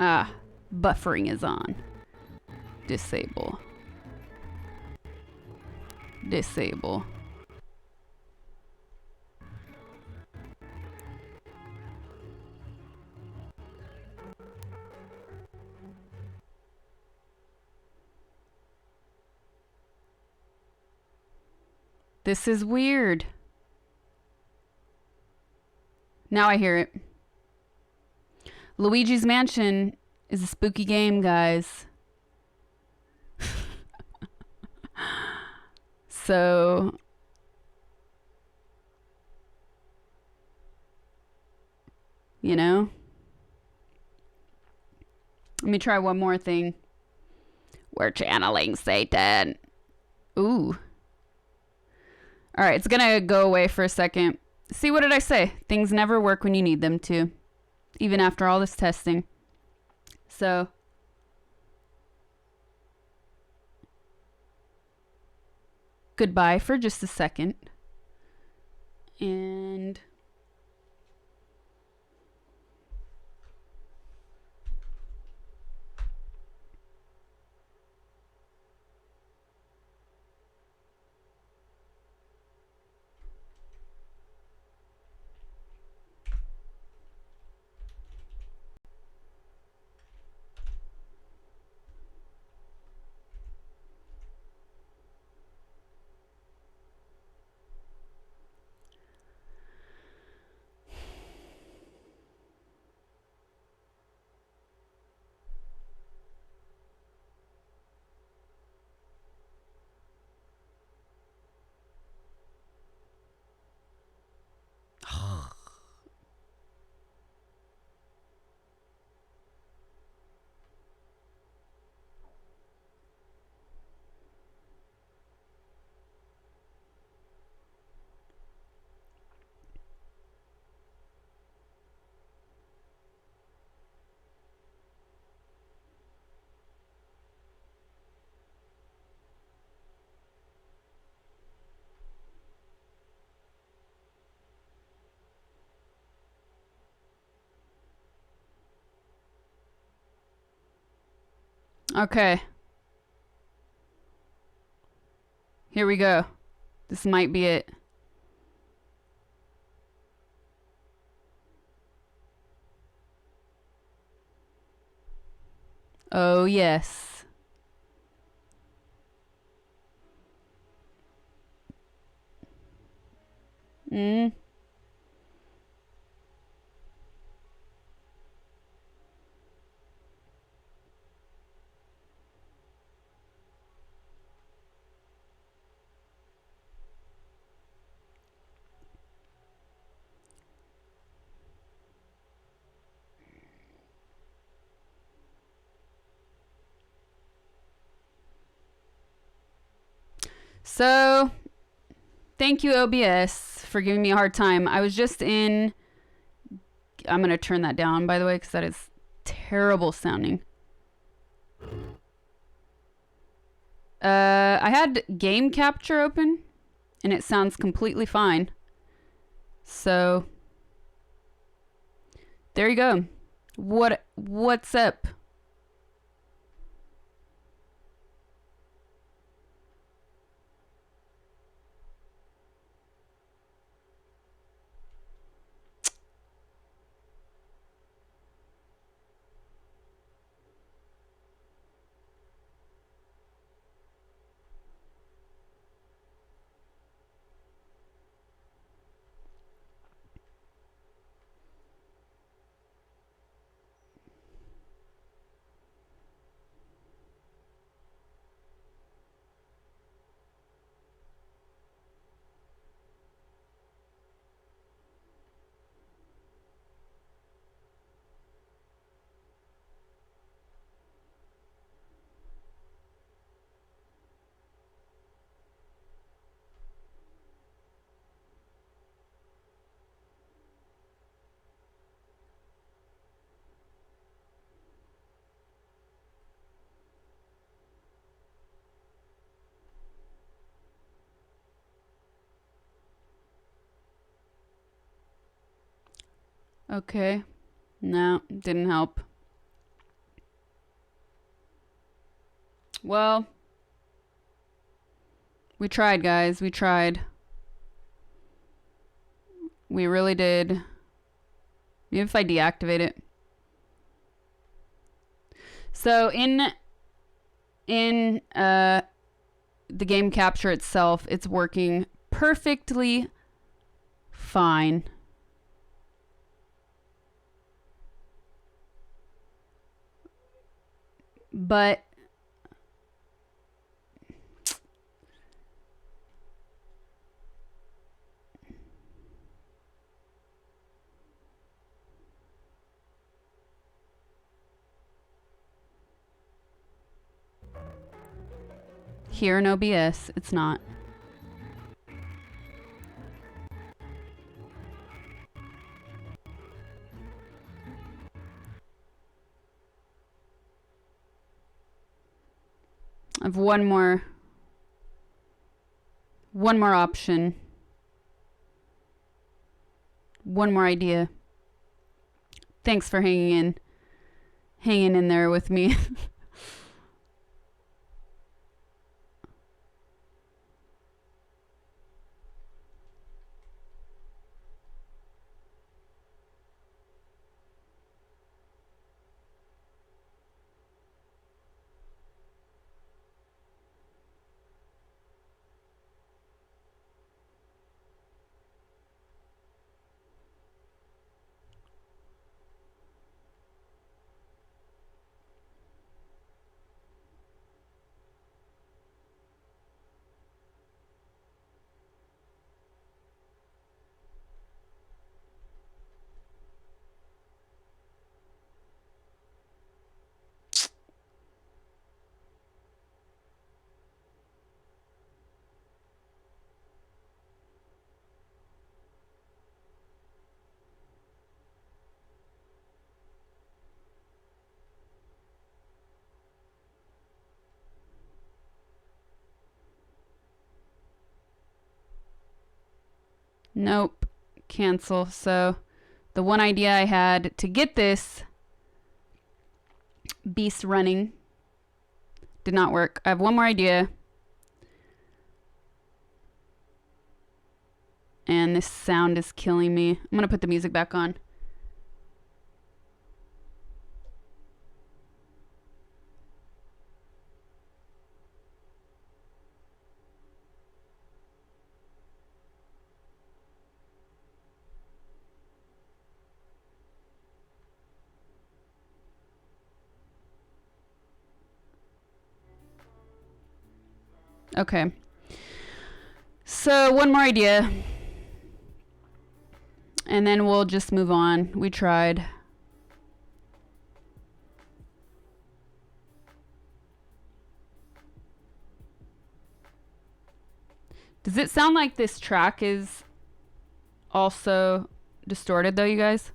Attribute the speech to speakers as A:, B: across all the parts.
A: Ah, buffering is on. Disable. Disable. This is weird. Now I hear it. Luigi's Mansion is a spooky game, guys. So... you know? Let me try one more thing. We're channeling Satan. Ooh. Alright, it's gonna go away for a second. See, what did I say? Things never work when you need them to. Even after all this testing. So. Goodbye for just a second. And... okay. Here we go. This might be it. Oh, yes. Mm. So, thank you, OBS, for giving me a hard time. I was just in... I'm going to turn that down, by the way, because that is terrible sounding. I had game capture open, and it sounds completely fine. So, there you go. What's up? Okay. No, didn't help. Well, we tried, guys. We tried. We really did. Maybe if I deactivate it. So in the game capture itself, it's working perfectly fine. But here in OBS, it's not. I have one more option. One more idea. Thanks for hanging in there with me. Nope. Cancel. So the one idea I had to get this beast running did not work. I have one more idea. And this sound is killing me. I'm going to put the music back on. Okay. So one more idea. And then we'll just move on. We tried. Does it sound like this track is also distorted though, you guys?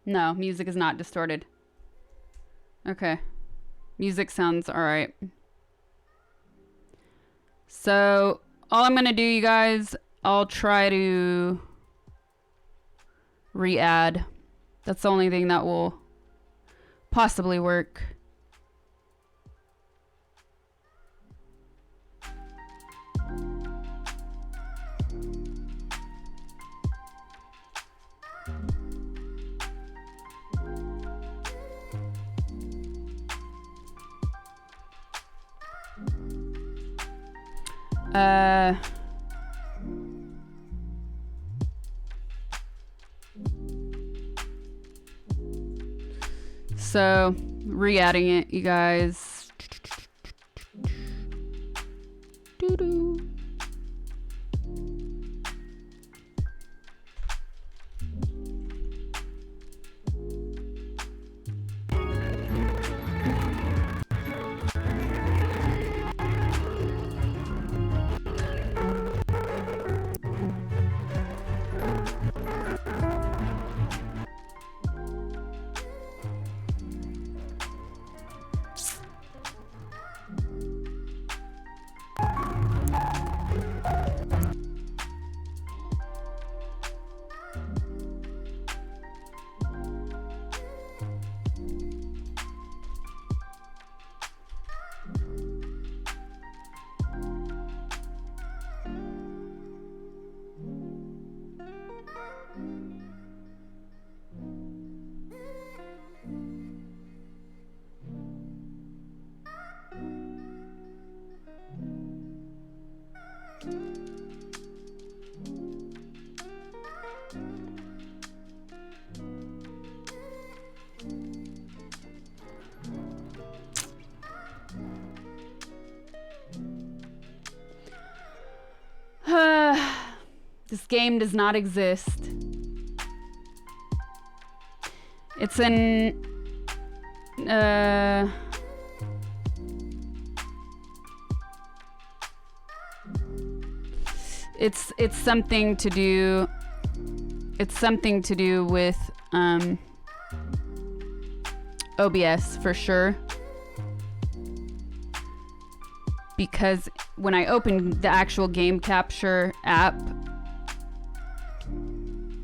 A: No, music is not distorted. Okay. Music sounds alright. So, all I'm gonna do, you guys, I'll try to re-add. That's the only thing that will possibly work. So, re-adding it, you guys. Doo-doo. This game does not exist. It's an it's something to do with OBS for sure. Because when I open the actual game capture app,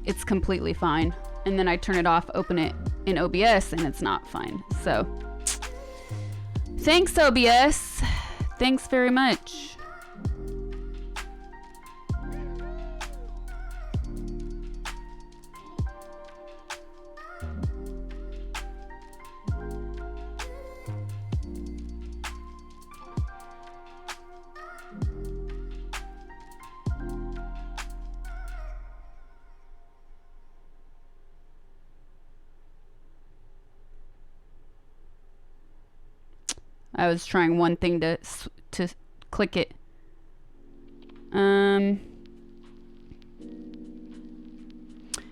A: it's completely fine. And then I turn it off, open it in OBS, and it's not fine. So, thanks OBS. Thanks very much. I was trying one thing to click it.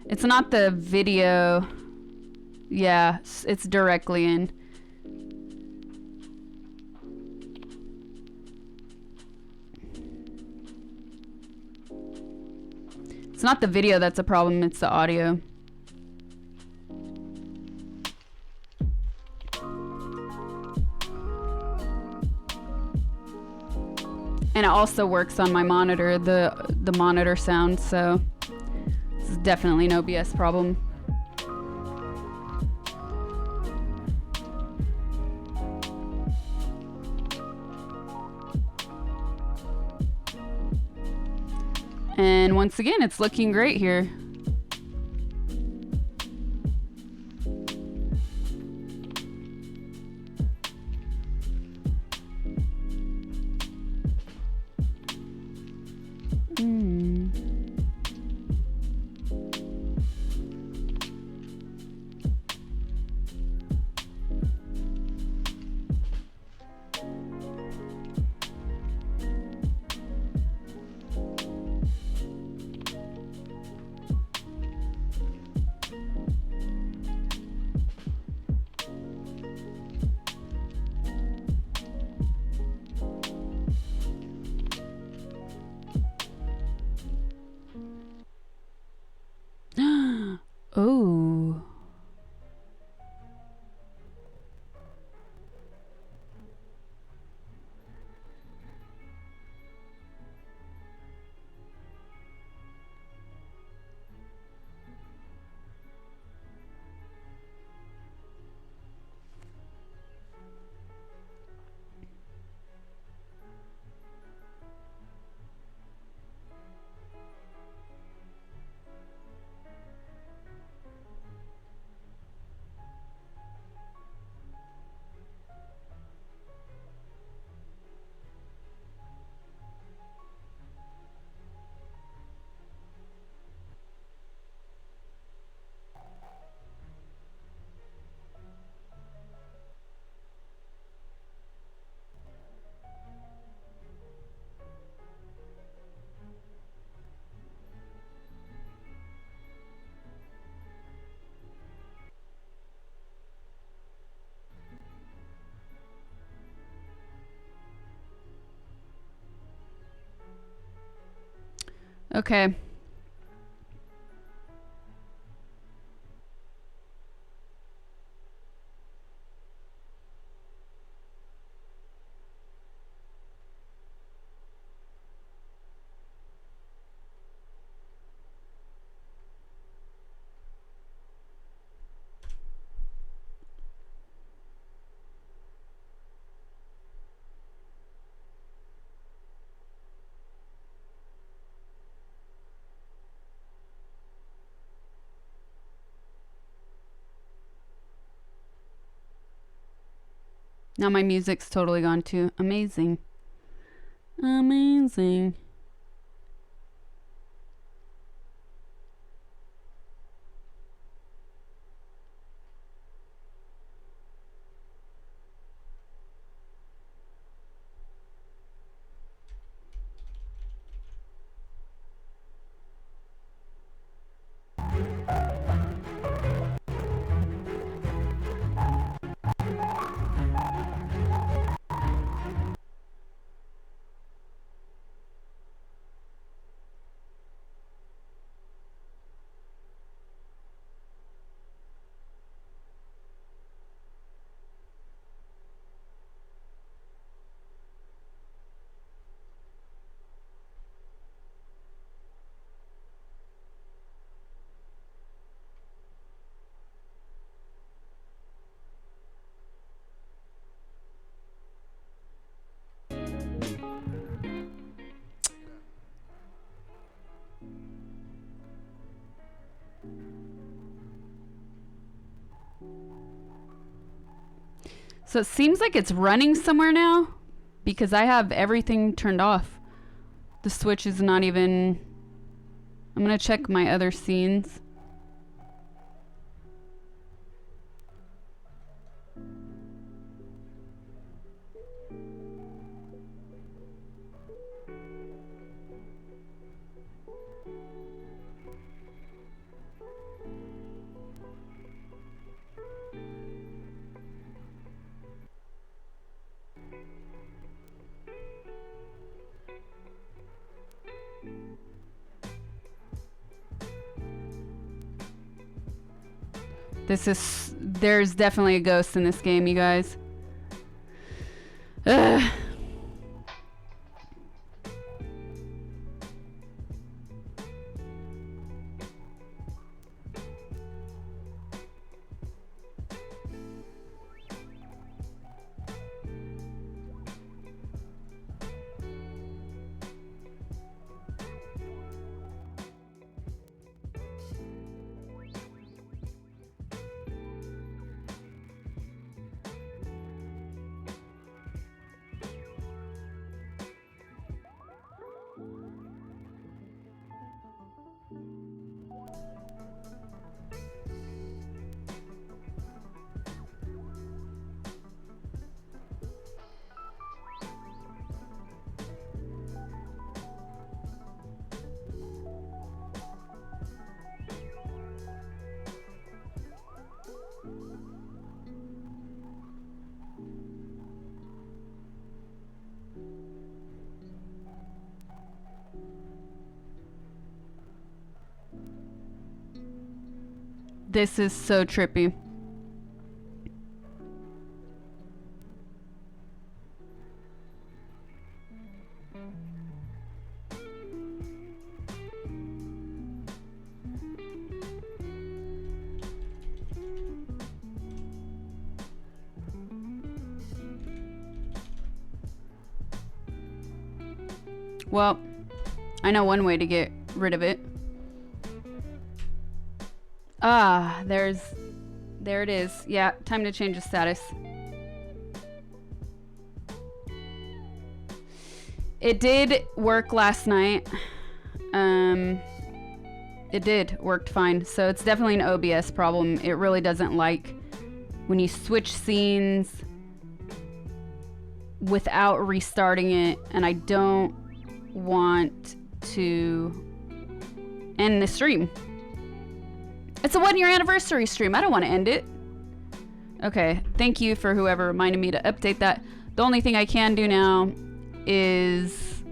A: It's not the video. Yeah, it's directly in. It's not the video that's a problem, it's the audio. And it also works on my monitor, the monitor sound, so this is definitely an OBS problem. And once again, it's looking great here. Oh. Okay. Now my music's totally gone too. Amazing. Amazing. So it seems like it's running somewhere now because I have everything turned off. The Switch is not even... I'm gonna check my other scenes. There's definitely a ghost in this game, you guys. Ugh. This is so trippy. Well, I know one way to get rid of it. Ah, there it is. Yeah, time to change the status. It did work last night. It did worked fine. So it's definitely an OBS problem. It really doesn't like when you switch scenes without restarting it, and I don't want to end the stream. It's a 1-year anniversary stream. I don't want to end it. Okay, thank you for whoever reminded me to update that. The only thing I can do now is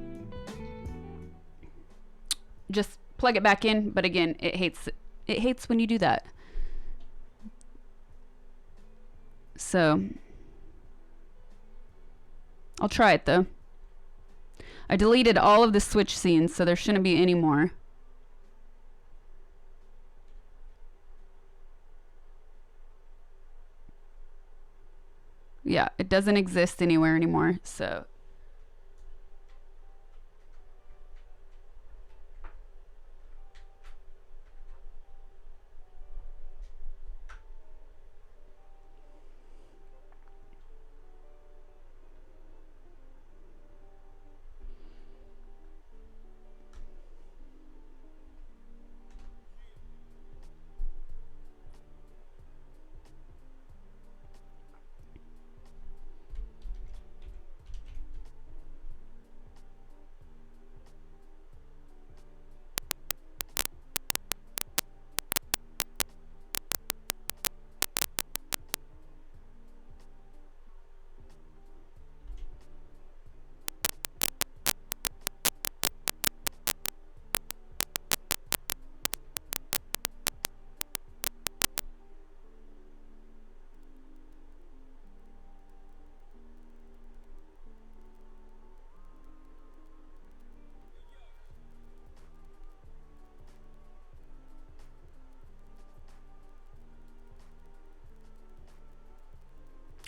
A: just plug it back in, but again, it hates when you do that. So I'll try it though. I deleted all of the Switch scenes, so there shouldn't be any more. Yeah, it doesn't exist anywhere anymore, so.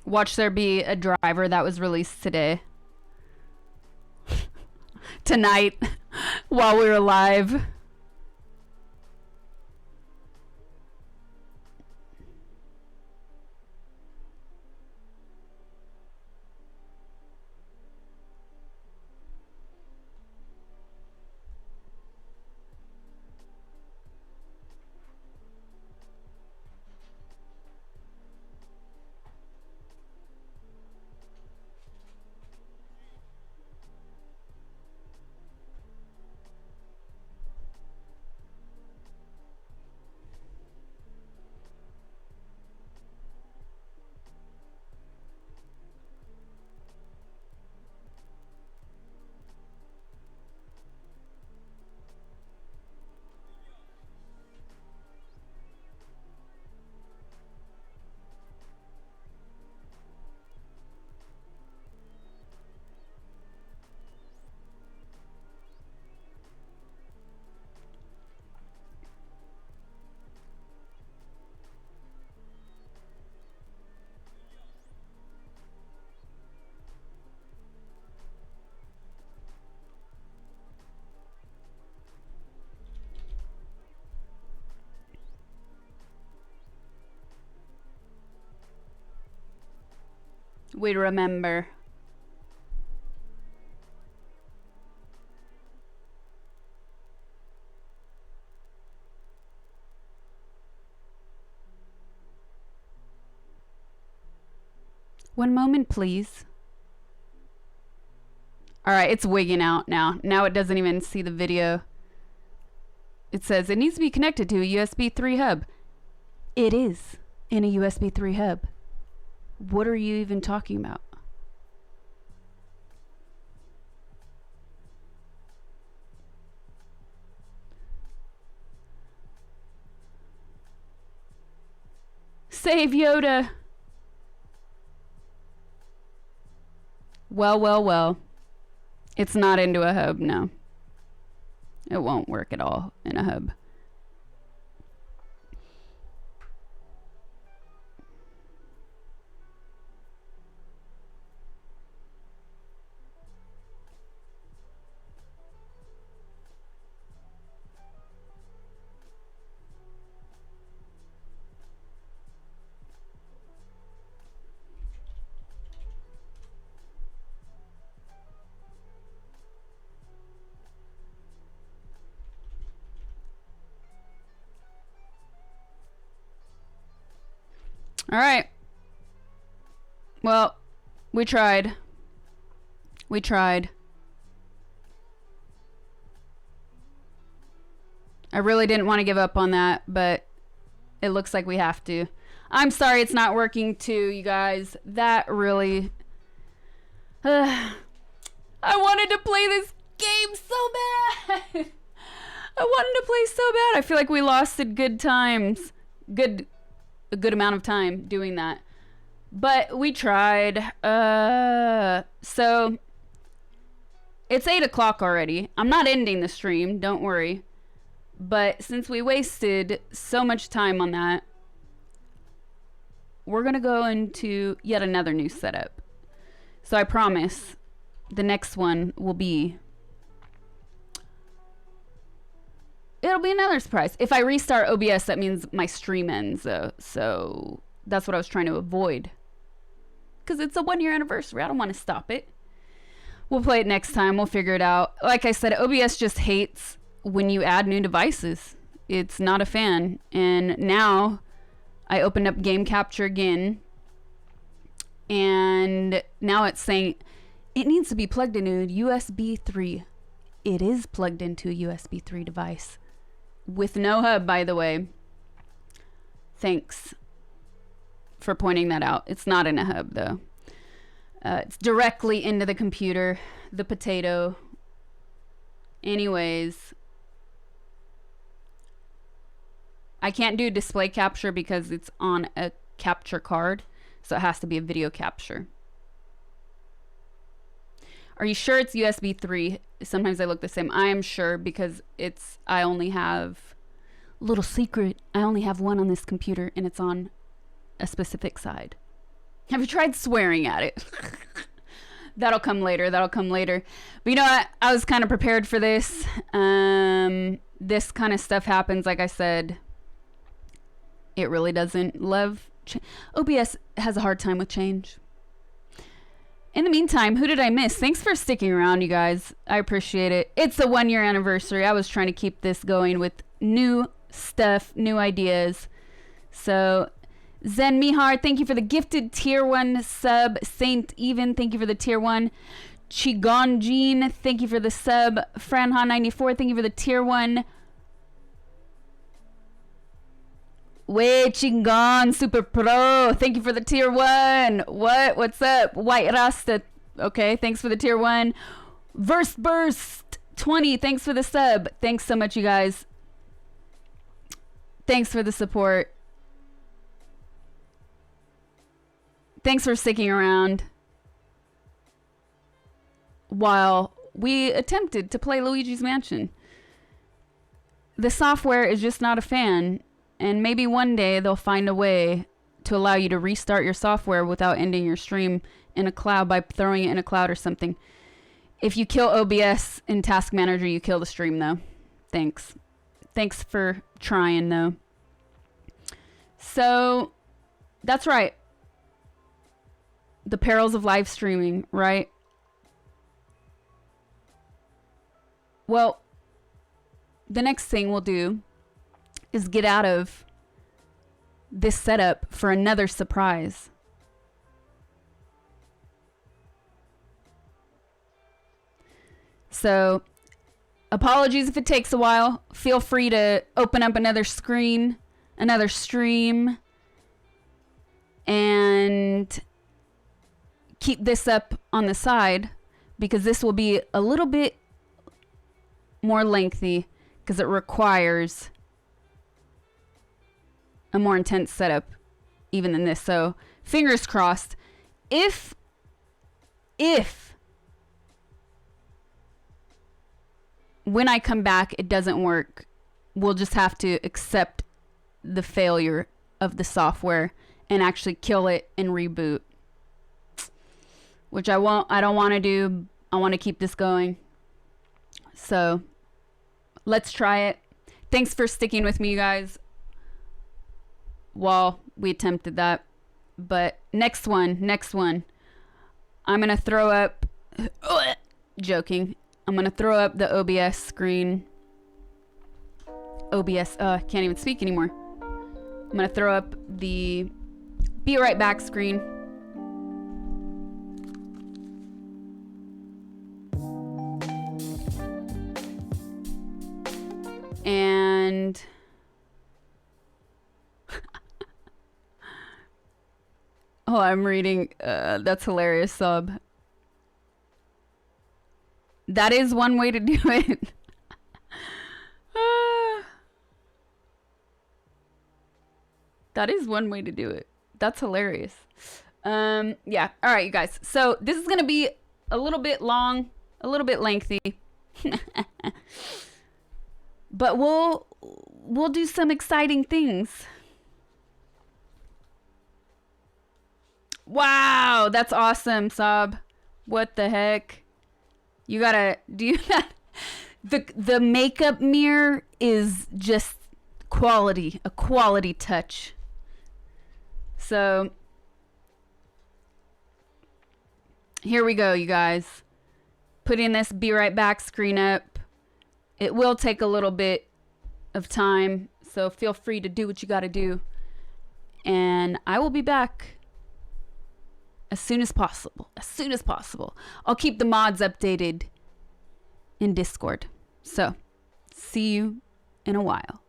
A: Watch there be a driver that was released today. Tonight, while we were live. We remember. One moment, please. All right, it's wigging out now. Now it doesn't even see the video. It says it needs to be connected to a USB 3 hub. It is in a USB 3 hub. What are you even talking about? Save Yoda. Well. It's not into a hub, no. It won't work at all in a hub. All right. Well, we tried. We tried. I really didn't want to give up on that, but it looks like we have to. I'm sorry it's not working too, you guys. That really... I wanted to play this game so bad. I wanted to play so bad. I feel like we lost at good times. A good amount of time doing that. But we tried. So it's 8 o'clock already. I'm not ending the stream, don't worry. But since we wasted so much time on that, we're gonna go into yet another new setup. So I promise the next one will be... It'll be another surprise. If I restart OBS, that means my stream ends. So that's what I was trying to avoid. Because it's a 1-year anniversary. I don't want to stop it. We'll play it next time. We'll figure it out. Like I said, OBS just hates when you add new devices. It's not a fan. And now I opened up game capture again. And now it's saying it needs to be plugged into a USB 3. It is plugged into a USB 3 device. With no hub, by the way. Thanks for pointing that out. It's not in a hub, though. It's directly into the computer, the potato. Anyways, I can't do display capture because it's on a capture card, so it has to be a video capture. Are you sure it's USB 3? Sometimes they look the same. I am sure because I only have, little secret, I only have one on this computer and it's on a specific side. Have you tried swearing at it? That'll come later. That'll come later. But you know what? I was kind of prepared for this. This kind of stuff happens, like I said. It really doesn't love... OBS has a hard time with change. In the meantime, who did I miss? Thanks for sticking around, you guys. I appreciate it. It's the 1 year anniversary. I was trying to keep this going with new stuff, new ideas. So, Zen Mihar, thank you for the gifted tier 1 sub. Saint Even, thank you for the tier 1. Chigon Jean, thank you for the sub. Franha94, thank you for the tier 1. Wait, Chingon Super Pro, thank you for the tier 1. What's up? White Rasta, okay, thanks for the tier 1. Verse Burst 20, thanks for the sub. Thanks so much, you guys. Thanks for the support. Thanks for sticking around while we attempted to play Luigi's Mansion. The software is just not a fan. And maybe one day they'll find a way to allow you to restart your software without ending your stream in a cloud by throwing it in a cloud or something. If you kill OBS in Task Manager, you kill the stream, though. Thanks. Thanks for trying, though. So, that's right. The perils of live streaming, right? Well, the next thing we'll do is get out of this setup for another surprise. So, apologies if it takes a while. Feel free to open up another screen, another stream, and keep this up on the side because this will be a little bit more lengthy because it requires a more intense setup even than this. So fingers crossed. If when I come back it doesn't work, we'll just have to accept the failure of the software and actually kill it and reboot, which I don't want to do. I want to keep this going. So let's try it. Thanks for sticking with me, you guys, while we attempted that. But next one, I'm gonna throw up joking, I'm gonna throw up the OBS screen. Can't even speak anymore. I'm gonna throw up the be right back screen. And oh, I'm reading. That's hilarious, sub. That is one way to do it. That is one way to do it. That's hilarious. Yeah. All right, you guys. So this is gonna be a little bit long, a little bit lengthy, but we'll do some exciting things. Wow, that's awesome, Sab. What the heck? You gotta do that. The makeup mirror is just quality, a quality touch. So here we go, you guys. Putting this be right back screen up. It will take a little bit of time, so feel free to do what you gotta do. And I will be back as soon as possible. As soon as possible. I'll keep the mods updated in Discord. So, see you in a while.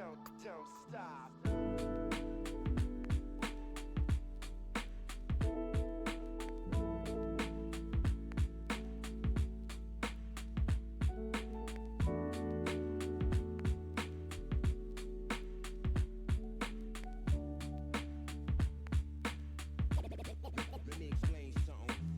B: don't stop.
C: Let me explain something.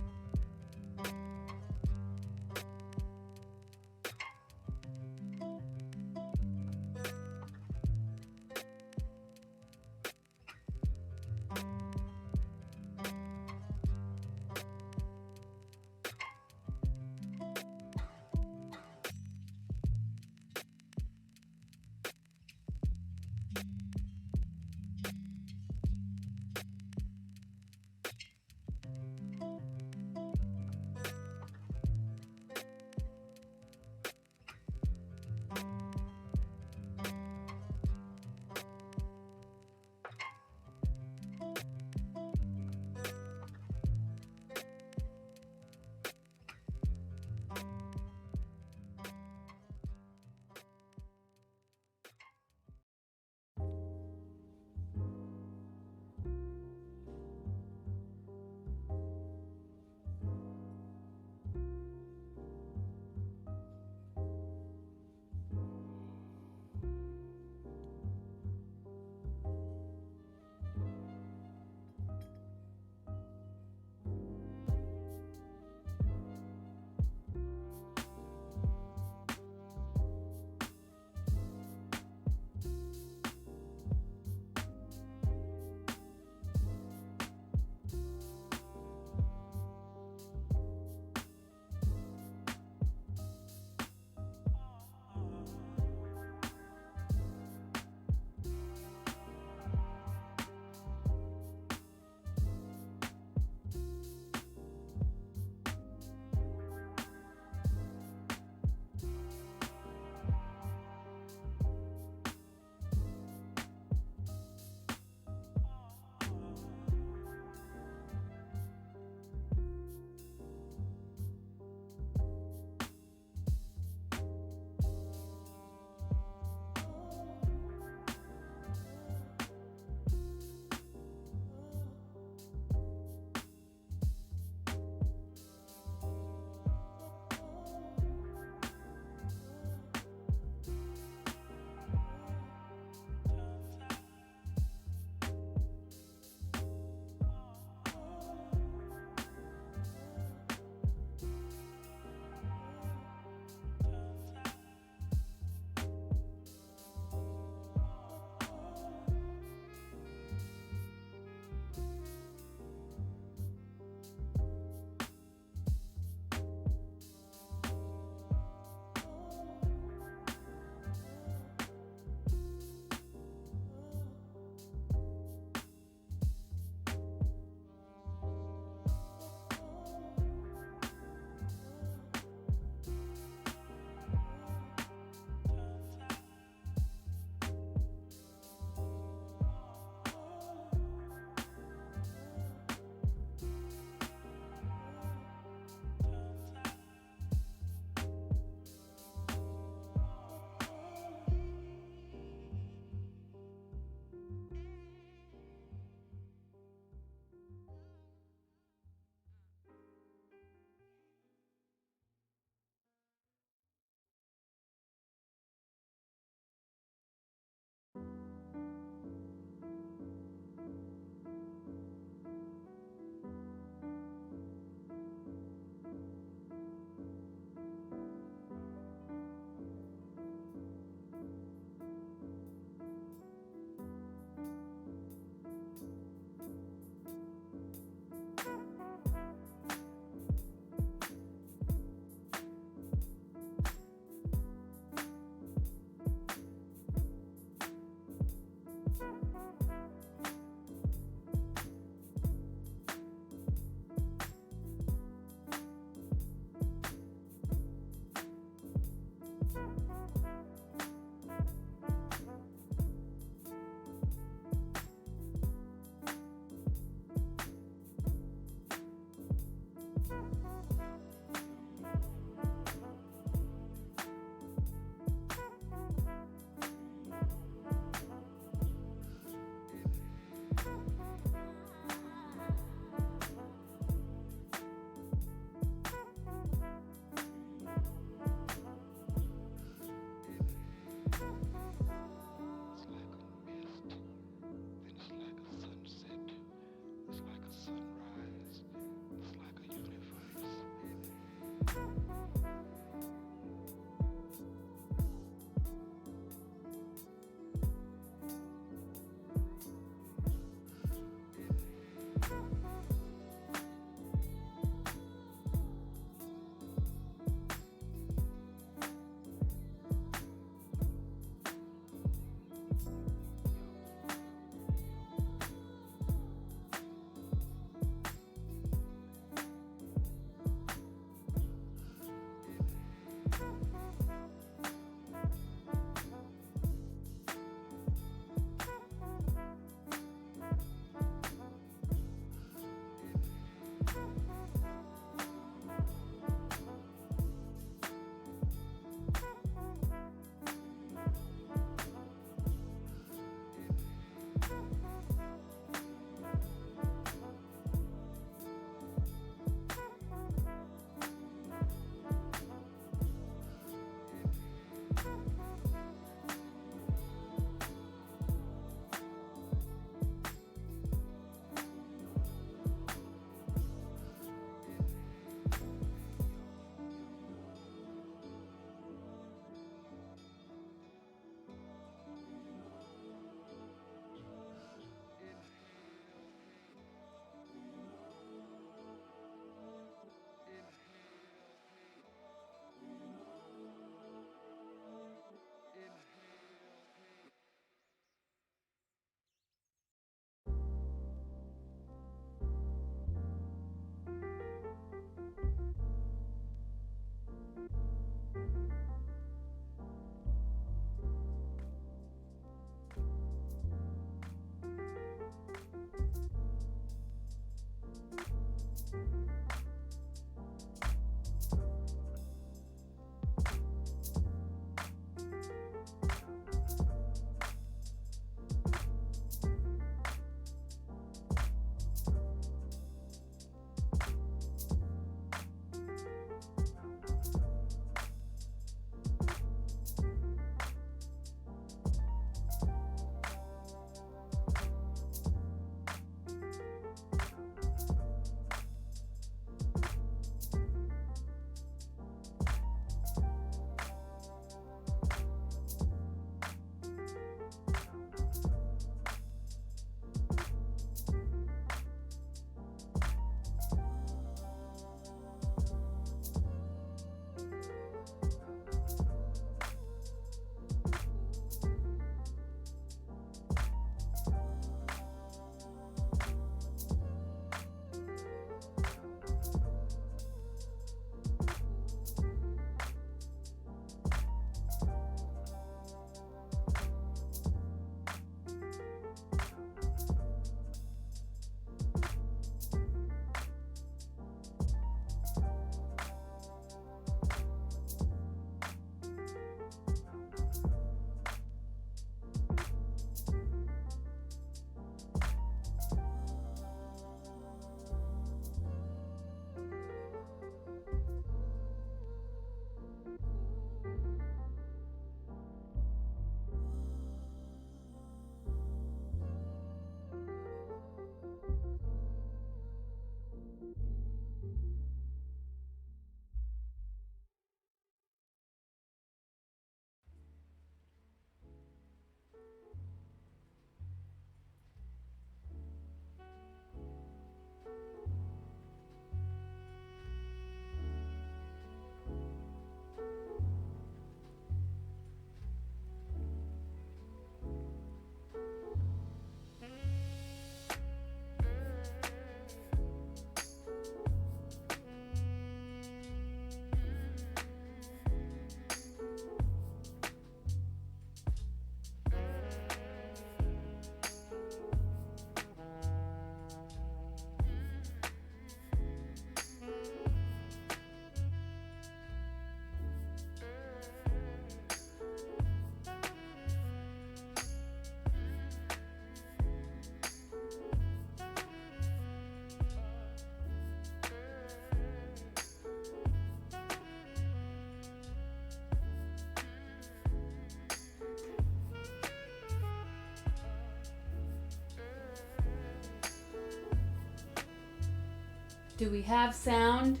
A: Do we have sound?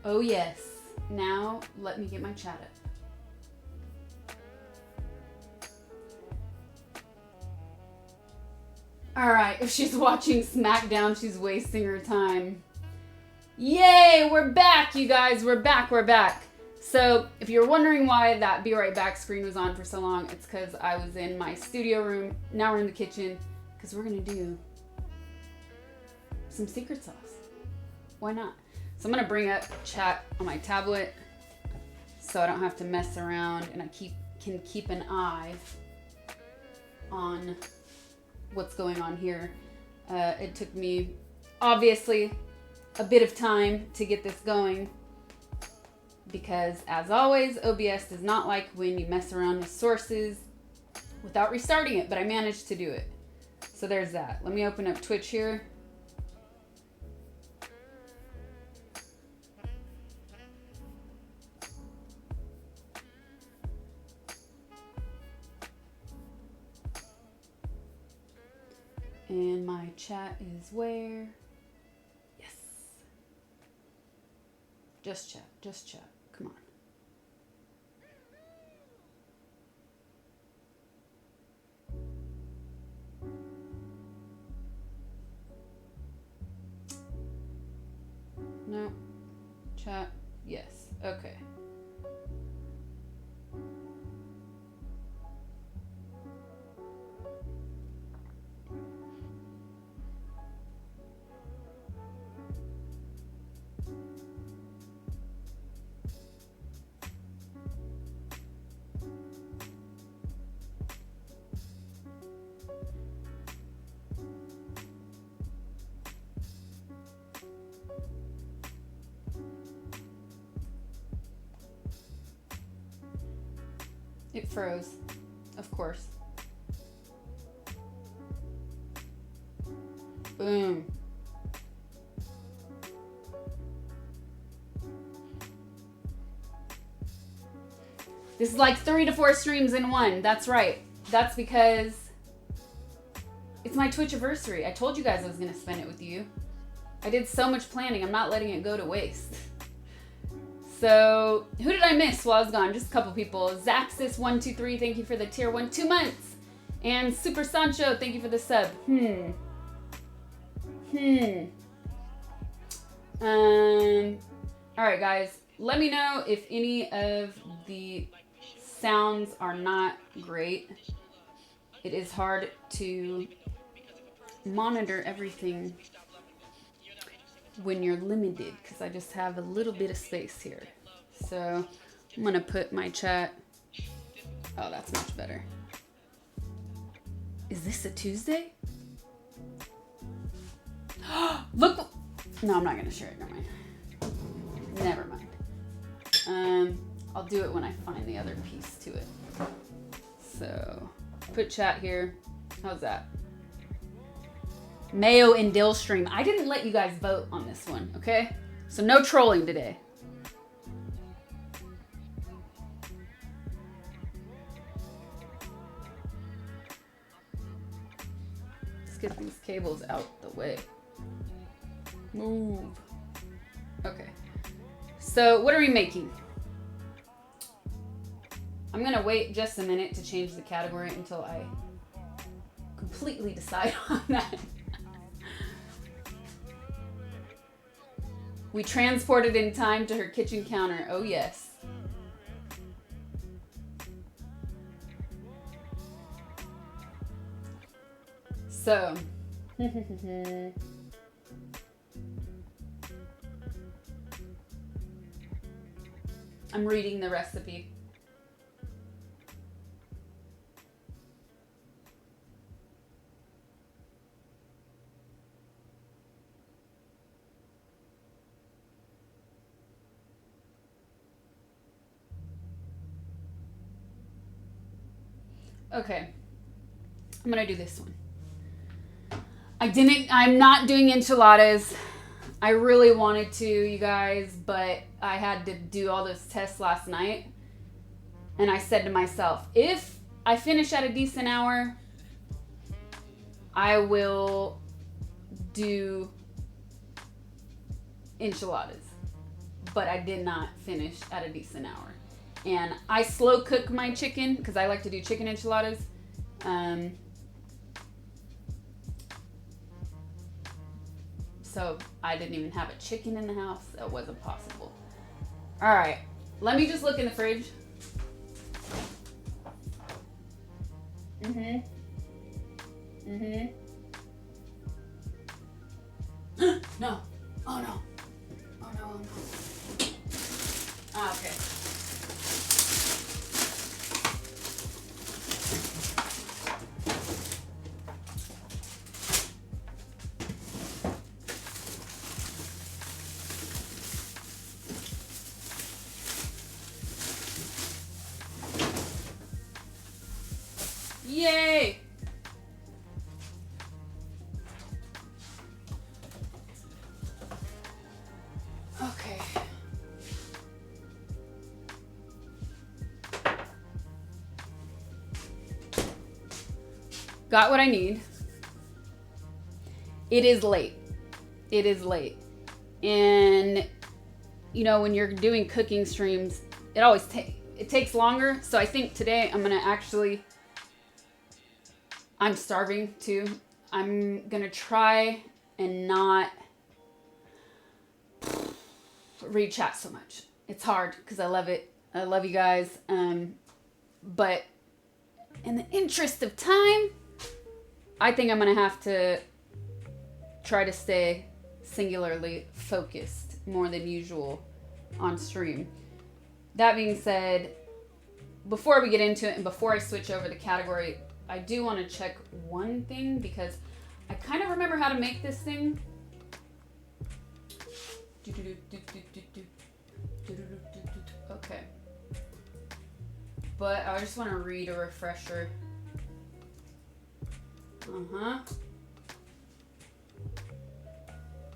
A: Oh yes. Now let me get my chat up. Alright, if she's watching SmackDown, she's wasting her time. Yay, we're back, you guys. We're back. So, if you're wondering why that Be Right Back screen was on for so long, it's because I was in my studio room. Now we're in the kitchen, because we're going to do some secret sauce. Why not? So I'm going to bring up chat on my tablet so I don't have to mess around and I can keep an eye on what's going on here. It took me, obviously, a bit of time to get this going because, as always, OBS does not like when you mess around with sources without restarting it, but I managed to do it. So there's that. Let me open up Twitch here. And my chat is where? Yes. Just chat. Come on. No. Chat. Yes. Okay. It froze, of course. Boom. This is like 3 to 4 streams in one. That's right. That's because it's my Twitchiversary. I told you guys I was going to spend it with you. I did so much planning. I'm not letting it go to waste. So, who did I miss while I was gone? Just a couple people. Zaxis123, thank you for the tier 1, 2 months. And Super Sancho, thank you for the sub. Alright guys, let me know if any of the sounds are not great. It is hard to monitor everything when you're limited because I just have a little bit of space here. So I'm gonna put my chat. Oh, that's much better. Is this a Tuesday? Look. No, I'm not gonna share it. Never mind. I'll do it when I find the other piece to it. So put chat here. How's that? Mayo and dill stream. I didn't let you guys vote on this one, okay? So no trolling today. Let's get these cables out the way. Move. Okay. So what are we making? I'm gonna wait just a minute to change the category until I completely decide on that. We transported in time to her kitchen counter. Oh, yes. So. I'm reading the recipe. Okay, I'm gonna do this one. I'm not doing enchiladas. I really wanted to, you guys, but I had to do all those tests last night. And I said to myself, if I finish at a decent hour, I will do enchiladas. but I did not finish at a decent hour. And I slow cook my chicken because I like to do chicken enchiladas. So I didn't even have a chicken in the house. That wasn't possible. All right, let me just look in the fridge. No. Oh no. Oh no. Oh no. Ah, okay. Yay! Okay. Got what I need. It is late. It is late. And you know, when you're doing cooking streams, it takes longer. So I think today I'm going to actually I'm starving too. I'm going to try and not read chat so much. It's hard because I love it. I love you guys. But in the interest of time, I think I'm going to have to try to stay singularly focused more than usual on stream. That being said, before we get into it and before I switch over the category, I do want to check one thing because I kind of remember how to make this thing. Okay. But I just want to read a refresher.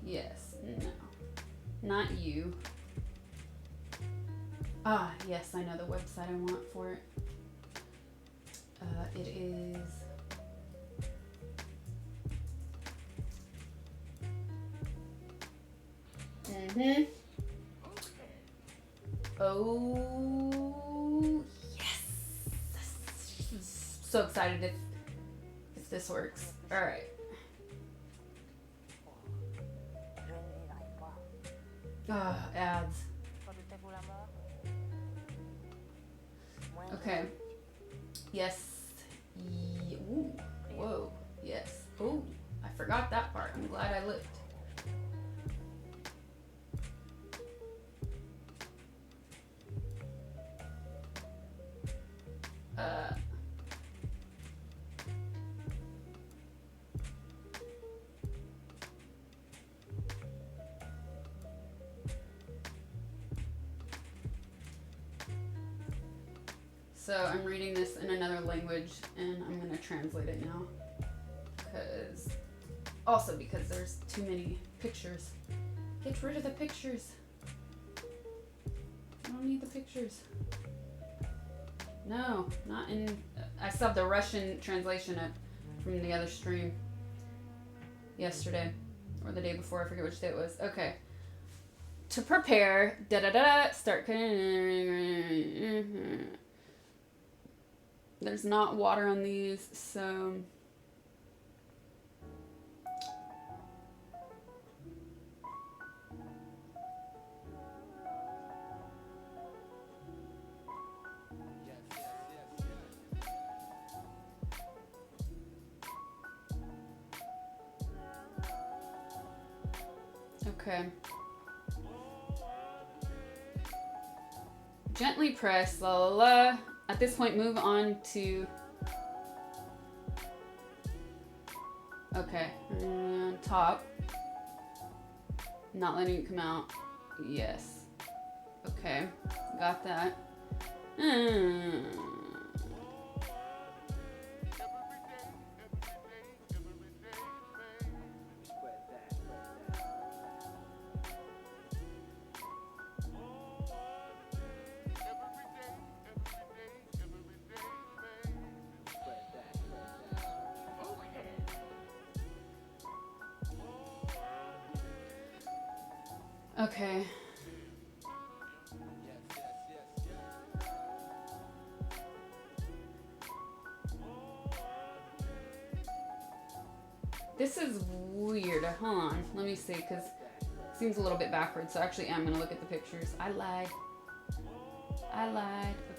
A: Yes. No. Not you. Ah, yes, I know the website I want for it. It is... Oh, yes! So excited if this works. All right. Ads. Okay. Yes. Ooh. Whoa. Yes. Ooh. I forgot that part. I'm glad I looked. So I'm reading this in another language and I'm going to translate it now. Because there's too many pictures. Get rid of the pictures. I don't need the pictures. No, not in... I saw the Russian translation from the other stream yesterday or the day before. I forget which day it was. Okay. To prepare, start cutting. There's not water on these, so... Okay. Gently press, la la la. At this point, move on to... Okay. Top. Not letting it come out. Yes. Okay. Got that. Okay. This is weird. Hold on. Let me see, because it seems a little bit backwards. So actually, I'm going to look at the pictures. I lied.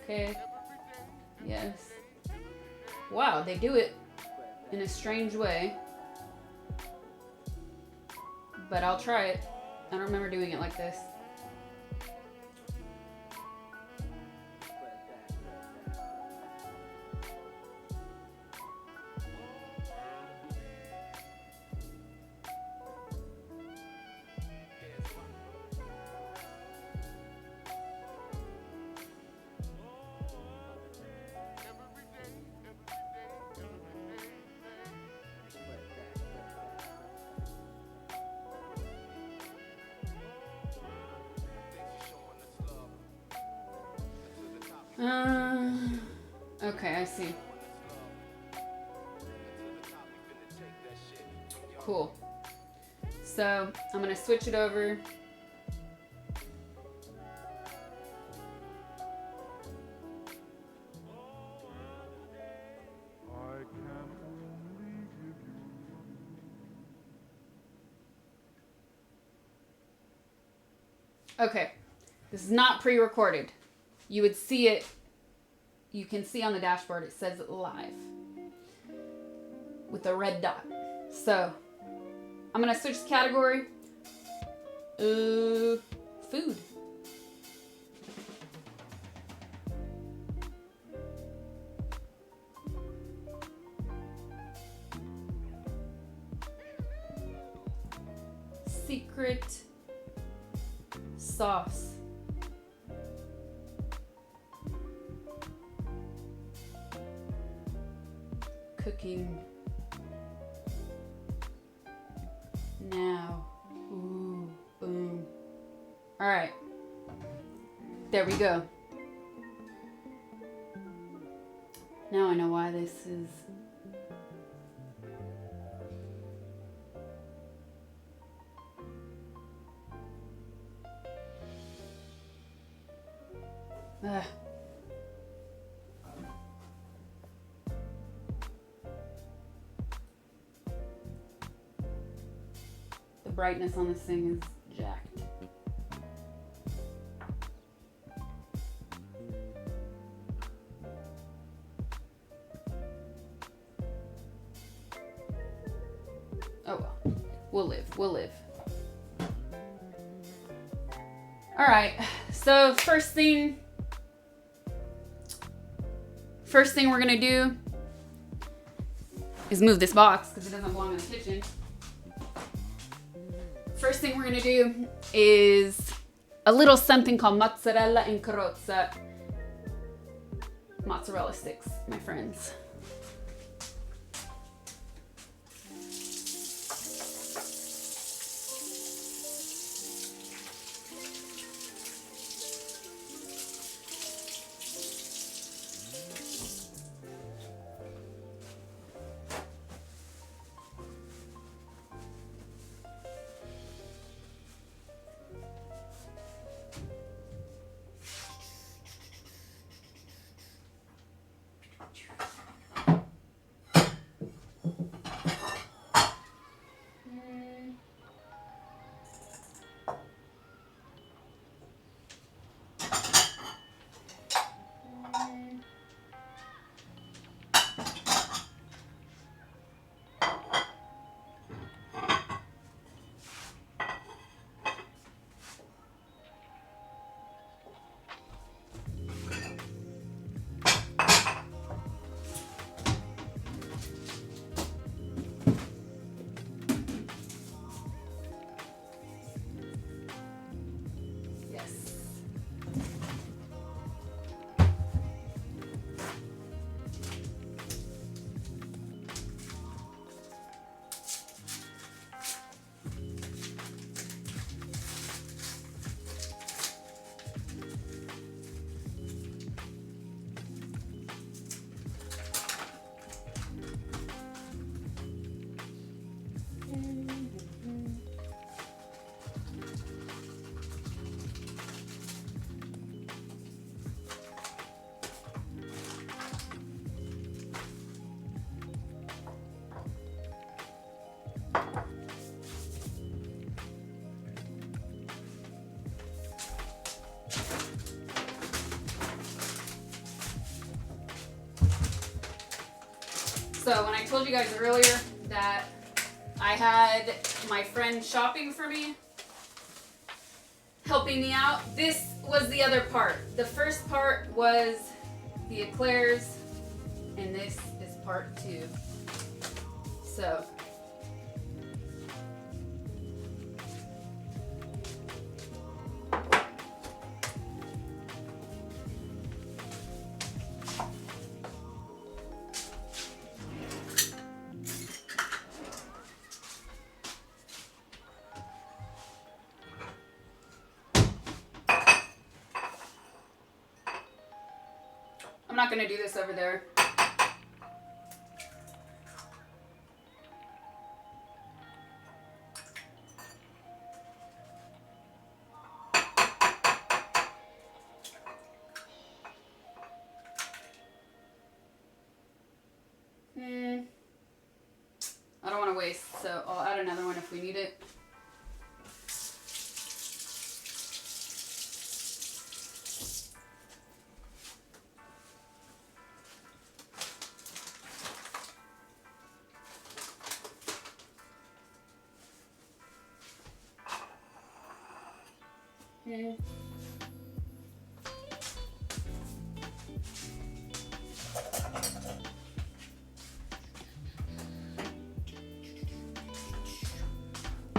A: Okay. Yes. Wow, they do it in a strange way. But I'll try it. I don't remember doing it like this. Okay, I see. Cool. So I'm gonna switch it over. Okay, this is not pre-recorded. You would see it. You can see on the dashboard it says live with a red dot. So I'm gonna switch the category. Food. Secret sauce. Cooking now. Ooh, boom. All right. There we go. Now I know why this is. Ugh. The brightness on this thing is jacked. Oh well, we'll live. All right, so first thing we're gonna do is move this box because it doesn't belong in the kitchen. First thing we're gonna do is a little something called mozzarella in carrozza. Mozzarella sticks, my friends. So when I told you guys earlier that I had my friend shopping for me, helping me out, this was the other part. The first part was the eclairs, and this is part 2. So I'm not gonna do this over there. I don't want to waste, so I'll add another one if we need it.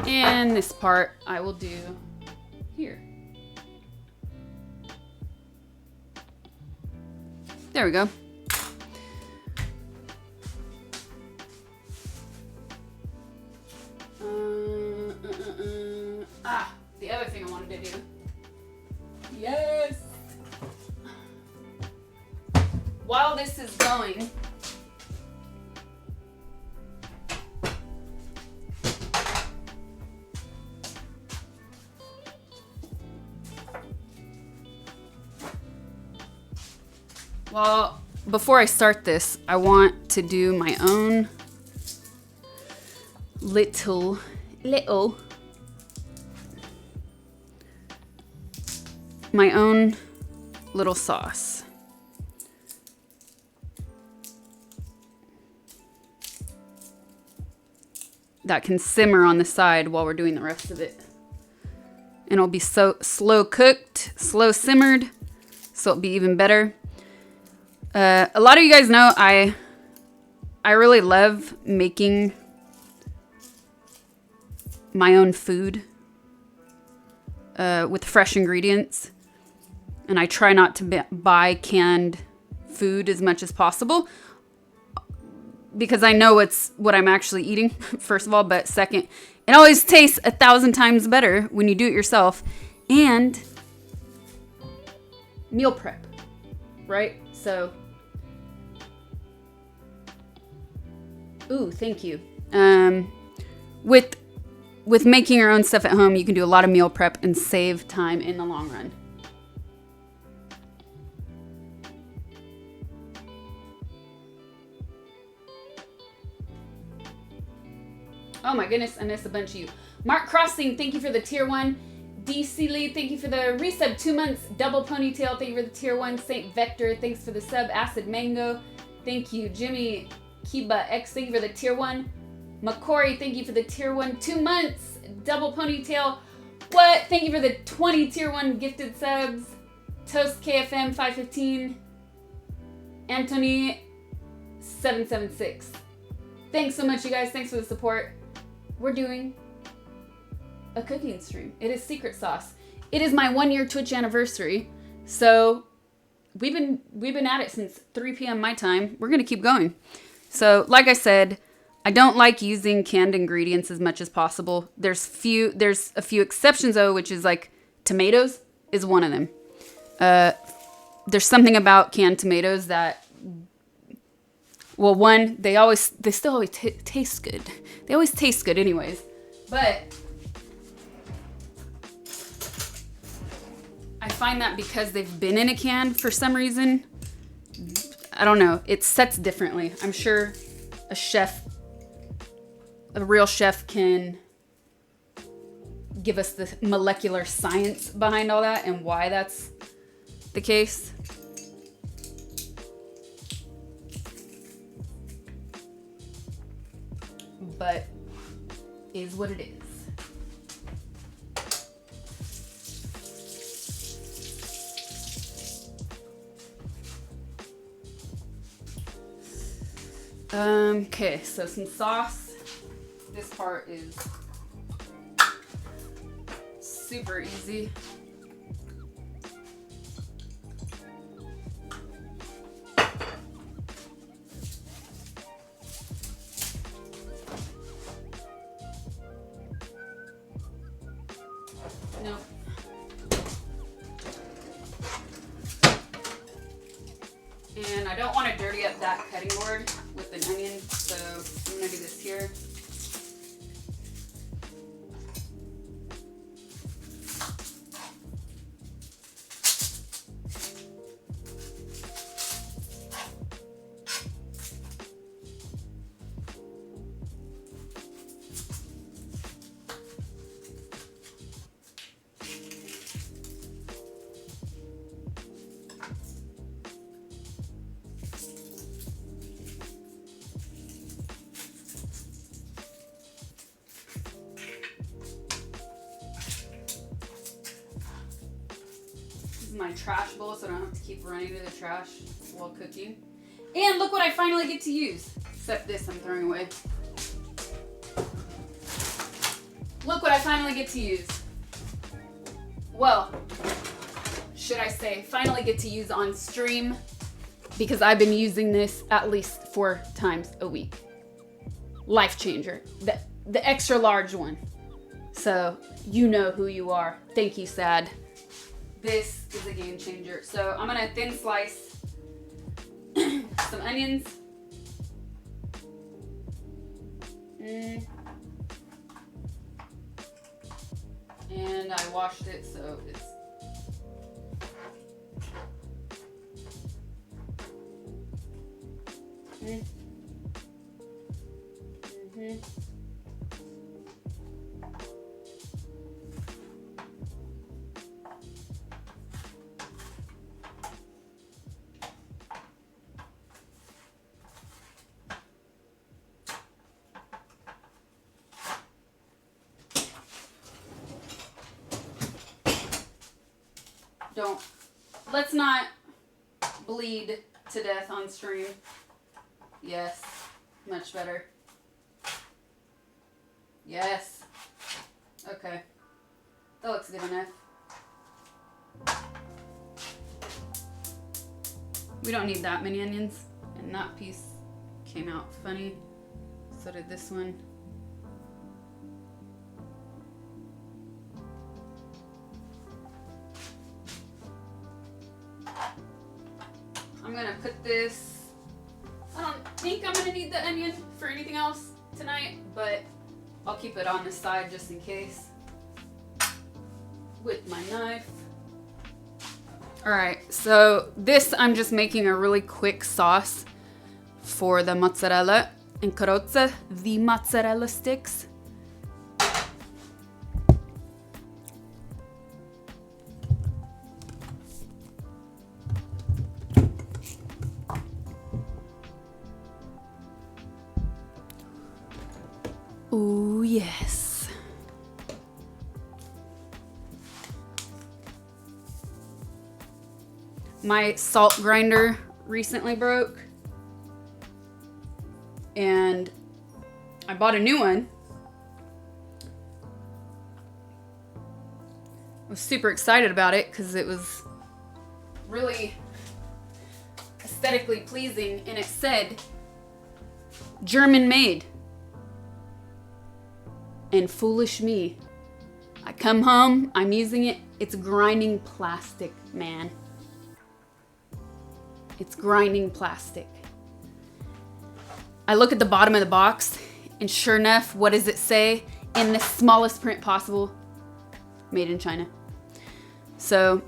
A: And this part I will do here. There we go. The other thing I wanted to do. Yes! While this is going, before I start this, I want to do my own little sauce. That can simmer on the side while we're doing the rest of it. And it'll be so slow cooked, slow simmered, so it'll be even better. A lot of you guys know I really love making my own food with fresh ingredients. And I try not to buy canned food as much as possible because I know it's what I'm actually eating, first of all. But second, it always tastes 1,000 times better when you do it yourself. And meal prep, right? So, ooh, thank you. With making your own stuff at home, you can do a lot of meal prep and save time in the long run. Oh my goodness, I missed a bunch of you. Mark Crossing, thank you for the tier 1. DC Lee, thank you for the resub, 2 months. Double Ponytail, thank you for the tier 1. Saint Vector, thanks for the sub. Acid Mango, thank you. Jimmy Kiba X, thank you for the tier 1. McCory, thank you for the tier 1. 2 months. Double Ponytail, what? Thank you for the 20 tier 1 gifted subs. Toast KFM 515. Anthony 776. Thanks so much, you guys. Thanks for the support. We're doing a cooking stream. It is Secret Sauce. It is my 1-year Twitch anniversary. So we've been at it since 3 p.m. my time. We're gonna keep going. So like I said, I don't like using canned ingredients as much as possible. There's a few exceptions though, which is like tomatoes is one of them. There's something about canned tomatoes that, well, one, they still always taste good. They always taste good anyways. But I find that because they've been in a can for some reason, I don't know, it sets differently. I'm sure a real chef can give us the molecular science behind all that and why that's the case. is what it is. Okay, so some sauce. This part is super easy. Nope. And I don't want to dirty up that cutting board with an onion, so I'm going to do this here. My trash bowl so I don't have to keep running to the trash while cooking. And look what I finally get to use. Except this I'm throwing away. Look what I finally get to use. Well, should I say finally get to use on stream, because I've been using this at least 4 times a week. Life changer. The extra large one. So you know who you are. Thank you, Sad. This is a game changer. So I'm gonna thin slice some onions. And I washed it, so it's let's not bleed to death on stream. Yes, much better. Yes. Okay. That looks good enough. We don't need that many onions. And that piece came out funny. So did this one. I'm gonna put this, I don't think I'm gonna need the onion for anything else tonight, but I'll keep it on the side just in case with my knife. All right, so this I'm just making a really quick sauce for the mozzarella and carozze, the mozzarella sticks. Oh, yes. My salt grinder recently broke. And I bought a new one. I was super excited about it because it was really aesthetically pleasing. And it said, German made. And foolish me. I come home, I'm using it. It's grinding plastic, man. It's grinding plastic. I look at the bottom of the box, and sure enough, what does it say in the smallest print possible? Made in China. So,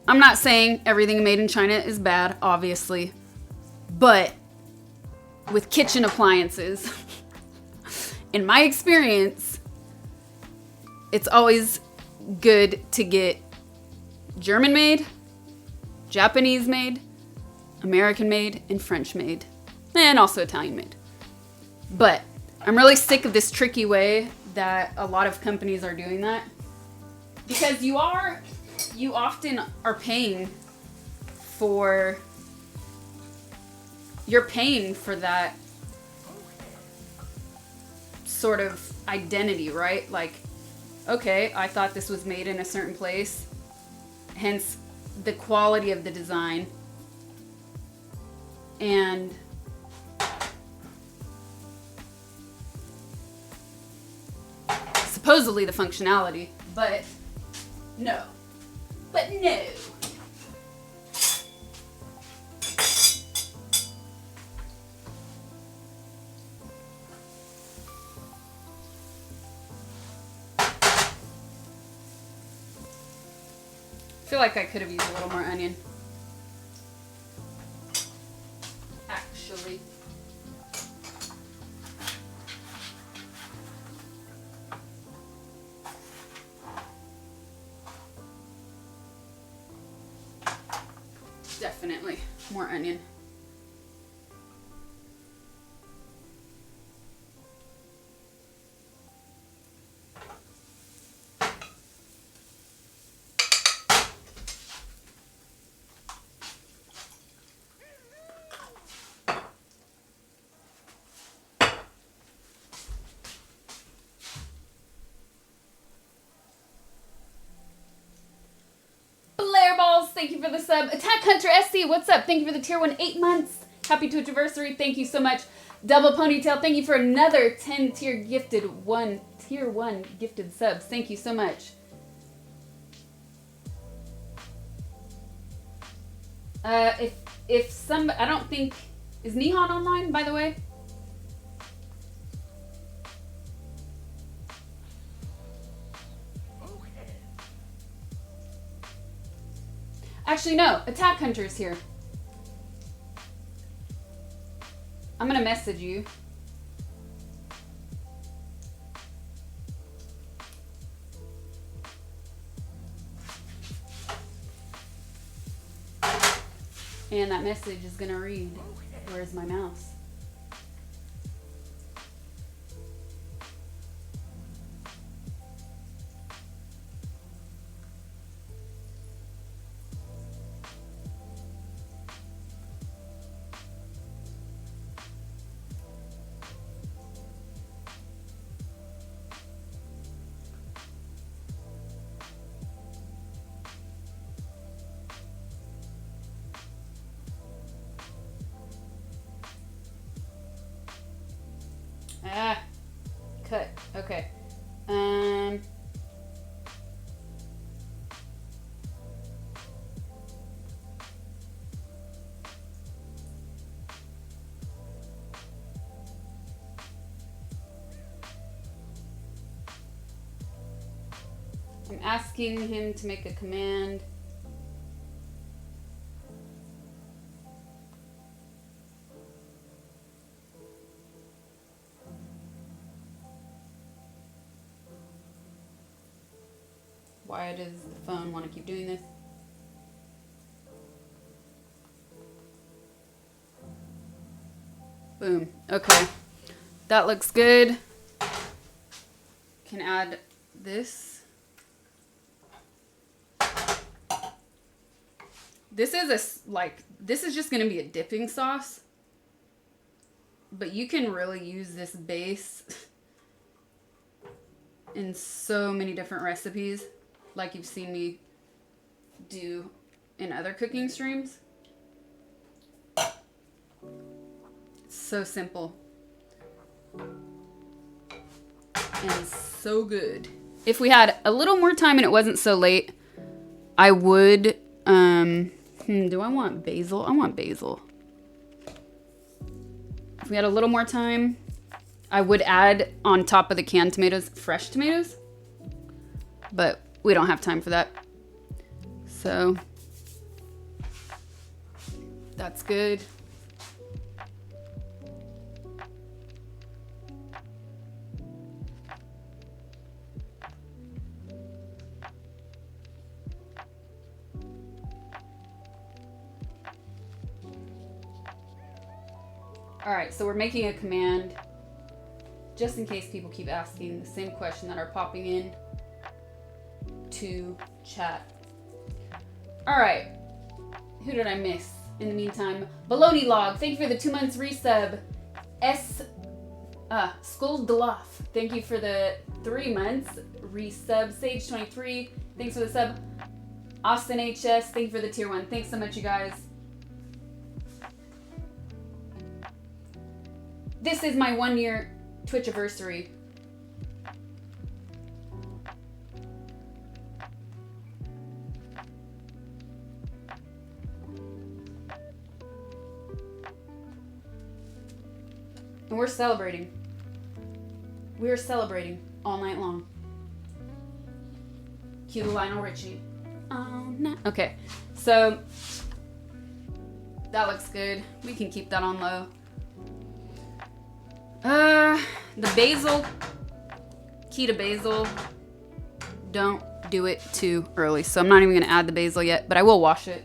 A: I'm not saying everything made in China is bad, obviously. But with kitchen appliances, in my experience, it's always good to get German made, Japanese made, American made, and French made, and also Italian made. But I'm really sick of this tricky way that a lot of companies are doing that. Because you often are paying for, you're paying for that sort of identity, right? Like, okay, I thought this was made in a certain place, hence the quality of the design, and supposedly the functionality, but no. But no. I feel like I could have used a little more onion. Actually. Definitely more onion. Blair Balls, thank you for the sub. Attack Hunter SC, what's up? Thank you for the tier 1, 8 months. Happy Twitchiversary, thank you so much. Double Ponytail, thank you for another 10 tier tier 1 gifted subs. Thank you so much. If some, I don't think, is Nihon online, by the way? Actually, no. Attack Hunter's here. I'm gonna message you. And that message is gonna read, where's my mouse? Ah, cut. Okay. I'm asking him to make a command. Why does the phone want to keep doing this? Boom. Okay. That looks good. Can add this. This is this is just going to be a dipping sauce. But you can really use this base in so many different recipes, like you've seen me do in other cooking streams. It's so simple and so good. If we had a little more time and it wasn't so late, I would do I want basil? I want basil. If we had a little more time, I would add on top of the canned tomatoes fresh tomatoes, but we don't have time for that. So that's good. All right, so we're making a command. just in case people keep asking the same question that are popping in to chat. All right, who did I miss in the meantime? Baloney Log, thank you for the 2 months resub. Skull Deloff, thank you for the 3 months resub. Sage 23, thanks for the sub. Austin HS, thank you for the tier 1. Thanks so much, you guys. This is my 1-year Twitchiversary. And we're celebrating. We're celebrating all night long. Cue the Lionel Richie. Okay, so that looks good. We can keep that on low. The basil, key to basil, don't do it too early. So I'm not even gonna add the basil yet, but I will wash it.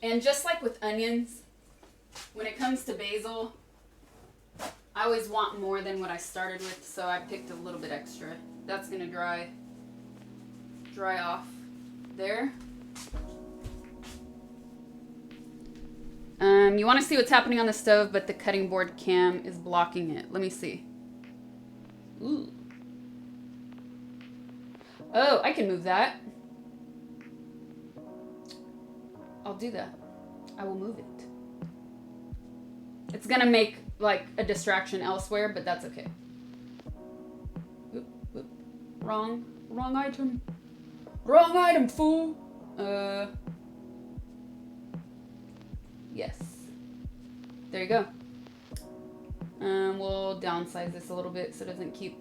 A: And just like with onions, when it comes to basil, I always want more than what I started with, so I picked a little bit extra. That's gonna dry off there. You want to see what's happening on the stove, but the cutting board cam is blocking it. Let me see. Ooh. Oh, I can move that. I'll do that. I will move it. It's gonna make like a distraction elsewhere, but that's okay. Oop, oop. Wrong item. Wrong item, fool. Yes. There you go. We'll downsize this a little bit so it doesn't keep.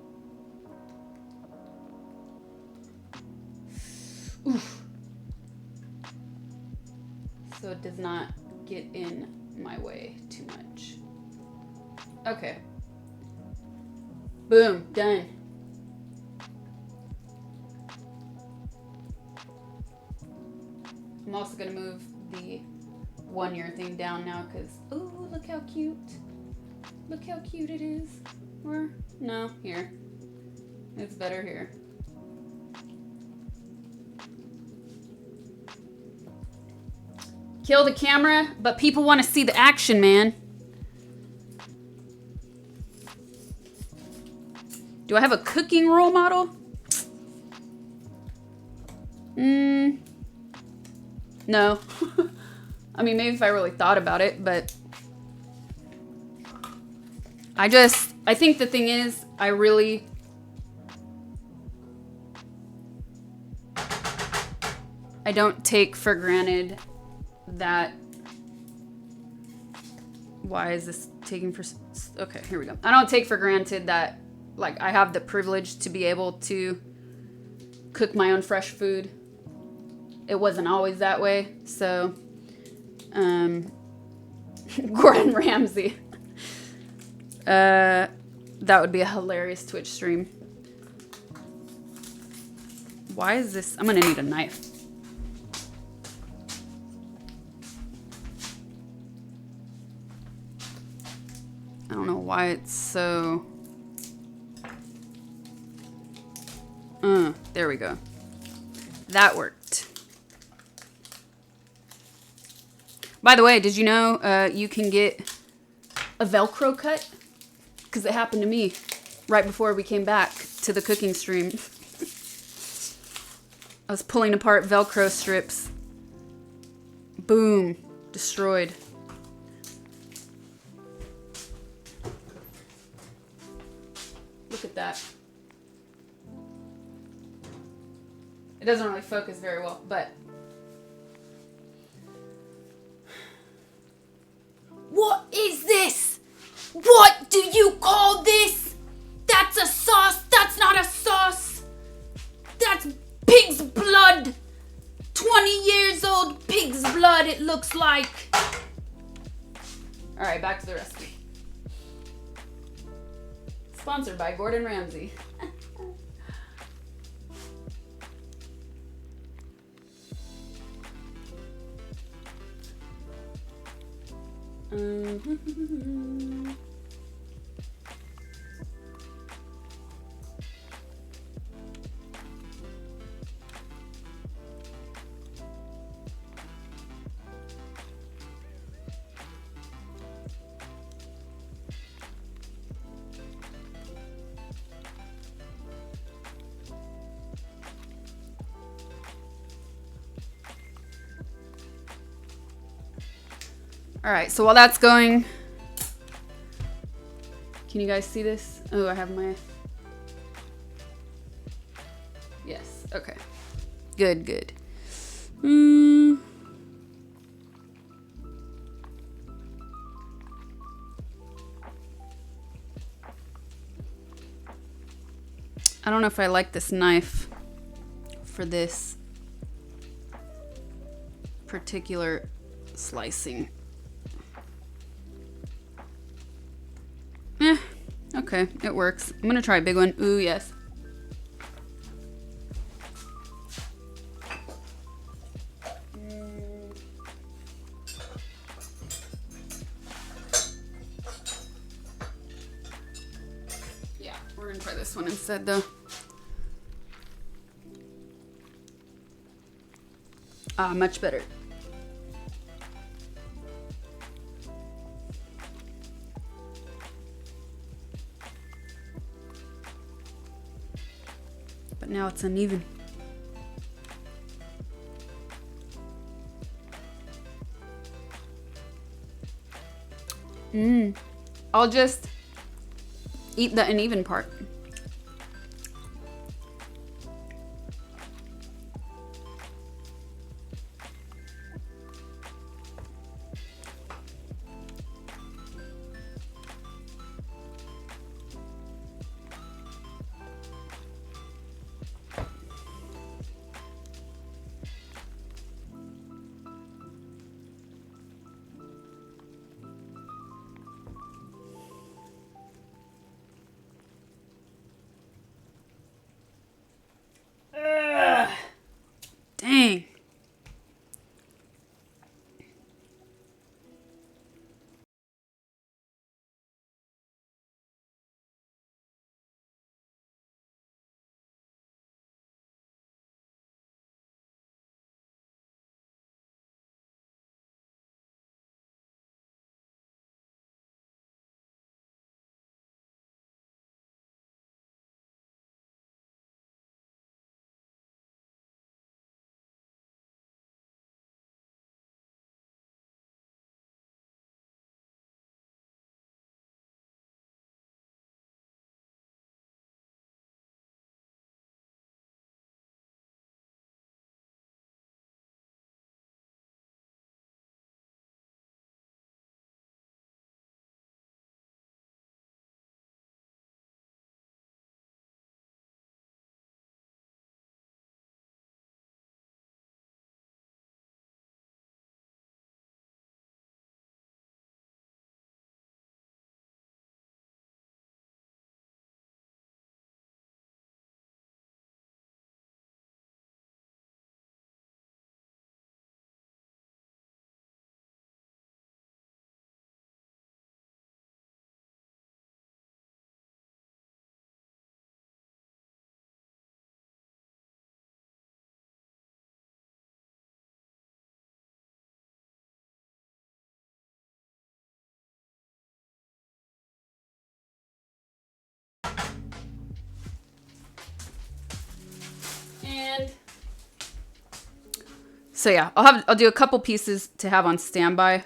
A: Oof. So it does not get in my way too much. Okay. Boom, done. I'm also gonna move the 1-year thing down now because, ooh, look how cute. Look how cute it is. Or, no, here. It's better here. Kill the camera, but people want to see the action, man. Do I have a cooking role model? No. I mean, maybe if I really thought about it, but I think the thing is, I don't take for granted that. Why is this taking for, okay, here we go. I don't take for granted that, like, I have the privilege to be able to cook my own fresh food. It wasn't always that way, so Gordon Ramsay. That would be a hilarious Twitch stream. Why is this? I'm gonna need a knife. I don't know why it's so. There we go. That worked. By the way, did you know you can get a Velcro cut? Because it happened to me right before we came back to the cooking stream. I was pulling apart Velcro strips. Boom. Destroyed. Look at that. It doesn't really focus very well, but... What is this? What looks like. All right, back to the recipe. Sponsored by Gordon Ramsay. All right, so while that's going, can you guys see this? Oh, I have my, yes, okay. Good, good. I don't know if I like this knife for this particular slicing. Okay, it works. I'm gonna try a big one. Ooh, yes. Yeah, we're gonna try this one instead, though. Ah, much better. But now it's uneven. I'll just eat the uneven part. Dang. And so yeah, I'll do a couple pieces to have on standby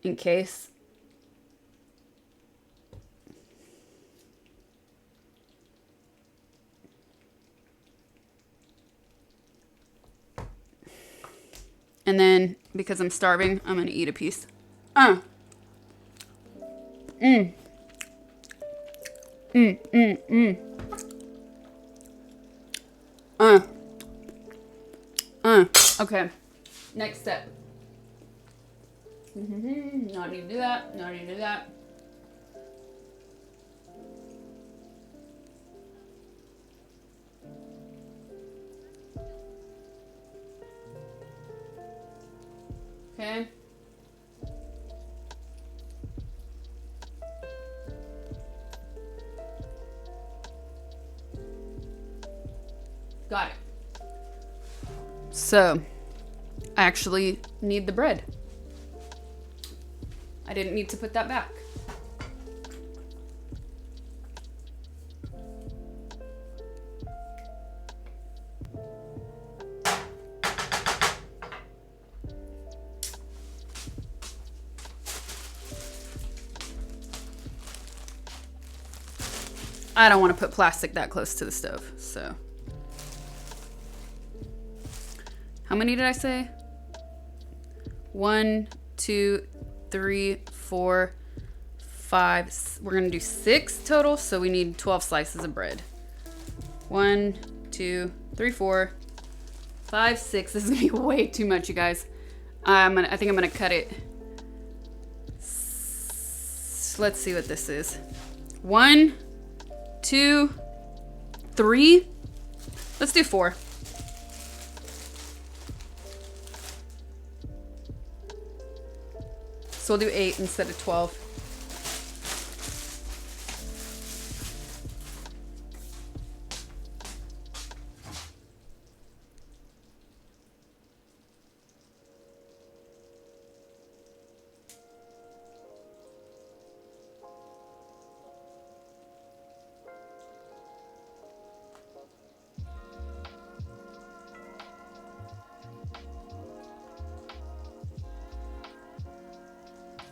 A: in case. And then because I'm starving, I'm gonna eat a piece. Okay, next step. Not need to do that. Not need to do that. Okay. Got it. So, I actually need the bread. I didn't need to put that back. I don't want to put plastic that close to the stove, so. How many did I say? 1, 2, 3, 4, 5. We're gonna do 6 total, so we need 12 slices of bread. 1, 2, 3, 4, 5, 6. This is gonna be way too much, you guys. I think I'm gonna cut it. Let's see what this is. 1, 2, 3. Let's do 4. So we'll do 8 instead of 12.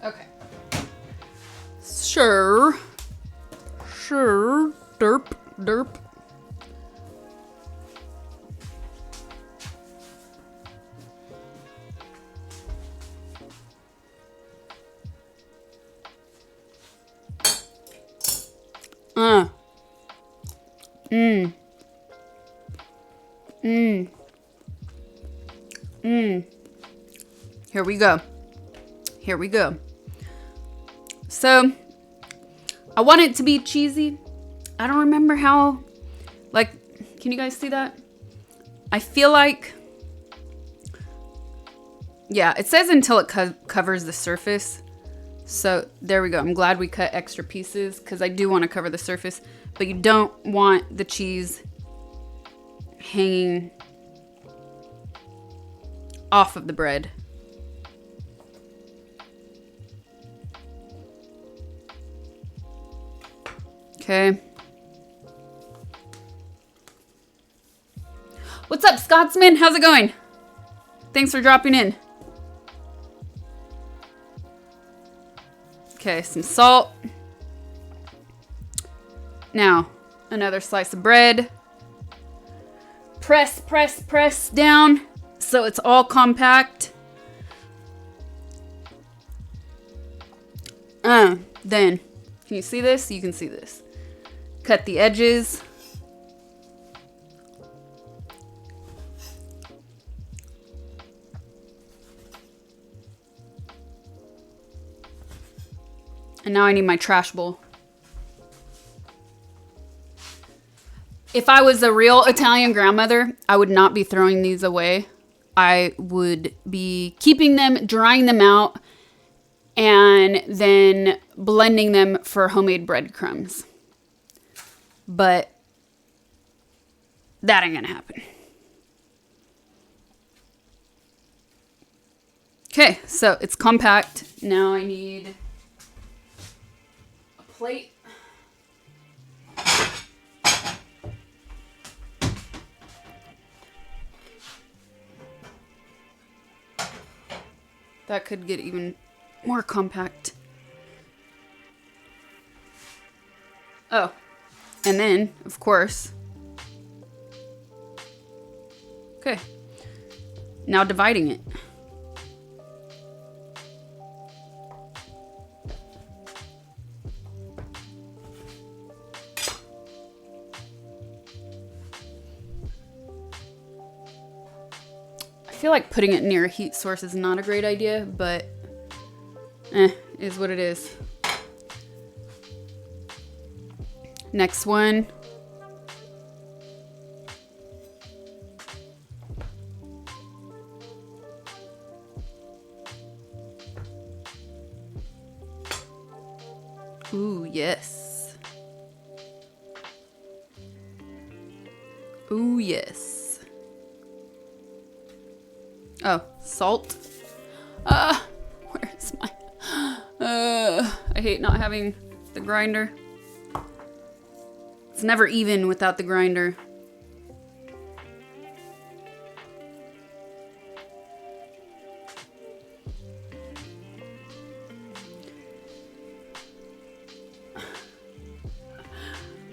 A: Okay. Sure. Derp. Here we go. So, I want it to be cheesy. I don't remember how, like, can you guys see that? I feel like, yeah, it says until it covers the surface. So, there we go. I'm glad we cut extra pieces because I do want to cover the surface. But you don't want the cheese hanging off of the bread. Okay. What's up, Scotsman? How's it going? Thanks for dropping in. Okay, some salt. Now, another slice of bread. Press down so it's all compact. Then, can you see this? You can see this. Cut the edges. And now I need my trash bowl. If I was a real Italian grandmother, I would not be throwing these away. I would be keeping them, drying them out, and then blending them for homemade breadcrumbs. But that ain't gonna happen. Okay, so it's compact. Now I need a plate. That could get even more compact. Oh, and then, of course, okay, now dividing it. I feel like putting it near a heat source is not a great idea, but Is what it is. Next one. Ooh, yes. Ooh, yes. Oh, salt. Where's my... I hate not having the grinder. It's never even without the grinder.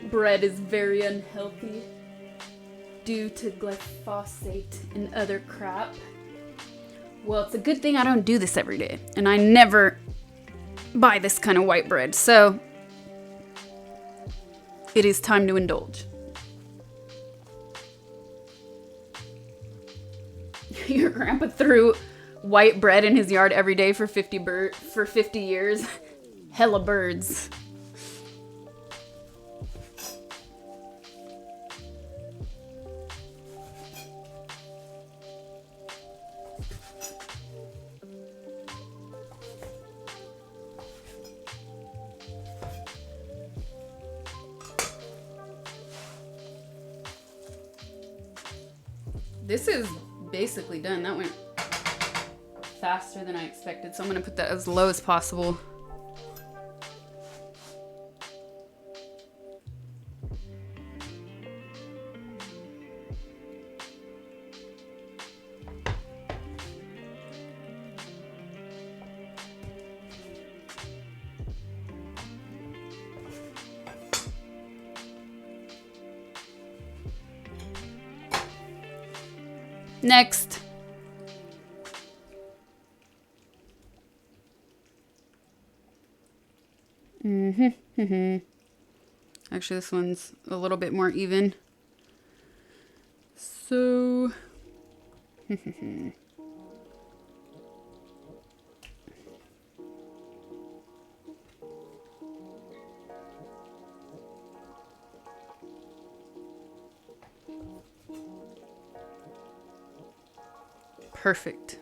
A: Bread is very unhealthy due to glyphosate and other crap. Well, it's a good thing I don't do this every day, and I never buy this kind of white bread, so it is time to indulge. Your grandpa threw white bread in his yard every day for 50 years. Hella birds. This is basically done. That went faster than I expected, so I'm gonna put that as low as possible. Next. Actually, this one's a little bit more even. So... Perfect.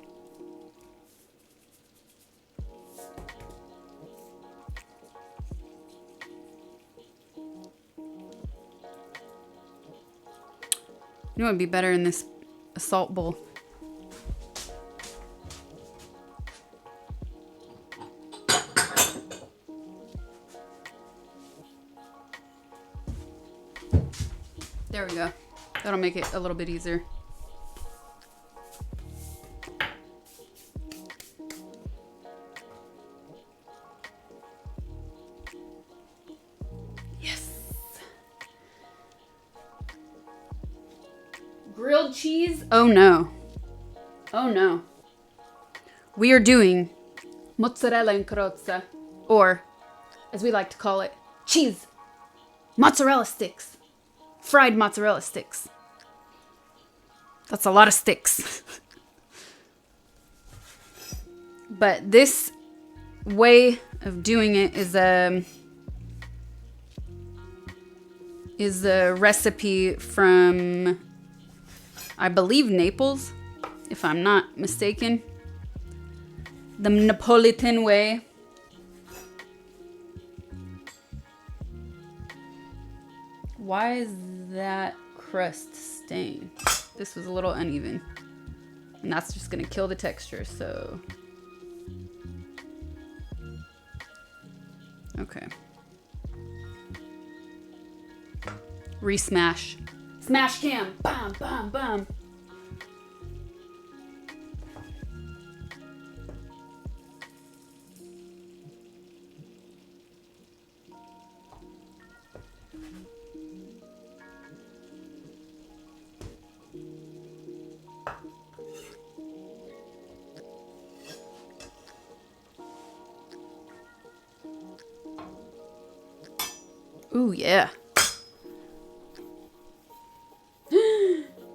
A: You know what would be better in this salt bowl? There we go. That'll make it a little bit easier. Grilled cheese? Oh no. Oh no. We are doing mozzarella in carrozza, or as we like to call it, cheese. Mozzarella sticks. Fried mozzarella sticks. That's a lot of sticks. But this way of doing it is a recipe from, I believe, Naples, if I'm not mistaken. The Neapolitan way. Why is that crust staying? This was a little uneven. And that's just gonna kill the texture, so. Okay. Re-smash. Smash cam. Bam, bam, bam. Ooh, yeah.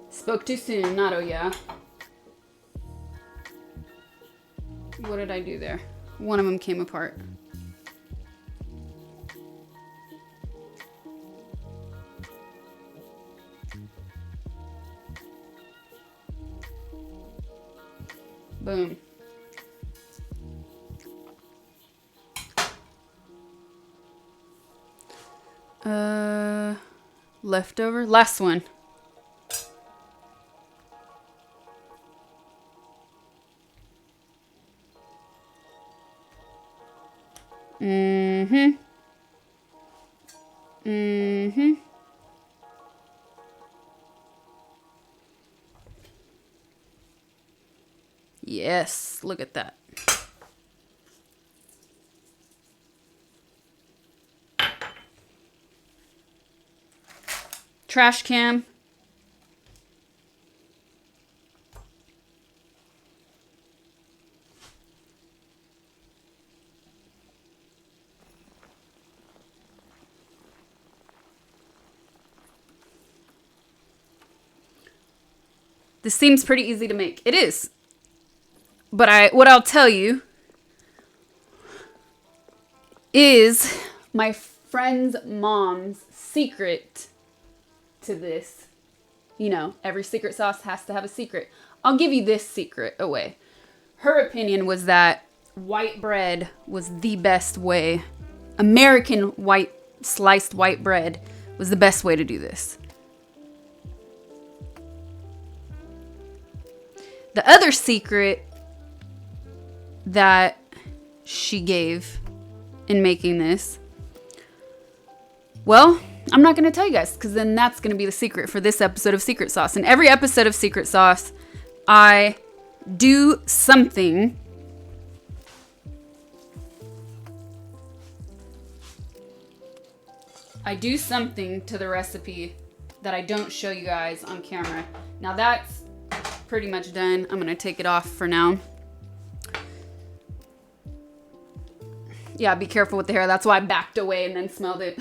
A: Spoke too soon, not oh yeah. What did I do there? One of them came apart. Boom. Leftover? Last one. Mm-hmm. Mm-hmm. Yes, look at that. Trash can. This seems pretty easy to make. It is. But what I'll tell you is my friend's mom's secret to this. You know, every secret sauce has to have a secret. I'll give you this secret away. Her opinion was that white bread was the best way. American sliced white bread was the best way to do this. The other secret that she gave in making this, well, I'm not going to tell you guys, because then that's going to be the secret for this episode of Secret Sauce. In every episode of Secret Sauce, I do something to the recipe that I don't show you guys on camera. Now that's pretty much done. I'm going to take it off for now. Yeah, be careful with the hair. That's why I backed away and then smelled it.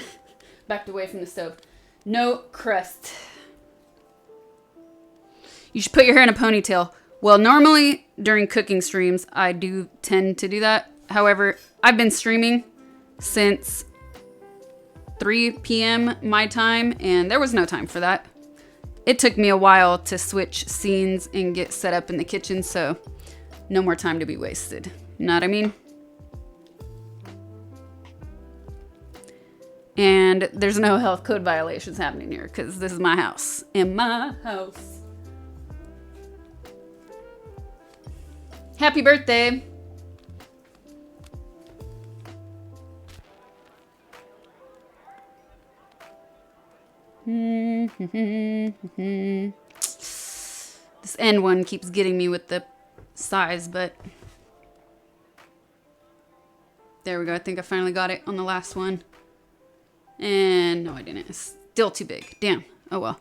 A: Backed away from the stove. No crust. You should put your hair in a ponytail. Well, normally during cooking streams, I do tend to do that. However, I've been streaming since 3 p.m. my time, and there was no time for that. It took me a while to switch scenes and get set up in the kitchen, so no more time to be wasted. Know what I mean? And there's no health code violations happening here because this is my house. In my house. Happy birthday. This end one keeps getting me with the size, but there we go. I think I finally got it on the last one. And no, I didn't. It's still too big. Damn. Oh well.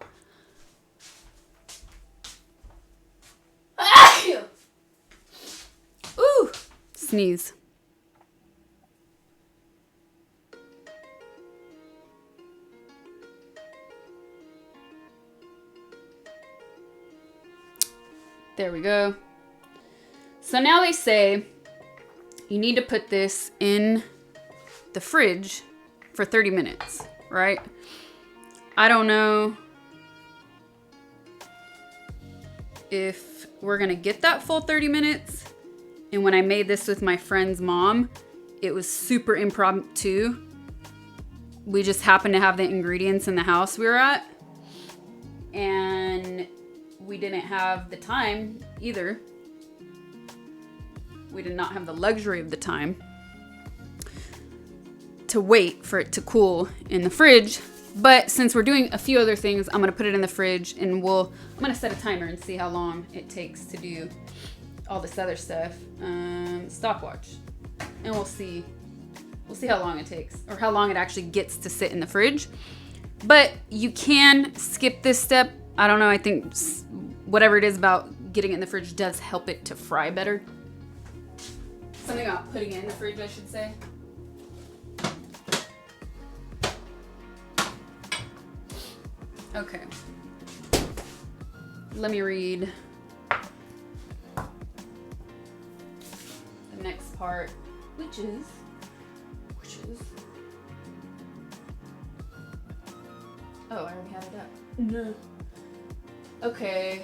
A: Ooh! Sneeze. There we go. So now they say you need to put this in the fridge for 30 minutes, right? I don't know if we're gonna get that full 30 minutes. And when I made this with my friend's mom, it was super impromptu. We just happened to have the ingredients in the house we were at. And we didn't have the time either. We did not have the luxury of the time to wait for it to cool in the fridge. But since we're doing a few other things, I'm gonna put it in the fridge and I'm gonna set a timer and see how long it takes to do all this other stuff. Stopwatch. And we'll see how long it takes or how long it actually gets to sit in the fridge. But you can skip this step. I don't know, I think whatever it is about getting it in the fridge does help it to fry better. Something about putting it in the fridge, I should say. Okay. Let me read the next part. Which is. Oh, I already had it up. No. Okay.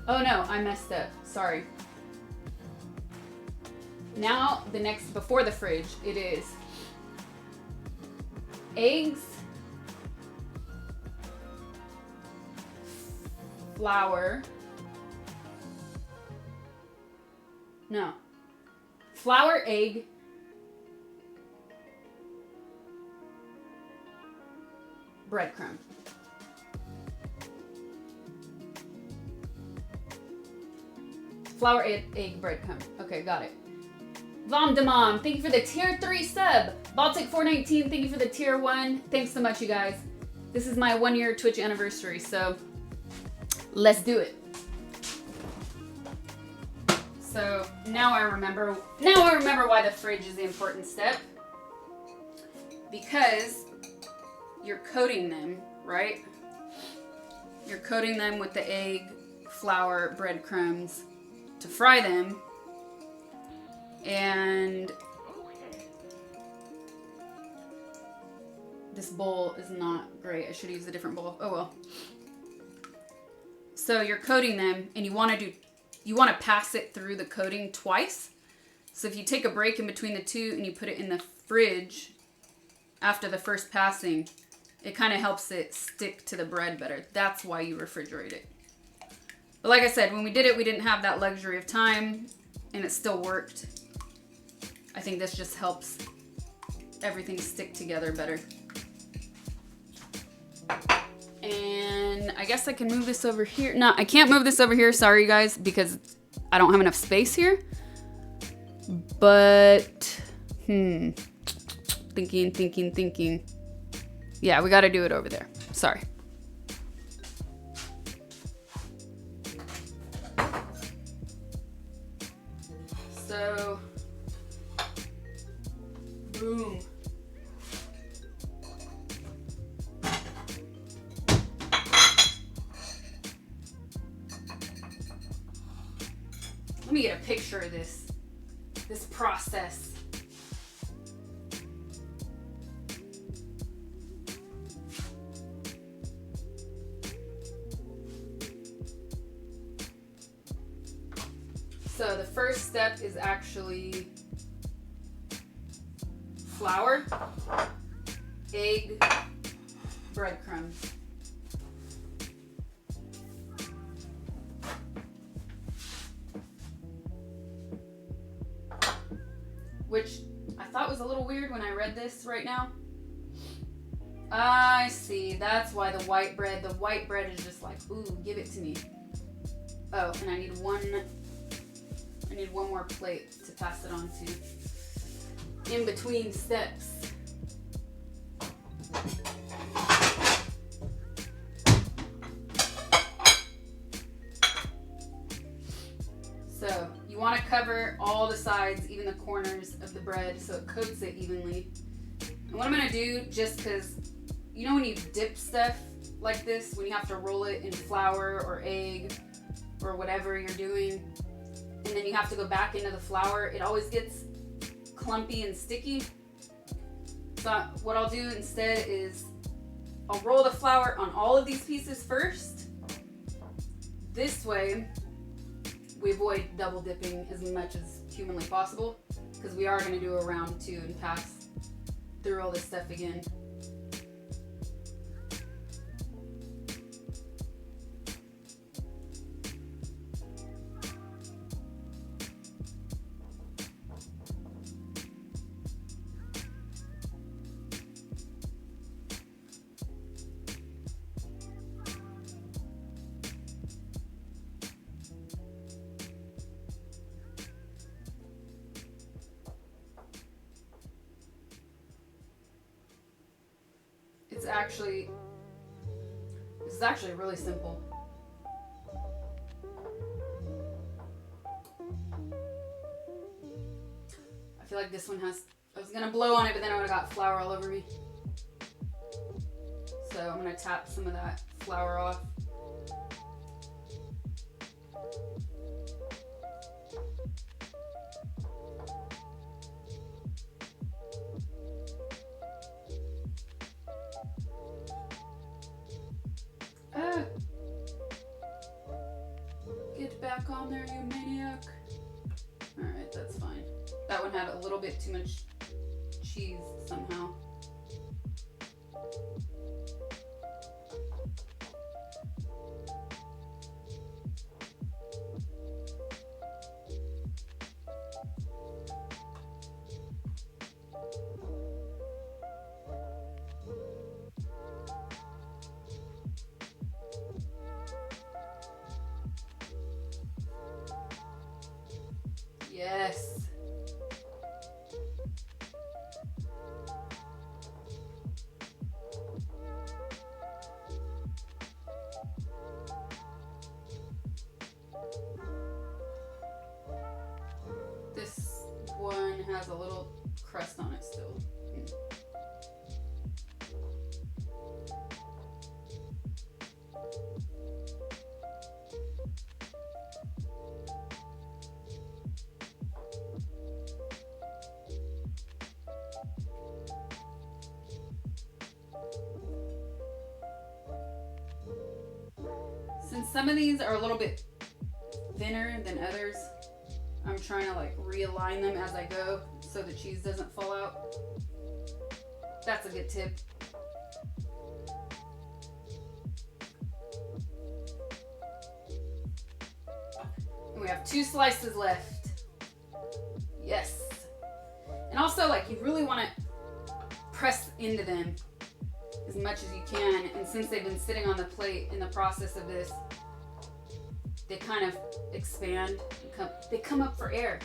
A: Oh no, I messed up. Sorry. Now, the next, before the fridge, it is eggs, flour, no, flour, egg, breadcrumb. Flour, egg, breadcrumb. Okay, got it. Vom Demom, thank you for the tier 3 sub. Baltic 419, thank you for the tier 1. Thanks so much, you guys. This is my 1-year Twitch anniversary, so let's do it. So now I remember why the fridge is the important step. Because you're coating them, right? You're coating them with the egg, flour, breadcrumbs to fry them. And this bowl is not great. I should use a different bowl. Oh well. So you're coating them and you want to pass it through the coating twice. So if you take a break in between the two and you put it in the fridge after the first passing, it kind of helps it stick to the bread better. That's why you refrigerate it. But like I said, when we did it, we didn't have that luxury of time and it still worked. I think this just helps everything stick together better. And I guess I can move this over here. No, I can't move this over here. Sorry, guys, because I don't have enough space here. But, thinking. Yeah, we got to do it over there. Sorry. So, boom. Let me get a picture of this process. So the first step is actually flour, egg, breadcrumbs. Which I thought was a little weird when I read this right now. I see. That's why the white bread is just like, ooh, give it to me. Oh, and I need one more plate to pass it on to in between steps. So you want to cover all the sides, even the corners of the bread, so it coats it evenly. And what I'm going to do, just because, you know when you dip stuff like this, when you have to roll it in flour or egg or whatever you're doing, and then you have to go back into the flour, it always gets clumpy and sticky. So what I'll do instead is I'll roll the flour on all of these pieces first. This way, we avoid double dipping as much as humanly possible, because we are going to do a round 2 and pass through all this stuff again. This is actually really simple. I feel like this one I was gonna blow on it, but then I would have got flour all over me. So I'm gonna tap some of that flour off. Get back on there, you maniac. Alright, that's fine. That one had a little bit too much cheese somehow. Yes. This one has a little crust on it still. Since some of these are a little bit thinner than others, I'm trying to like realign them as I go so the cheese doesn't fall out. That's a good tip. And we have 2 slices left. Yes. And also, like, you really want to press into them as much as you can. And since they've been sitting on the plate in the process of this, they kind of expand. They come up for air.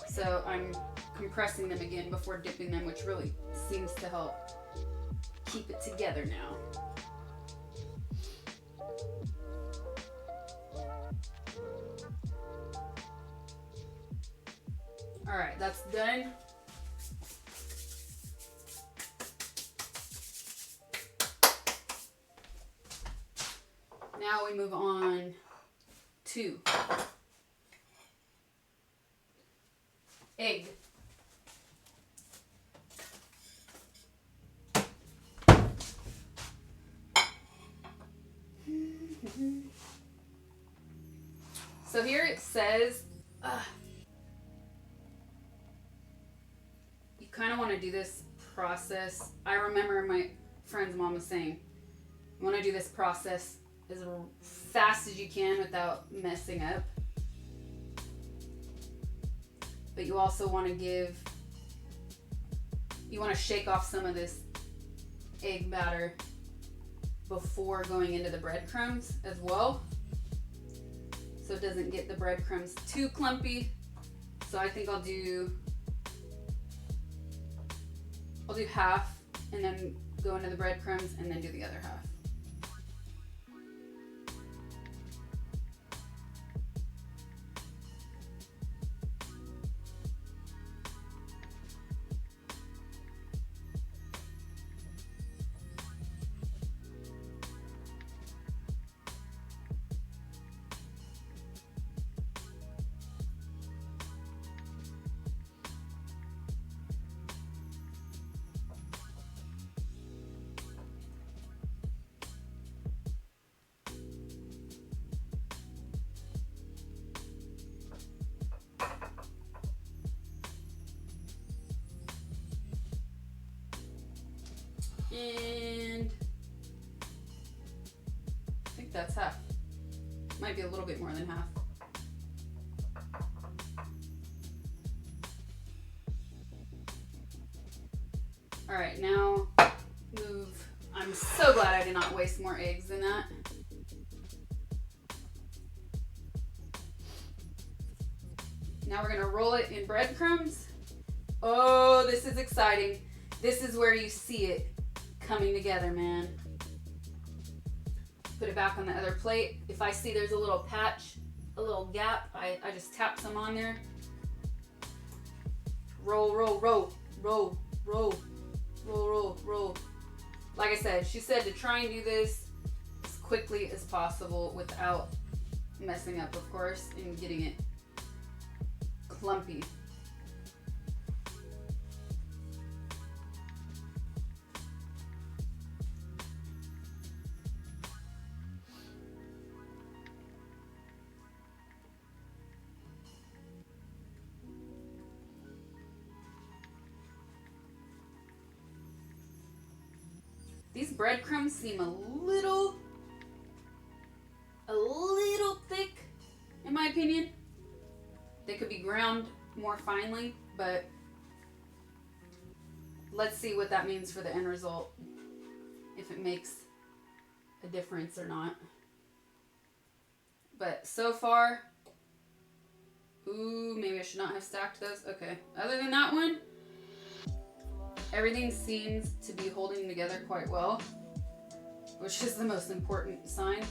A: So I'm compressing them again before dipping them, which really seems to help keep it together now. All right, that's done. Now we move on to egg. So here it says, you kind of want to do this process. I remember my friend's mom was saying, you want to do this process as fast as you can without messing up. But you also want to shake off some of this egg batter before going into the breadcrumbs as well, so it doesn't get the breadcrumbs too clumpy. So I think I'll do half and then go into the breadcrumbs and then do the other half. And I think that's half. Might be a little bit more than half. All right, now move. I'm so glad I did not waste more eggs than that. Now we're gonna roll it in breadcrumbs. Oh, this is exciting. This is where you see it coming together, man. Put it back on the other plate. If I see there's a little patch, a little gap, I just tap some on there. Roll, roll, roll, roll, roll, roll, roll, roll. Like I said, she said to try and do this as quickly as possible without messing up, of course, and getting it clumpy. These breadcrumbs seem a little thick, in my opinion. They could be ground more finely, but let's see what that means for the end result. If it makes a difference or not. But so far, ooh, maybe I should not have stacked those. Okay, other than that one, everything seems to be holding together quite well, which is the most important sign.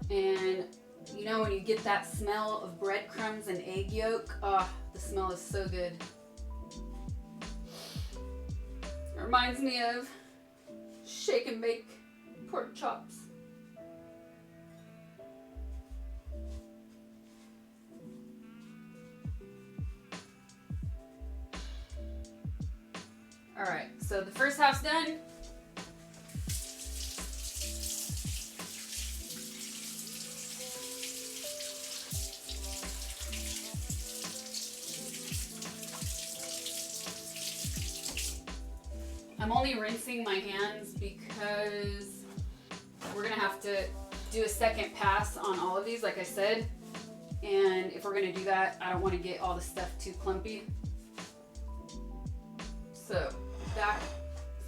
A: And you know when you get that smell of breadcrumbs and egg yolk, the smell is so good. It reminds me of shake and bake pork chops. All right, so the first half's done. I'm only rinsing my hands because we're gonna have to do a second pass on all of these, like I said. And if we're gonna do that, I don't wanna get all the stuff too clumpy. So, back,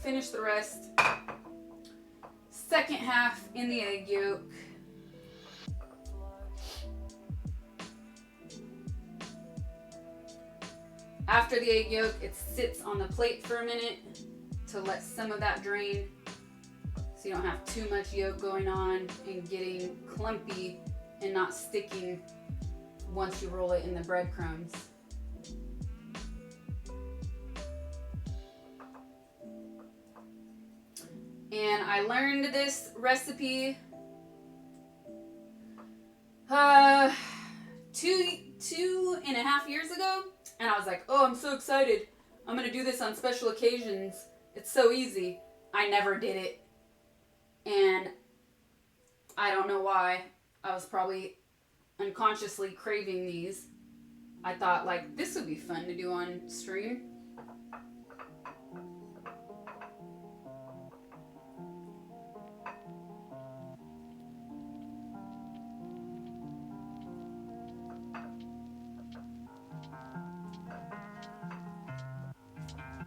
A: finish the rest. Second half in the egg yolk. After the egg yolk, it sits on the plate for a minute to let some of that drain, so you don't have too much yolk going on and getting clumpy and not sticking once you roll it in the breadcrumbs. And I learned this recipe 2.5 years ago, and I was like, oh, I'm so excited. I'm gonna do this on special occasions. It's so easy. I never did it. And I don't know why. I was probably unconsciously craving these. I thought, like, this would be fun to do on stream.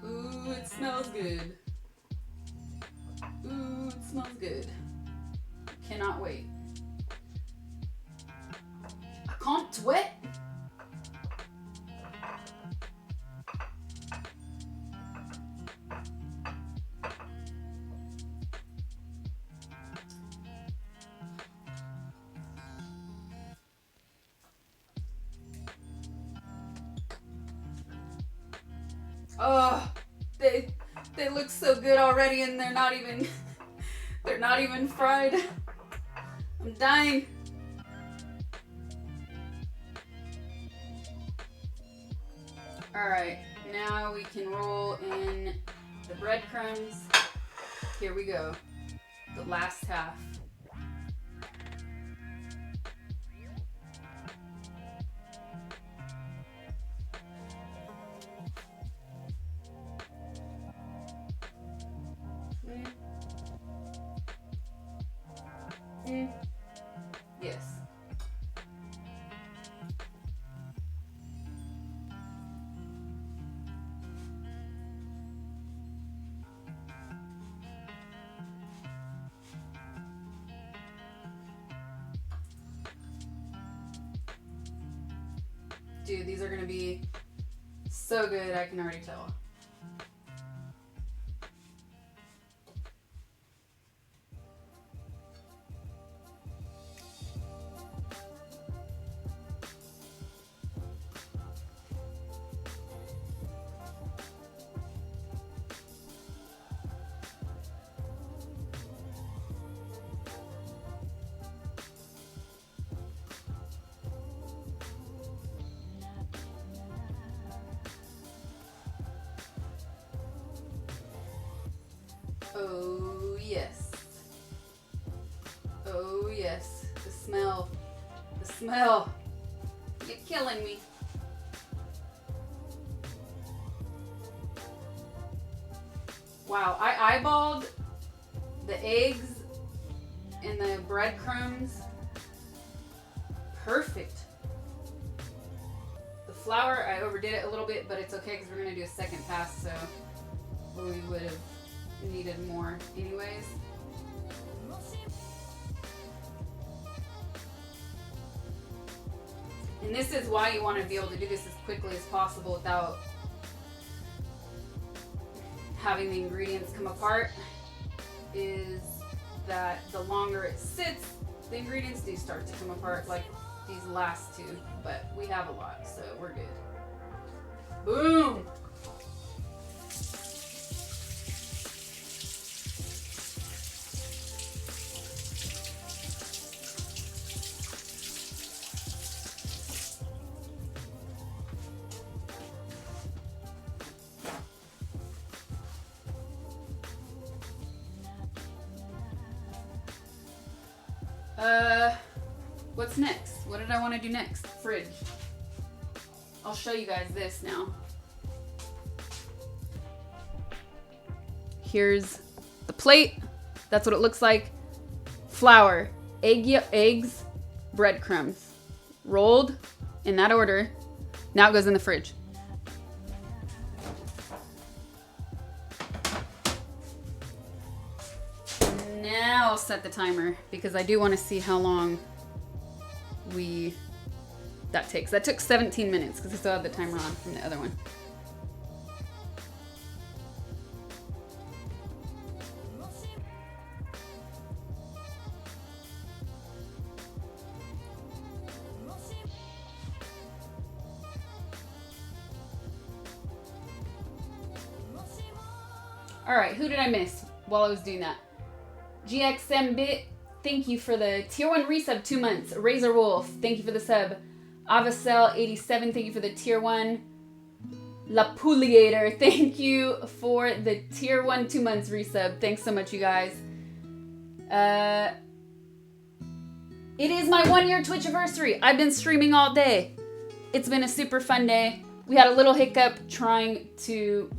A: Ooh, it smells good. Ooh, it smells good. Cannot wait. I can't wait. Oh, they look so good already, and they're not even fried. I'm dying. All right, now we can roll in the breadcrumbs. Here we go. The last half. Yes. Dude, these are gonna be so good, I can already tell. yes. Oh yes. The smell. The smell. You're killing me. Wow, I eyeballed the eggs and the breadcrumbs. Perfect. The flour, I overdid it a little bit, but it's okay because we're going to do a second pass, so we would have needed more anyways. And this is why you want to be able to do this as quickly as possible without having the ingredients come apart, is that the longer it sits, the ingredients do start to come apart, like these last two, but we have a lot, so we're good. Boom! What's next? What did I want to do next? Fridge. I'll show you guys this now. Here's the plate. That's what it looks like. Flour, eggs, breadcrumbs. Rolled in that order. Now it goes in the fridge. Now I'll set the timer because I do want to see how long that takes. That took 17 minutes because I still had the timer on from the other one. All right, who did I miss while I was doing that? GXM Bit, thank you for the tier 1 resub, 2 months. Razor Wolf, thank you for the sub. Avacel 87, thank you for the tier 1. La Pouliator, thank you for the tier 1 2 months resub. Thanks so much, you guys. It is my 1-year Twitchiversary. I've been streaming all day. It's been a super fun day. We had a little hiccup trying to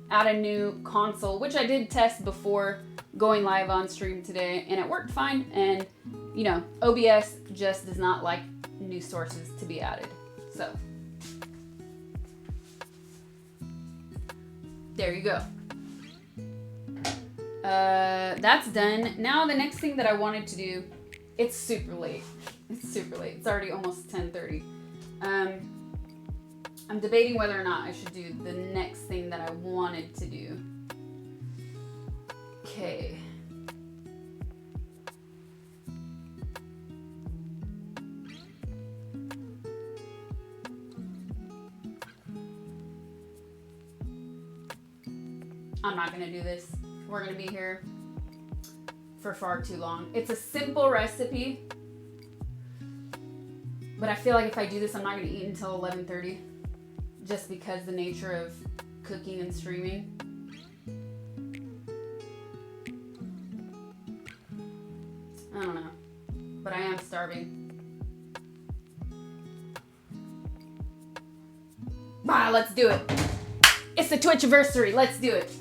A: add a new console, which I did test before going live on stream today, and it worked fine. And you know, OBS just does not like new sources to be added. So there you go. That's done. Now the next thing that I wanted to do, it's super late. It's already almost 10:30. I'm debating whether or not I should do the next thing that I wanted to do. Okay. I'm not gonna do this. We're gonna be here for far too long. It's a simple recipe, but I feel like if I do this, I'm not gonna eat until 11:30, just because the nature of cooking and streaming. I don't know, but I am starving. Bah, let's do it. It's the Twitchiversary. Let's do it.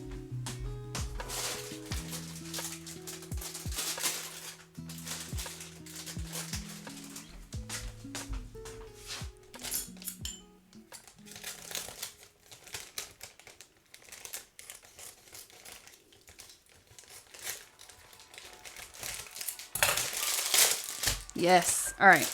A: Yes. All right.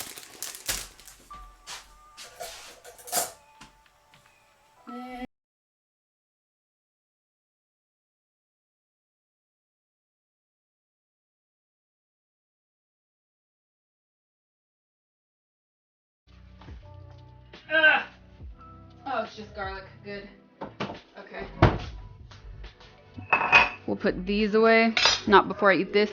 A: Oh, it's just garlic. Good. Okay. We'll put these away. Not before I eat this.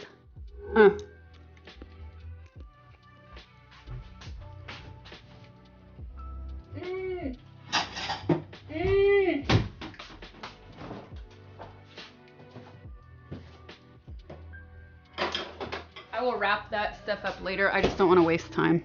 A: wrap that stuff up later. I just don't want to waste time.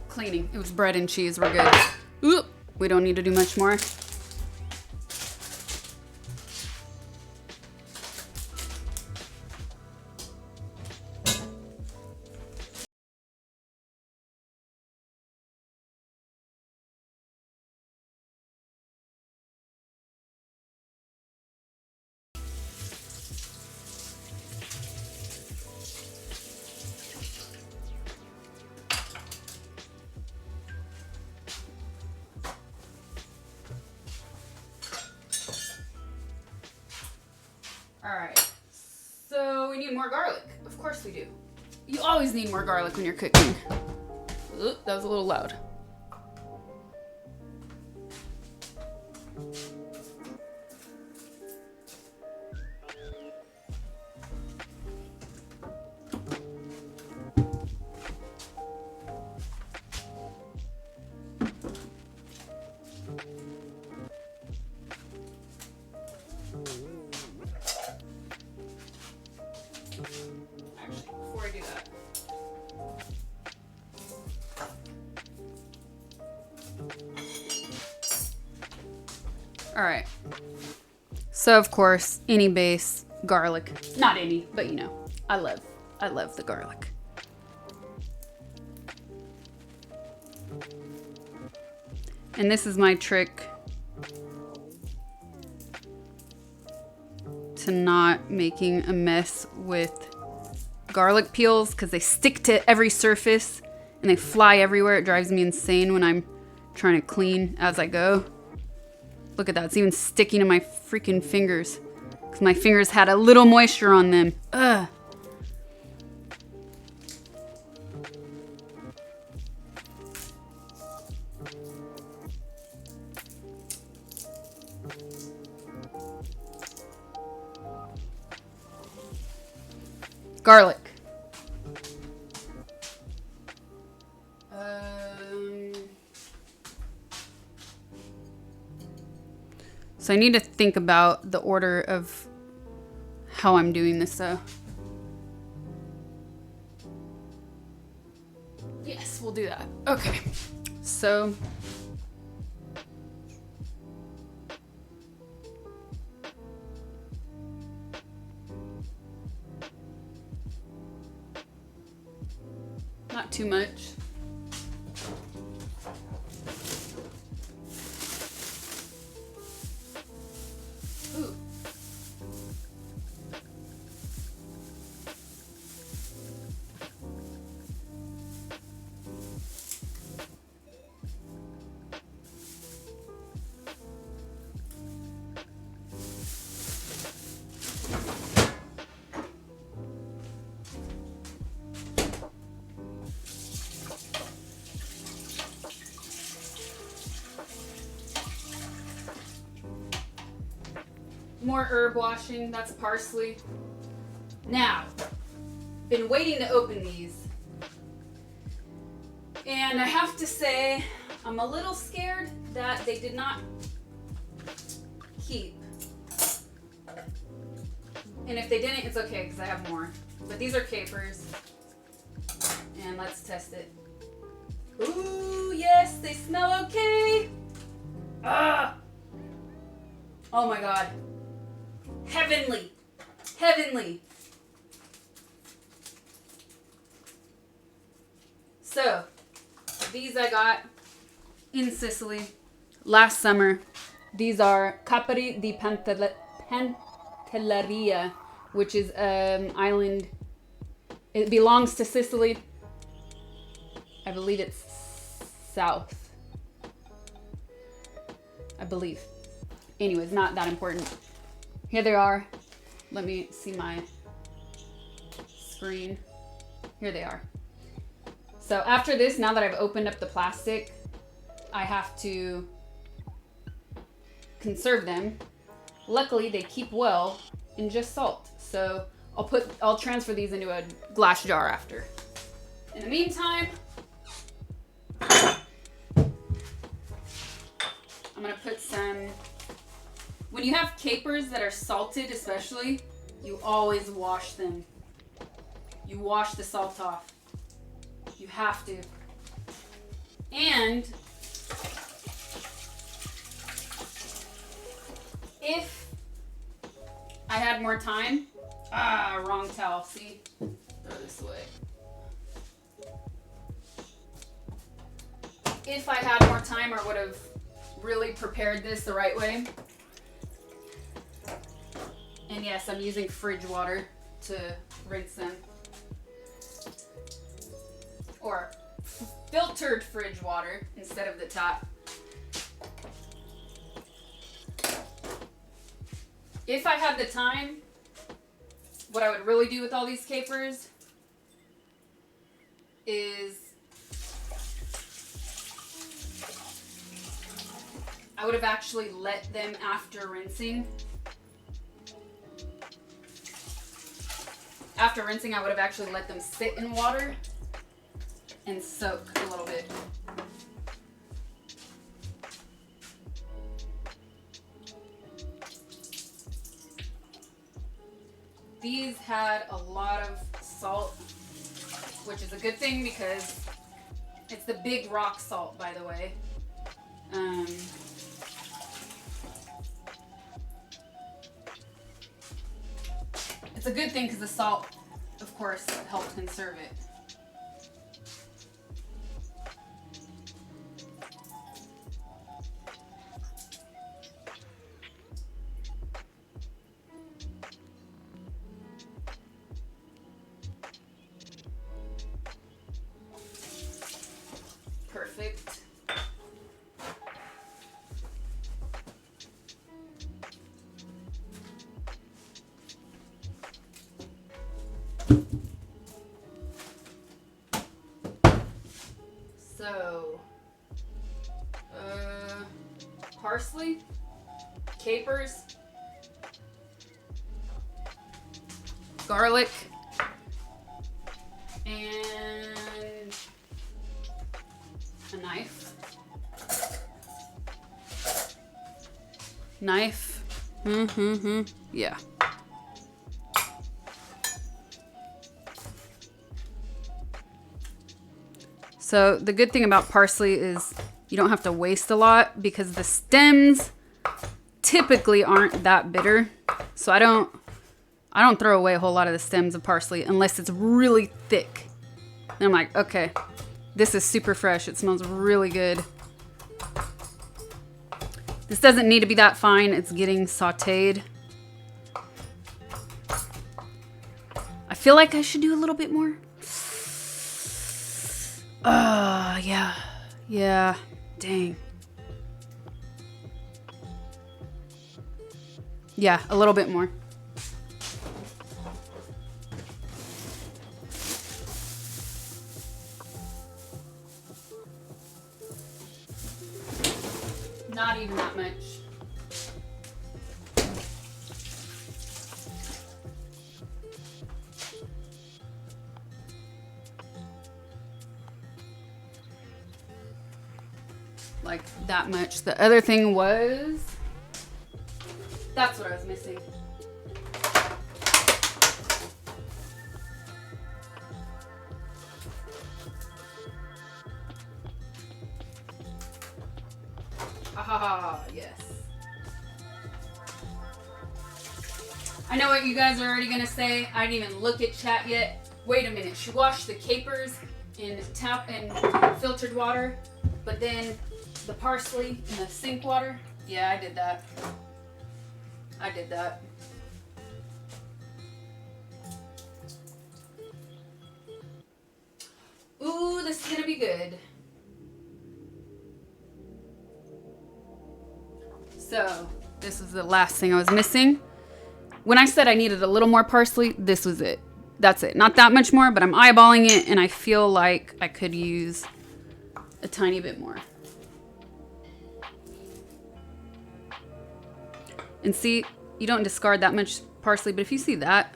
A: Cleaning. It was bread and cheese. We're good. Oop. We don't need to do much more. Alright, so we need more garlic. Of course we do. You always need more garlic when you're cooking. Oop, that was a little loud. Before I do that. All right. So of course, any base garlic, not any, but you know, I love the garlic. And this is my trick to not making a mess with garlic peels because they stick to every surface and they fly everywhere. It drives me insane when I'm trying to clean as I go. Look at that. It's even sticking to my freaking fingers because my fingers had a little moisture on them. Ugh. Garlic. So I need to think about the order of how I'm doing this though. Yes, we'll do that. Okay. So not too much. Ooh. More herb washing, that's parsley. Now, been waiting to open these. And I have to say, I'm a little scared that they did not keep. And if they didn't, it's okay because I have more. But these are capers. And let's test it. Ooh, yes, they smell okay. Ah! Oh my God. Heavenly. Heavenly. So, these I got in Sicily last summer. These are Capri di Pantelleria, which is an island. It belongs to Sicily. I believe it's south. I believe. Anyways, not that important. Here they are. Let me see my screen. Here they are. So after this, now that I've opened up the plastic, I have to conserve them. Luckily, they keep well in just salt. So I'll transfer these into a glass jar after. In the meantime, I'm gonna put some, when you have capers that are salted especially, you always wash them. You wash the salt off. You have to. And if I had more time, wrong towel, see? Throw this away. If I had more time, I would have really prepared this the right way. And yes, I'm using fridge water to rinse them. Or filtered fridge water instead of the tap. If I had the time, what I would really do with all these capers is I would have actually let them after rinsing. After rinsing, I would have actually let them sit in water and soak a little bit. These had a lot of salt, which is a good thing because it's the big rock salt, by the way. It's a good thing because the salt, of course, helps conserve it. Perfect. So, parsley, capers, garlic, and a knife. Yeah. So the good thing about parsley is you don't have to waste a lot because the stems typically aren't that bitter. So I don't throw away a whole lot of the stems of parsley unless it's really thick. And I'm like, okay, this is super fresh. It smells really good. This doesn't need to be that fine. It's getting sauteed. I feel like I should do a little bit more. Yeah. Yeah. Dang. Yeah, a little bit more. Not even that much. Like that much. The other thing was, that's what I was missing. Ah, yes. I know what you guys are already gonna say. I didn't even look at chat yet. Wait a minute. She washed the capers in tap and filtered water, but then the parsley in the sink water. Yeah, I did that. I did that. Ooh, this is gonna be good. So, this is the last thing I was missing. When I said I needed a little more parsley, this was it. That's it. Not that much more, but I'm eyeballing it, and I feel like I could use a tiny bit more. And see, you don't discard that much parsley, but if you see that,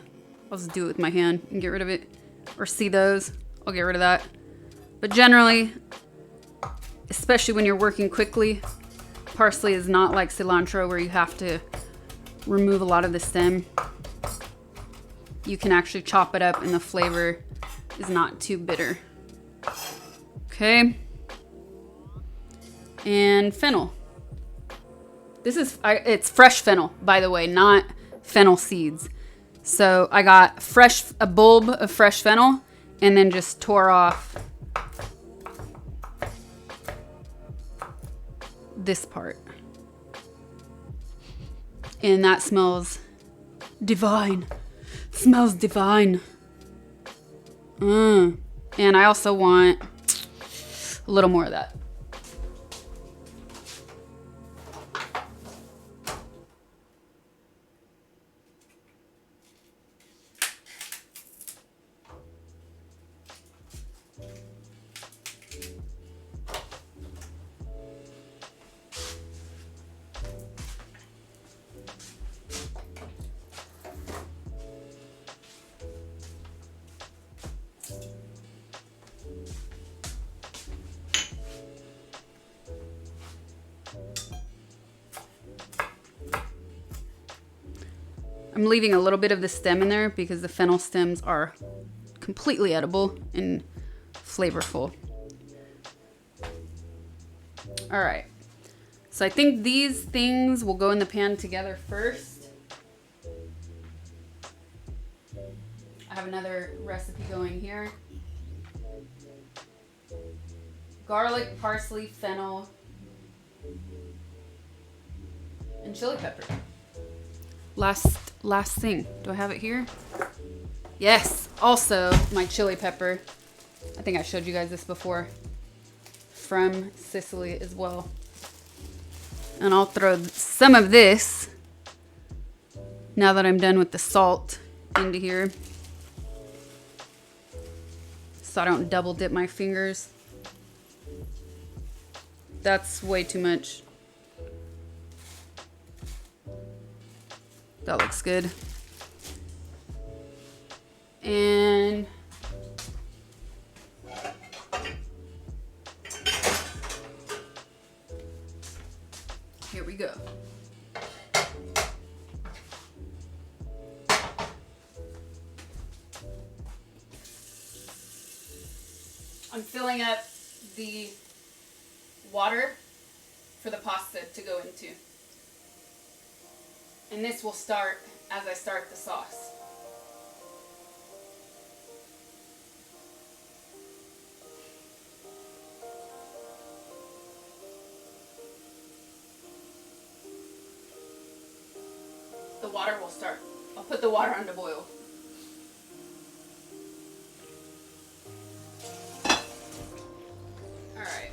A: I'll just do it with my hand and get rid of it. Or see those, I'll get rid of that. But generally, especially when you're working quickly, parsley is not like cilantro where you have to remove a lot of the stem. You can actually chop it up and the flavor is not too bitter. Okay. And fennel. This is, it's fresh fennel, by the way, not fennel seeds. So I got a bulb of fresh fennel and then just tore off this part. And that smells divine. Smells divine. And I also want a little more of that. I'm leaving a little bit of the stem in there because the fennel stems are completely edible and flavorful. All right. So I think these things will go in the pan together first. I have another recipe going here. Garlic, parsley, fennel, and chili pepper. Last thing. Do I have it here? Yes. Also, my chili pepper. I think I showed you guys this before. From Sicily as well. And I'll throw some of this, now that I'm done with the salt, into here. So I don't double dip my fingers. That's way too much. That looks good. And here we go. I'm filling up the water for the pasta to go into. And this will start as I start the sauce. The water will start. I'll put the water on to boil. Alright.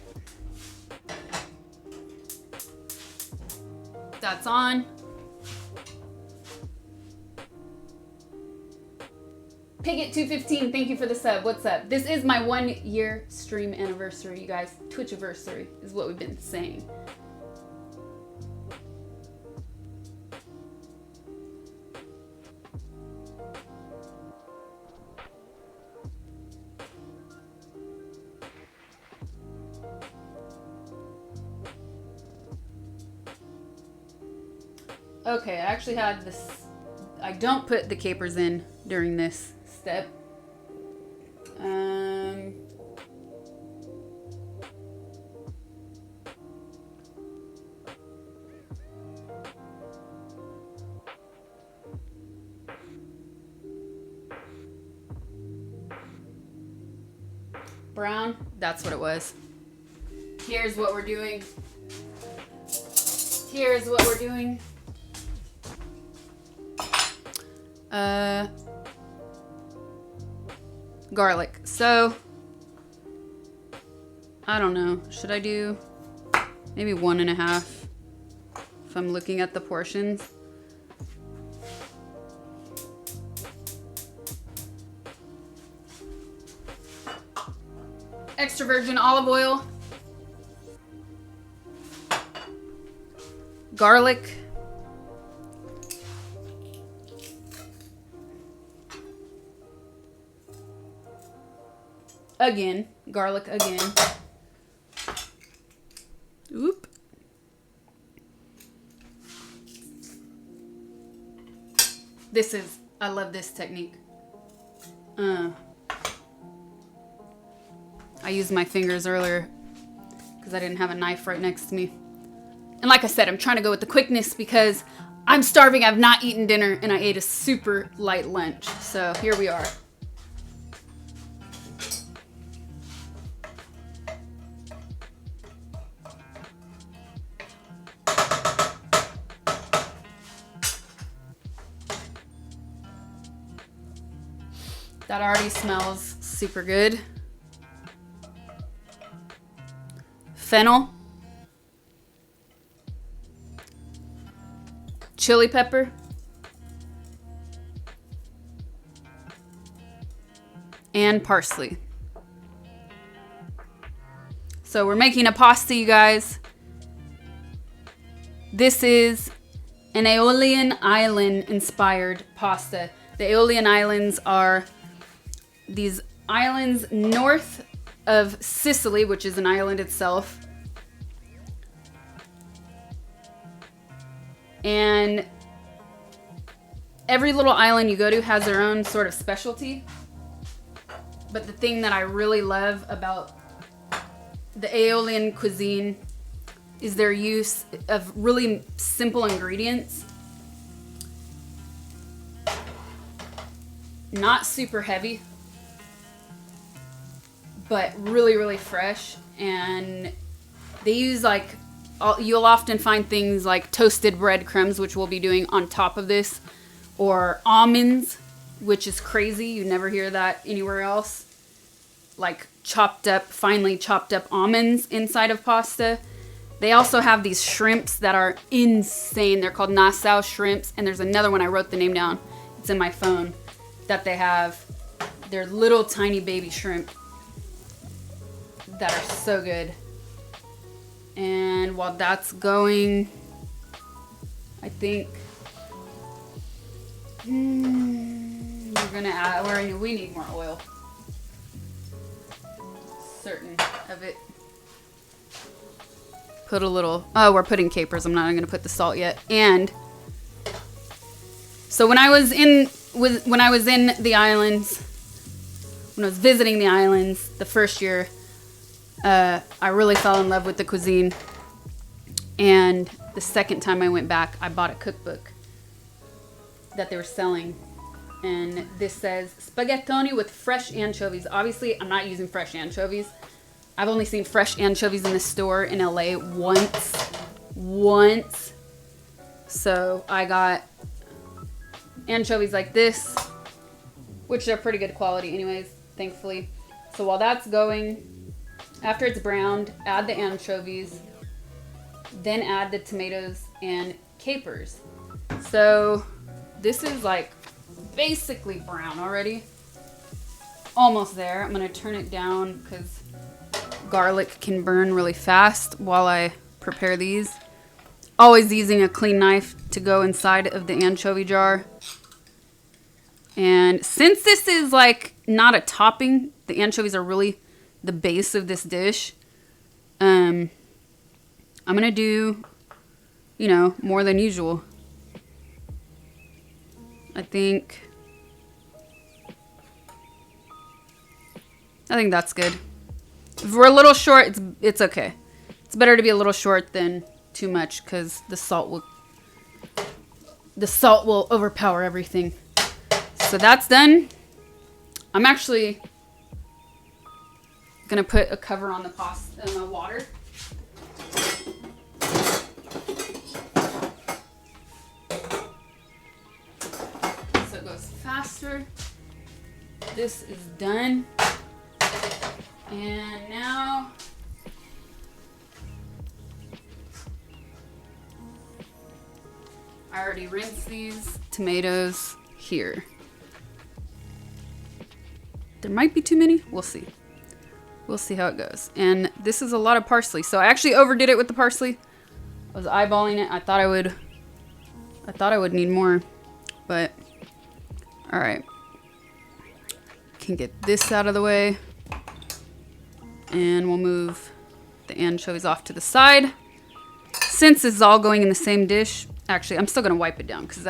A: That's on. Pigget215, thank you for the sub. What's up? This is my 1-year stream anniversary, you guys. Twitchiversary is what we've been saying. Okay, I actually had this. I don't put the capers in during this step. Brown, that's what it was. Here's what we're doing. Here's what we're doing. Garlic. So, I don't know. Should I do maybe 1.5 if I'm looking at the portions? Extra virgin olive oil. Garlic. again. Garlic again. Oop. I love this technique. I used my fingers earlier because I didn't have a knife right next to me. And like I said, I'm trying to go with the quickness because I'm starving. I've not eaten dinner and I ate a super light lunch. So here we are. That already smells super good. Fennel. Chili pepper. And parsley. So we're making a pasta, you guys. This is an Aeolian Island inspired pasta. The Aeolian Islands are these islands north of Sicily, which is an island itself. And every little island you go to has their own sort of specialty. But the thing that I really love about the Aeolian cuisine is their use of really simple ingredients. Not super heavy, but really, really fresh. And they use you'll often find things like toasted breadcrumbs, which we'll be doing on top of this, or almonds, which is crazy. You never hear that anywhere else. Like finely chopped up almonds inside of pasta. They also have these shrimps that are insane. They're called Nassau shrimps. And there's another one, I wrote the name down. It's in my phone, that they have. They're little tiny baby shrimp that are so good. And while that's going, I think we're gonna add, we need more oil. Certain of it. Put a little, we're putting capers. I'm not gonna put the salt yet. And so when I was in the islands, when I was visiting the islands the first year, I really fell in love with the cuisine. And the second time I went back, I bought a cookbook that they were selling. And this says, spaghettoni with fresh anchovies. Obviously, I'm not using fresh anchovies. I've only seen fresh anchovies in the store in LA once. So I got anchovies like this, which are pretty good quality anyways, thankfully. So while that's going, after it's browned, add the anchovies, then add the tomatoes and capers. So this is like basically brown already. Almost there. I'm gonna turn it down because garlic can burn really fast while I prepare these. Always using a clean knife to go inside of the anchovy jar. And since this is like not a topping, the anchovies are really the base of this dish. I'm gonna do, more than usual. I think that's good. If we're a little short, it's okay. It's better to be a little short than too much because the salt will overpower everything. So that's done. I'm actually gonna put a cover on the pasta and the water. So it goes faster. This is done. And now I already rinsed these tomatoes here. There might be too many. We'll see. We'll see how it goes. And this is a lot of parsley. So I actually overdid it with the parsley. I was eyeballing it. I thought I would need more, but all right. Can get this out of the way. And we'll move the anchovies off to the side. Since this is all going in the same dish, actually, I'm still gonna wipe it down because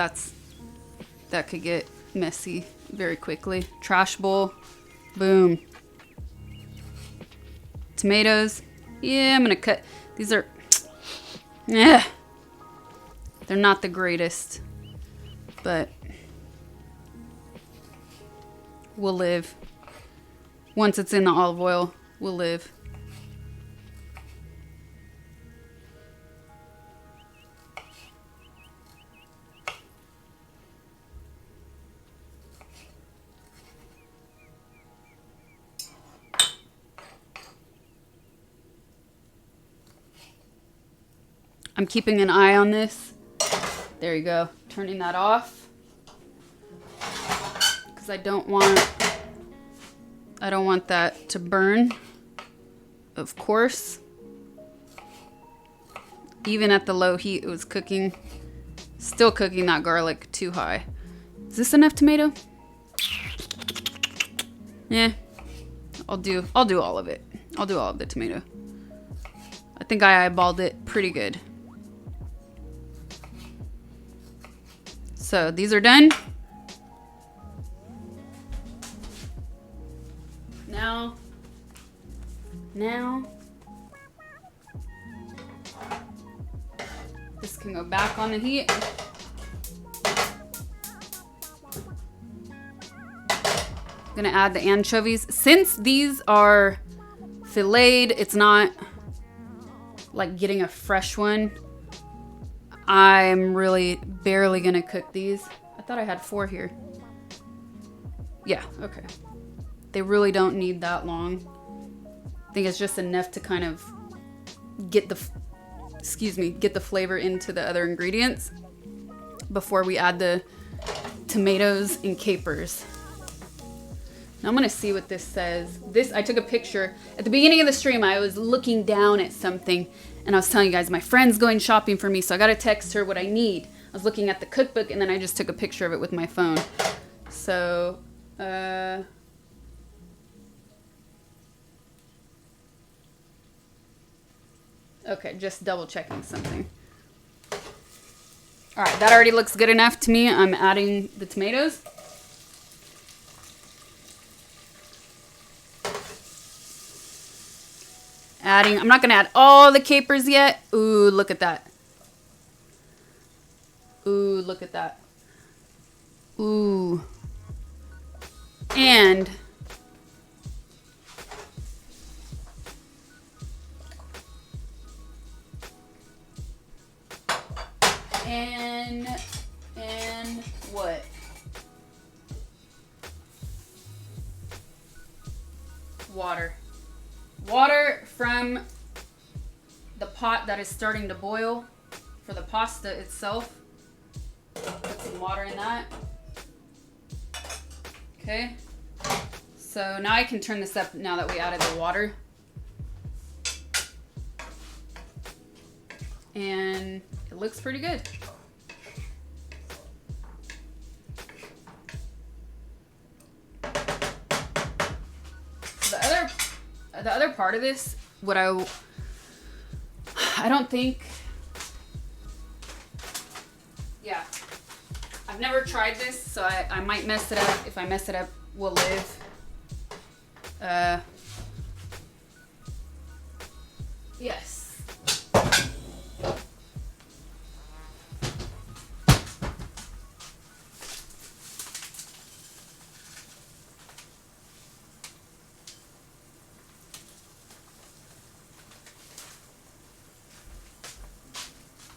A: that could get messy very quickly. Trash bowl, boom. Tomatoes, yeah, I'm gonna cut. These are, yeah, they're not the greatest, but we'll live. Once it's in the olive oil, we'll live. I'm keeping an eye on this. There you go. Turning that off. Because I don't want that to burn. Of course. Even at the low heat, it was cooking. Still cooking that garlic too high. Is this enough tomato? Yeah. I'll do all of it. I'll do all of the tomato. I think I eyeballed it pretty good. So these are done. Now, this can go back on the heat. Gonna add the anchovies. Since these are filleted, it's not like getting a fresh one. I'm really barely gonna cook these. I thought I had 4 here. Yeah, okay. They really don't need that long. I think it's just enough to kind of get the, get the flavor into the other ingredients before we add the tomatoes and capers. Now I'm gonna see what this says. This, I took a picture. At the beginning of the stream, I was looking down at something and I was telling you guys, my friend's going shopping for me, so I gotta text her what I need. I was looking at the cookbook and then I just took a picture of it with my phone. So, okay, just double checking something. All right, that already looks good enough to me. I'm adding the tomatoes. I'm not gonna add all the capers yet. Ooh, look at that. Ooh, look at that. Ooh. And what? Water. Water from the pot that is starting to boil for the pasta itself. Put some water in that. Okay. So now I can turn this up now that we added the water. And it looks pretty good. The other part of this, what I don't think, yeah, I've never tried this, so I might mess it up. If I mess it up, we'll live. Yes.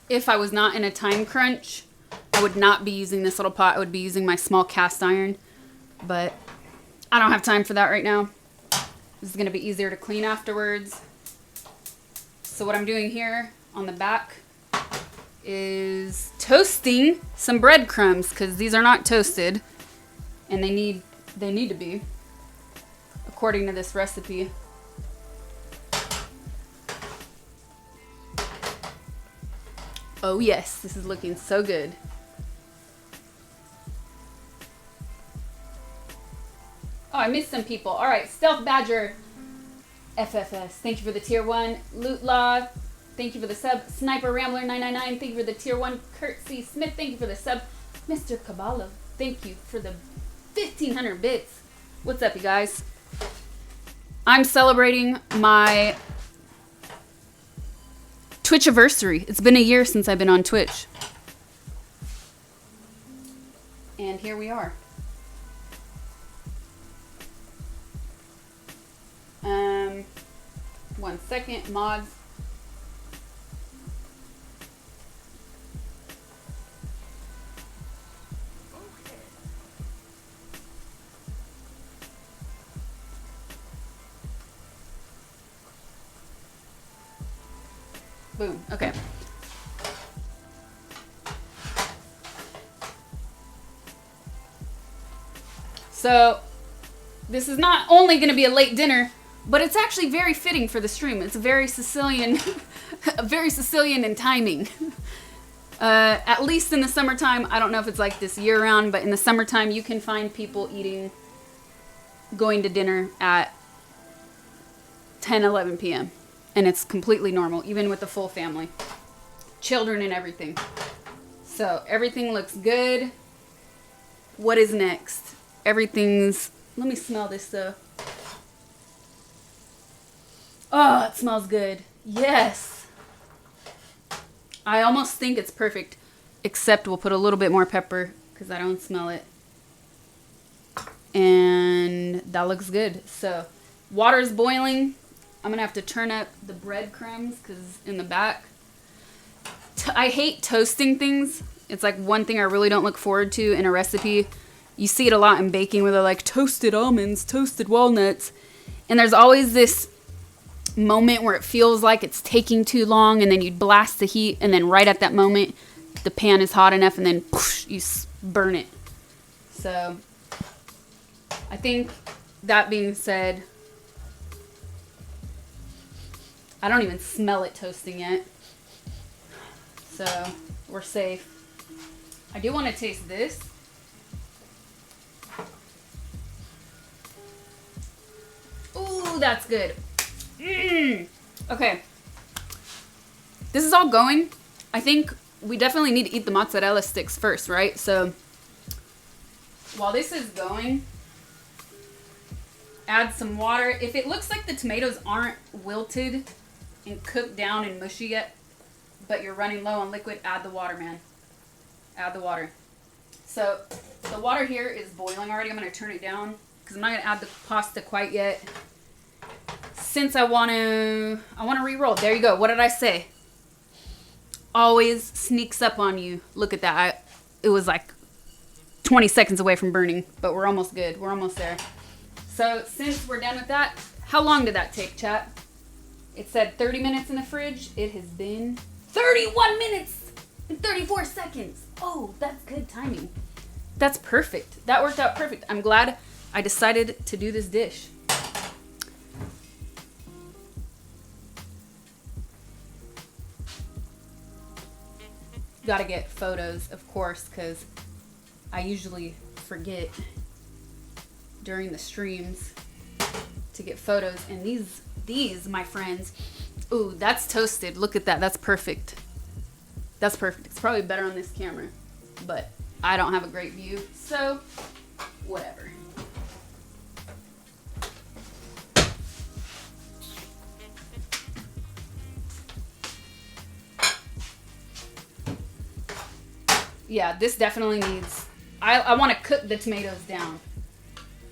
A: If I was not in a time crunch, I would not be using this little pot. I would be using my small cast iron, but I don't have time for that right now. This is gonna be easier to clean afterwards. So what I'm doing here on the back is toasting some breadcrumbs because these are not toasted and they need to be according to this recipe. Oh yes, this is looking so good. Oh, I missed some people. All right, Stealth Badger. FFS, thank you for the tier 1. Loot Law, thank you for the sub. Sniper Rambler 999, thank you for the tier 1. Kurt C. Smith, thank you for the sub. Mr. Kabbalah, thank you for the 1,500 bits. What's up, you guys? I'm celebrating my Twitchiversary. It's been a year since I've been on Twitch. And here we are. 1 second, mods. Boom. Okay. So, this is not only going to be a late dinner, but it's actually very fitting for the stream. It's very Sicilian, very Sicilian in timing. At least in the summertime. I don't know if it's like this year-round, but in the summertime, you can find people going to dinner at 10, 11 p.m. And it's completely normal, even with the full family. Children and everything. So, everything looks good. What is next? Everything's... Let me smell this, though. Oh, it smells good. Yes. I almost think it's perfect. Except we'll put a little bit more pepper, because I don't smell it. And that looks good. So, water's boiling. I'm going to have to turn up the breadcrumbs because in the back. I hate toasting things. It's like one thing I really don't look forward to in a recipe. You see it a lot in baking where they're like toasted almonds, toasted walnuts. And there's always this moment where it feels like it's taking too long and then you blast the heat and then right at that moment the pan is hot enough and then poosh, you burn it. So I think that being said, I don't even smell it toasting yet. So, we're safe. I do want to taste this. Ooh, that's good. Okay. This is all going. I think we definitely need to eat the mozzarella sticks first, right? So, while this is going, add some water. If it looks like the tomatoes aren't wilted and cooked down and mushy yet, but you're running low on liquid, add the water, man. Add the water. So the water here is boiling already. I'm going to turn it down because I'm not going to add the pasta quite yet. Since I want to re-roll. There you go. What did I say? Always sneaks up on you. Look at that. It was like 20 seconds away from burning, but we're almost good. We're almost there. So since we're done with that, how long did that take, chat? It said 30 minutes in the fridge. It has been 31 minutes and 34 seconds. Oh, that's good timing. That's perfect. That worked out perfect. I'm glad I decided to do this dish. Gotta get photos, of course, because I usually forget during the streams to get photos. And these, my friends, ooh, that's toasted. Look at that. That's perfect. That's perfect. It's probably better on this camera, but I don't have a great view, so whatever. Yeah, this definitely needs... I want to cook the tomatoes down.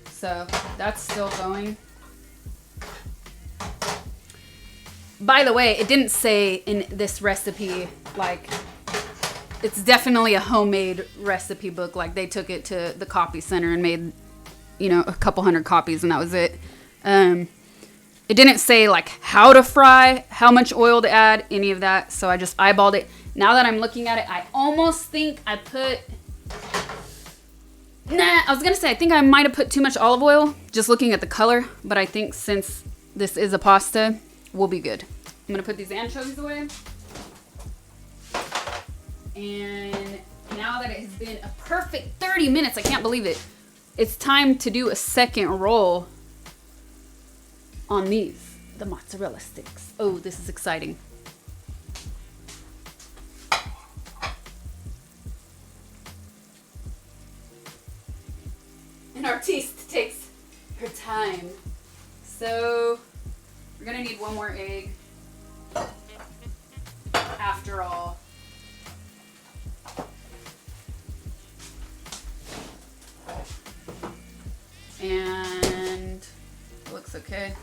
A: So that's still going. By the way, it didn't say in this recipe, like, it's definitely a homemade recipe book. Like, they took it to the copy center and made, you know, a couple hundred copies, and that was it. It didn't say, like, how to fry, how much oil to add, any of that. So I just eyeballed it. Now that I'm looking at it, I almost think I put... Nah, I was going to say, I think I might have put too much olive oil, just looking at the color. But I think since this is a pasta, we'll be good. I'm going to put these anchovies away. And now that it has been a perfect 30 minutes, I can't believe it. It's time to do a second roll on these. the mozzarella sticks. Oh, this is exciting. An artiste takes her time. So we're gonna need one more egg after all. And it looks okay.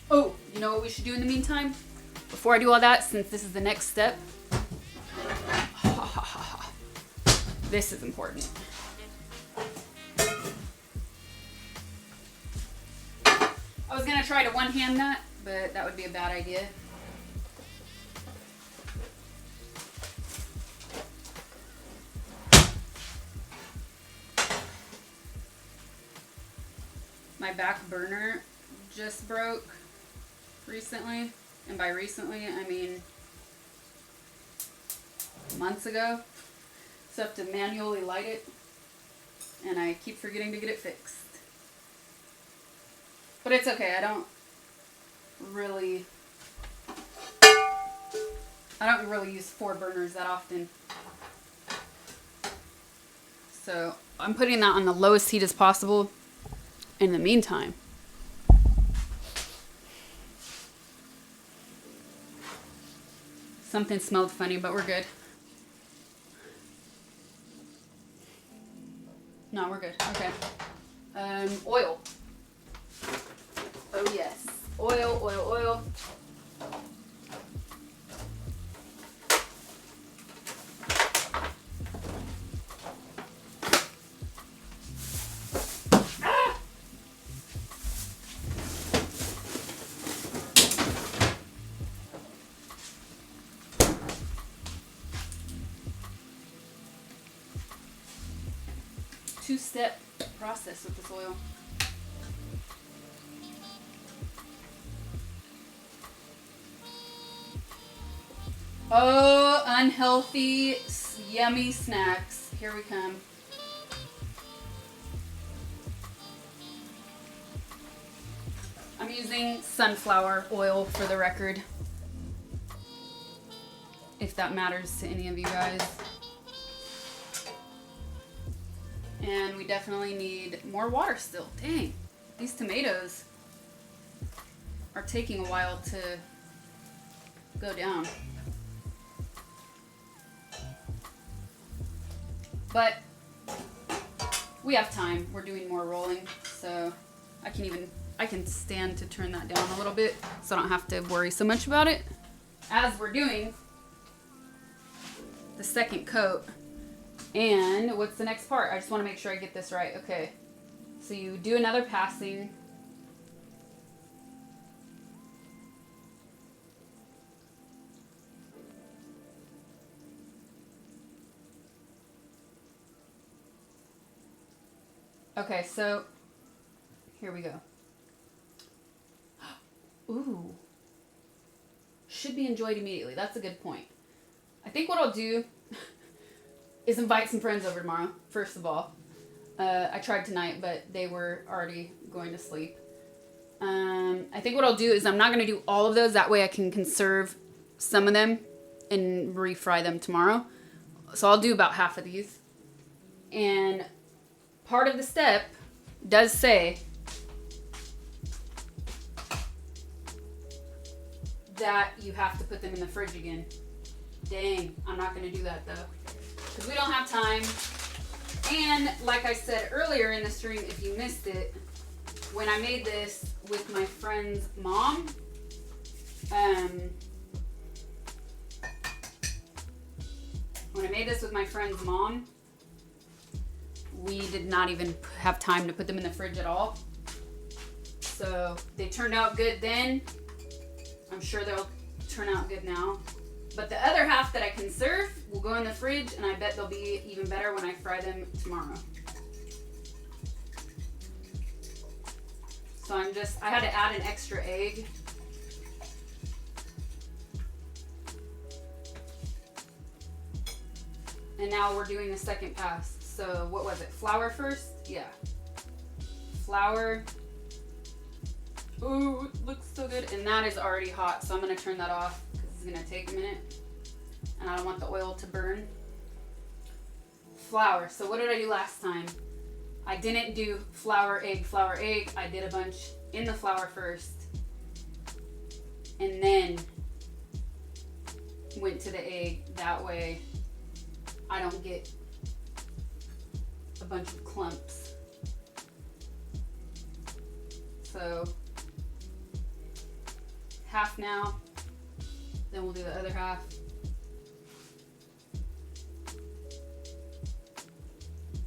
A: Oh, you know what we should do in the meantime? Before I do all that, since this is the next step, this is important. I was gonna try to one-hand that, but that would be a bad idea. My back burner just broke recently, and by recently I mean months ago. So I have to manually light it, and I keep forgetting to get it fixed. But it's okay, I don't really use 4 burners that often. So I'm putting that on the lowest heat as possible in the meantime. Something smelled funny, but we're good. No, we're good. Okay. Oil. Oh yes. Oil, oil, oil. Ah! 2-step process with this oil. Oh, unhealthy, yummy snacks. Here we come. I'm using sunflower oil for the record, if that matters to any of you guys. And we definitely need more water still. Dang, these tomatoes are taking a while to go down. But we have time. We're doing more rolling, so I can stand to turn that down a little bit so I don't have to worry so much about it. As we're doing the second coat. And what's the next part? I just want to make sure I get this right. Okay. So you do another passing. Okay, so here we go. Ooh. Should be enjoyed immediately. That's a good point. I think what I'll do is invite some friends over tomorrow, first of all. I tried tonight, but they were already going to sleep. I think what I'll do is I'm not going to do all of those. That way I can conserve some of them and refry them tomorrow. So I'll do about half of these. And part of the step does say that you have to put them in the fridge again. Dang, I'm not going to do that though, because we don't have time. And like I said earlier in the stream, if you missed it, when I made this with my friend's mom, we did not even have time to put them in the fridge at all. So they turned out good then. I'm sure they'll turn out good now. But the other half that I conserve will go in the fridge, and I bet they'll be even better when I fry them tomorrow. So I had to add an extra egg And now we're doing the second pass. So what was it? Flour first? Yeah. Flour. Ooh, it looks so good. And that is already hot, so I'm gonna turn that off because it's gonna take a minute. And I don't want the oil to burn. Flour. So what did I do last time? I didn't do flour, egg. I did a bunch in the flour first. And then went to the egg. That way I don't get a bunch of clumps. So half now, then we'll do the other half.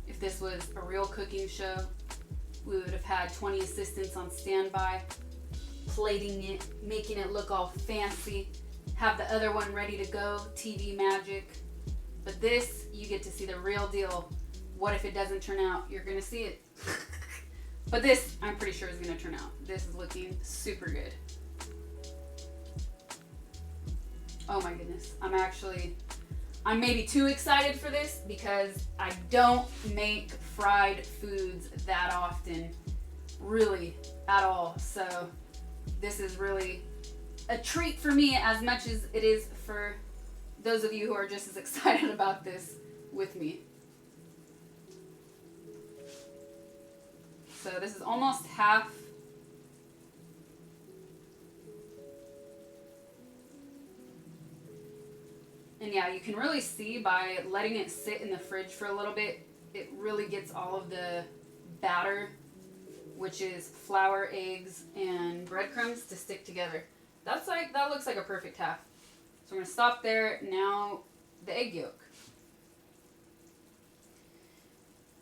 A: If this was a real cooking show, we would have had 20 assistants on standby, plating it, making it look all fancy, have the other one ready to go, TV magic. But this, you get to see the real deal. What if it doesn't turn out? You're gonna see it. But this, I'm pretty sure is gonna turn out. This is looking super good. Oh my goodness. I'm maybe too excited for this because I don't make fried foods that often, really, at all. So this is really a treat for me as much as it is for those of you who are just as excited about this with me. So this is almost half. And yeah, you can really see by letting it sit in the fridge for a little bit, it really gets all of the batter, which is flour, eggs, and breadcrumbs, to stick together. That looks like a perfect half. So I'm gonna stop there. Now the egg yolk.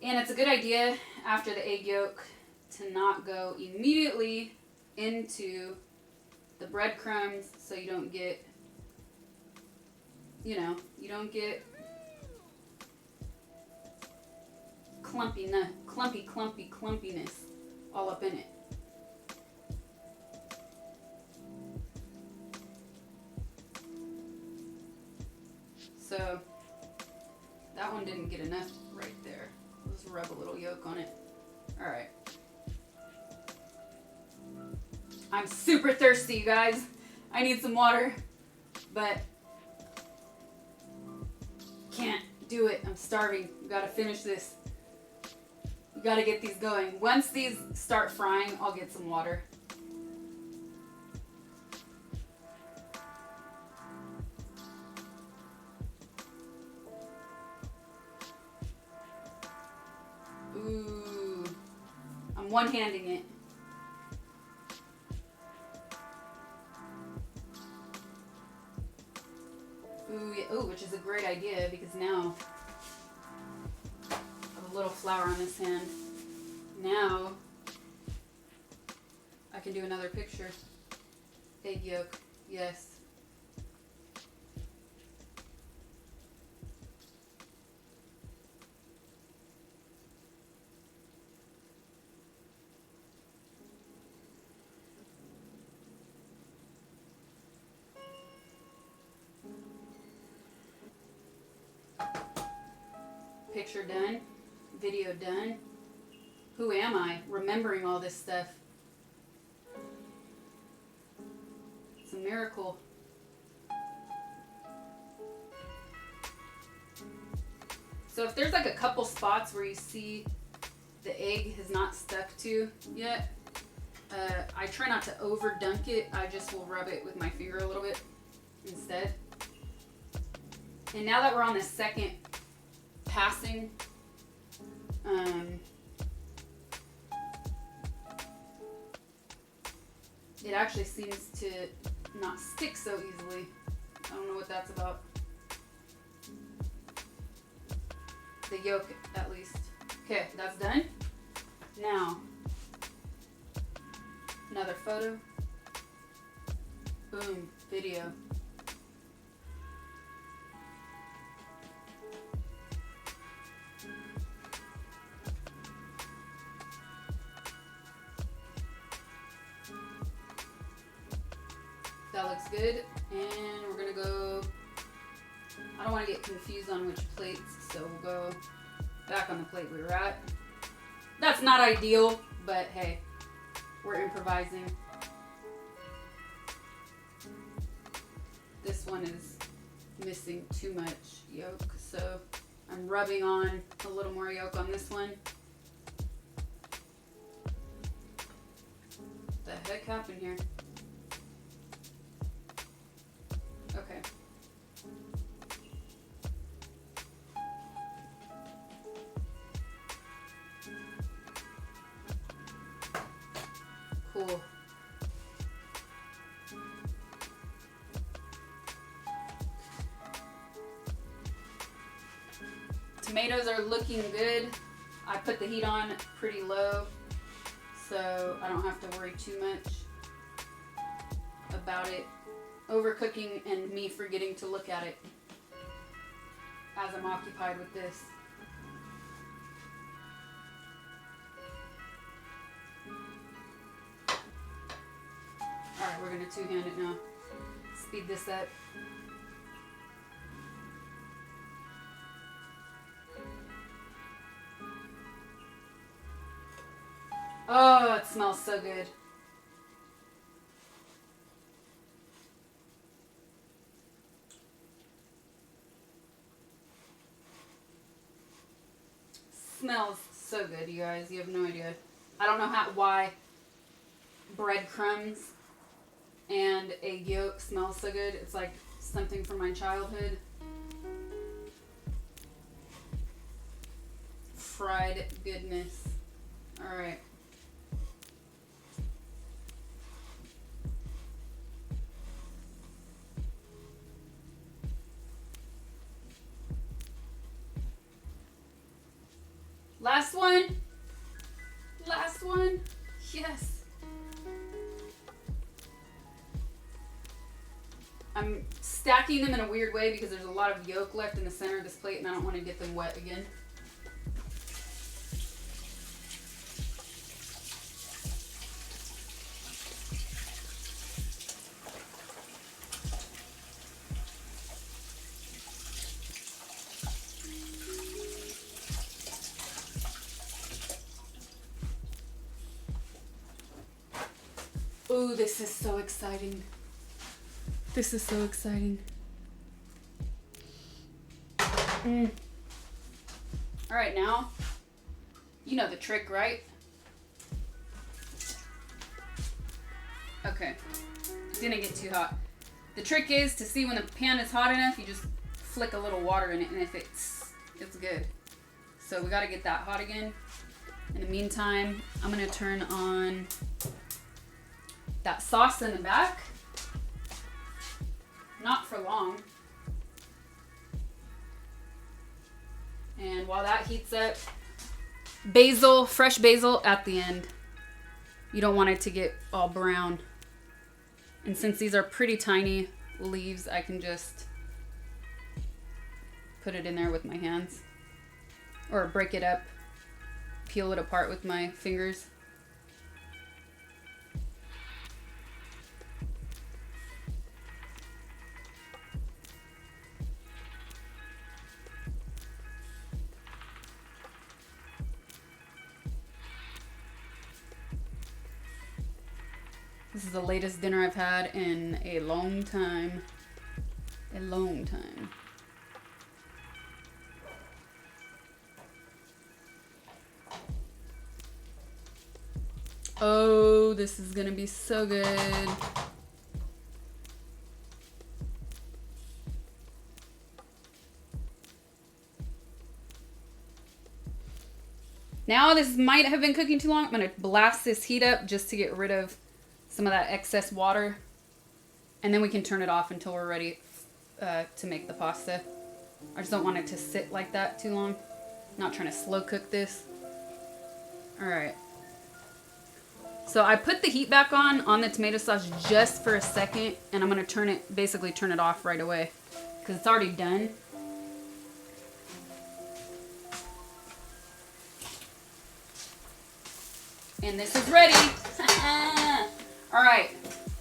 A: And it's a good idea after the egg yolk to not go immediately into the breadcrumbs so you don't get, clumpiness all up in it. So that one didn't get enough right there. Let's rub a little yolk on it. All right. I'm super thirsty, you guys. I need some water, but can't do it. I'm starving. We gotta finish this. We gotta get these going. Once these start frying, I'll get some water. Ooh, I'm one-handing it. Ooh, yeah. Ooh, which is a great idea because now I have a little flour on this hand. Now I can do another picture. Egg yolk, yes. Picture done, video done. Who am I remembering all this stuff? It's a miracle. So if there's like a couple spots where you see the egg has not stuck to yet, I try not to over dunk it. I just will rub it with my finger a little bit instead. And now that we're on the second passing, it actually seems to not stick so easily. I don't know what that's about. The yolk, at least. Okay, that's done. Now, another photo. Boom, video. That looks good. And we're gonna go I don't want to get confused on which plates, so we'll go back on the plate we were at. That's not ideal, but hey, we're improvising. This one is missing too much yolk, so I'm rubbing on a little more yolk on this one. What the heck happened here? Okay. Cool. Tomatoes are looking good. I put the heat on pretty low, so I don't have to worry too much about it overcooking and me forgetting to look at it as I'm occupied with this. Alright, we're gonna two-hand it now. Speed this up. Oh, it smells so good. Smells so good, you guys. You have no idea. I don't know why breadcrumbs and egg yolk smells so good. It's like something from my childhood. Fried goodness. All right. Last one. Last one. Yes. I'm stacking them in a weird way because there's a lot of yolk left in the center of this plate and I don't want to get them wet again. Ooh, this is so exciting. This is so exciting. All right, now, you know the trick, right? Okay, didn't get too hot. The trick is to see when the pan is hot enough, you just flick a little water in it, and if it's good. So we gotta get that hot again. In the meantime, I'm gonna turn on that sauce in the back. Not for long. And while that heats up, basil, fresh basil at the end. You don't want it to get all brown. And since these are pretty tiny leaves, I can just put it in there with my hands. Or break it up, peel it apart with my fingers. This is the latest dinner I've had in a long time. A long time. Oh, this is gonna be so good. Now this might have been cooking too long. I'm gonna blast this heat up just to get rid of some of that excess water, and then we can turn it off until we're ready to make the pasta. I just don't want it to sit like that too long. I'm not trying to slow cook this. All right. So I put the heat back on the tomato sauce just for a second, and I'm gonna basically turn it off right away because it's already done. And this is ready. All right,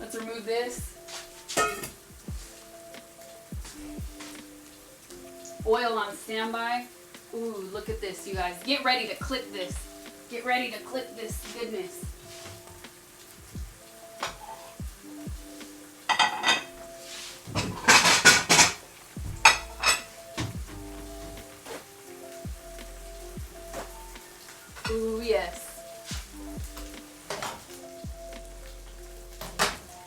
A: let's remove this. oil on standby. Ooh, look at this, you guys. Get ready to clip this. Get ready to clip this goodness. Ooh, yes.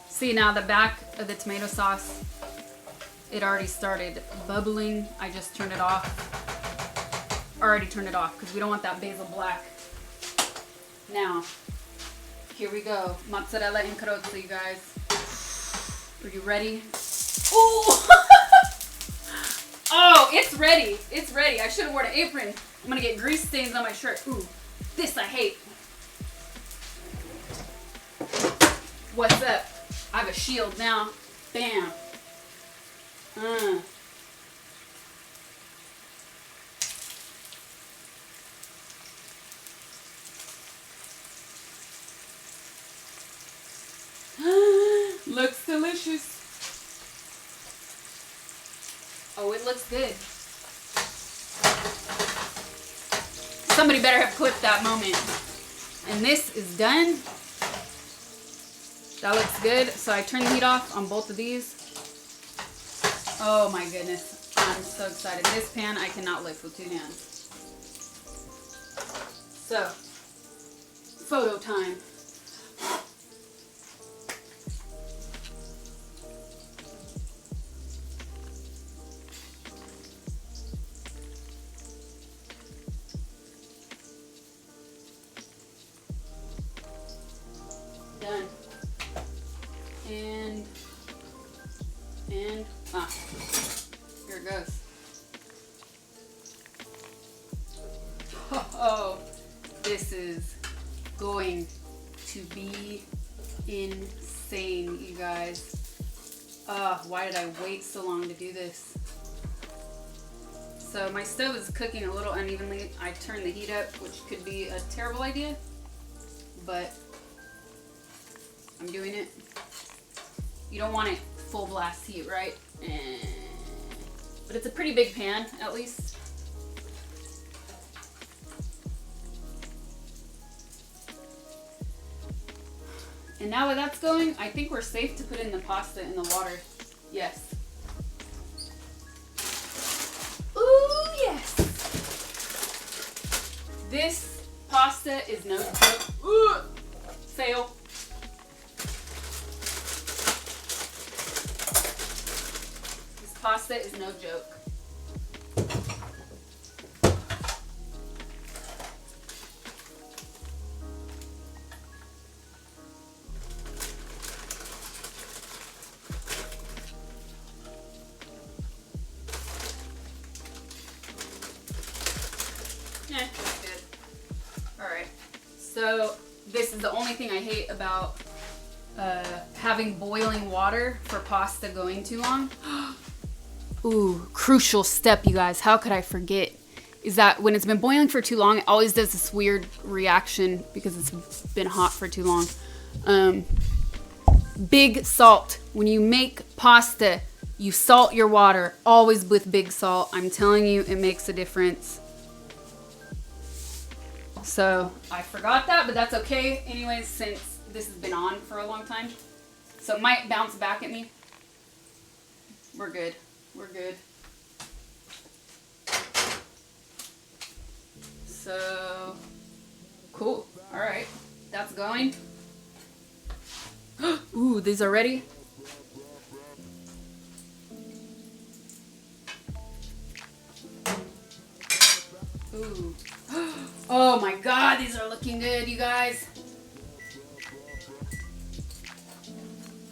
A: See, now the back of the tomato sauce, it already started bubbling. I just turned it off. Already turned it off because we don't want that basil black. Now, here we go. Mozzarella and carota, you guys. Are you ready? Ooh! Oh, it's ready. It's ready. I should have worn an apron. I'm gonna get grease stains on my shirt. Ooh, this I hate. What's up? I have a shield now. Bam. Looks delicious. Oh, it looks good. Somebody better have clipped that moment. And this is done. That looks good. So I turn the heat off on both of these. Oh my goodness. I'm so excited. This pan I cannot lift with 2 hands. So, photo time. Done. And here it goes. Oh, this is going to be insane, you guys. Why did I wait so long to do this? So my stove is cooking a little unevenly. I turned the heat up, which could be a terrible idea, but I'm doing it. You don't want it full blast heat, right? But it's a pretty big pan, at least. And now that that's going, I think we're safe to put in the pasta in the water. Yes. Ooh, yes. This pasta is no joke. Ooh, fail. This pasta is no joke. That's good. Alright. So, this is the only thing I hate about having boiling water for pasta going too long. Ooh, crucial step, you guys. How could I forget? Is that when it's been boiling for too long, it always does this weird reaction because it's been hot for too long. Big salt. When you make pasta, you salt your water. Always with big salt. I'm telling you, it makes a difference. So I forgot that, but that's okay anyways, since this has been on for a long time. So it might bounce back at me. We're good. We're good. So, cool. All right. That's going. Ooh, these are ready. Ooh. Oh my God, these are looking good, you guys.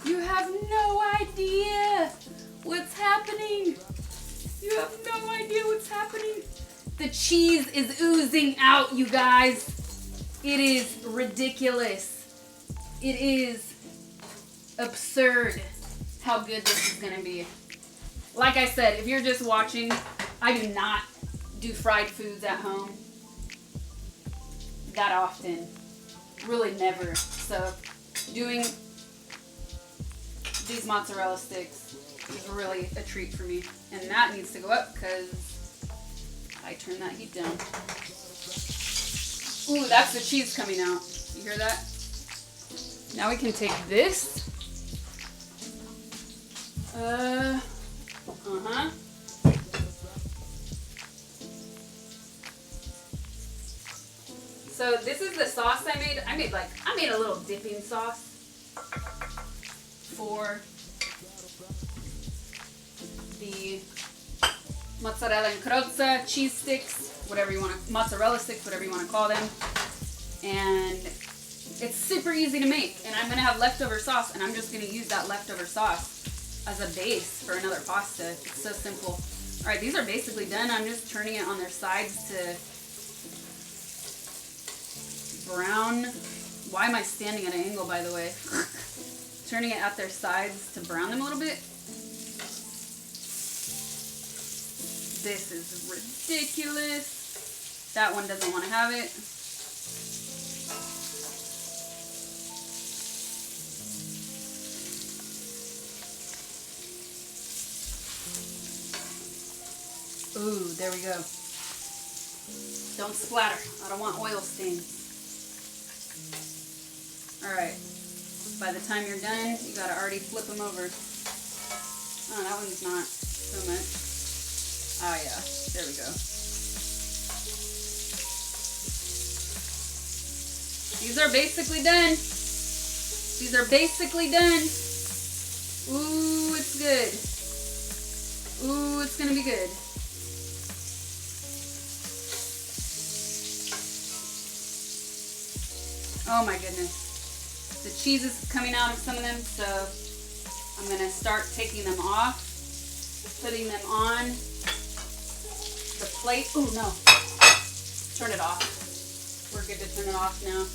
A: You have no idea what's happening. You have no idea what's happening. The cheese is oozing out, you guys. It is ridiculous. It is absurd how good this is gonna be. Like I said, if you're just watching, I do not do fried foods at home that often. Really never. So doing these mozzarella sticks is really a treat for me. And that needs to go up because I turn that heat down. Ooh, that's the cheese coming out. You hear that? Now we can take this. So this is the sauce I made. I made a little dipping sauce for the mozzarella and crozza cheese sticks, whatever you want to, mozzarella sticks, whatever you want to call them. And it's super easy to make. And I'm gonna have leftover sauce, and I'm just gonna use that leftover sauce as a base for another pasta. It's so simple. All right, these are basically done. I'm just turning it on their sides to brown. Why am I standing at an angle, by the way? Turning it at their sides to brown them a little bit. This is ridiculous. That one doesn't want to have it. Ooh, there we go. Don't splatter. I don't want oil stains. Alright. By the time you're done, you gotta already flip them over. Oh, that one's not so much. Oh yeah, there we go. These are basically done. These are basically done. Ooh, it's good. Ooh, it's gonna be good. Oh my goodness. The cheese is coming out of some of them, so I'm gonna start taking them off, putting them on the plate. Ooh, no. Turn it off. We're good to turn it off now.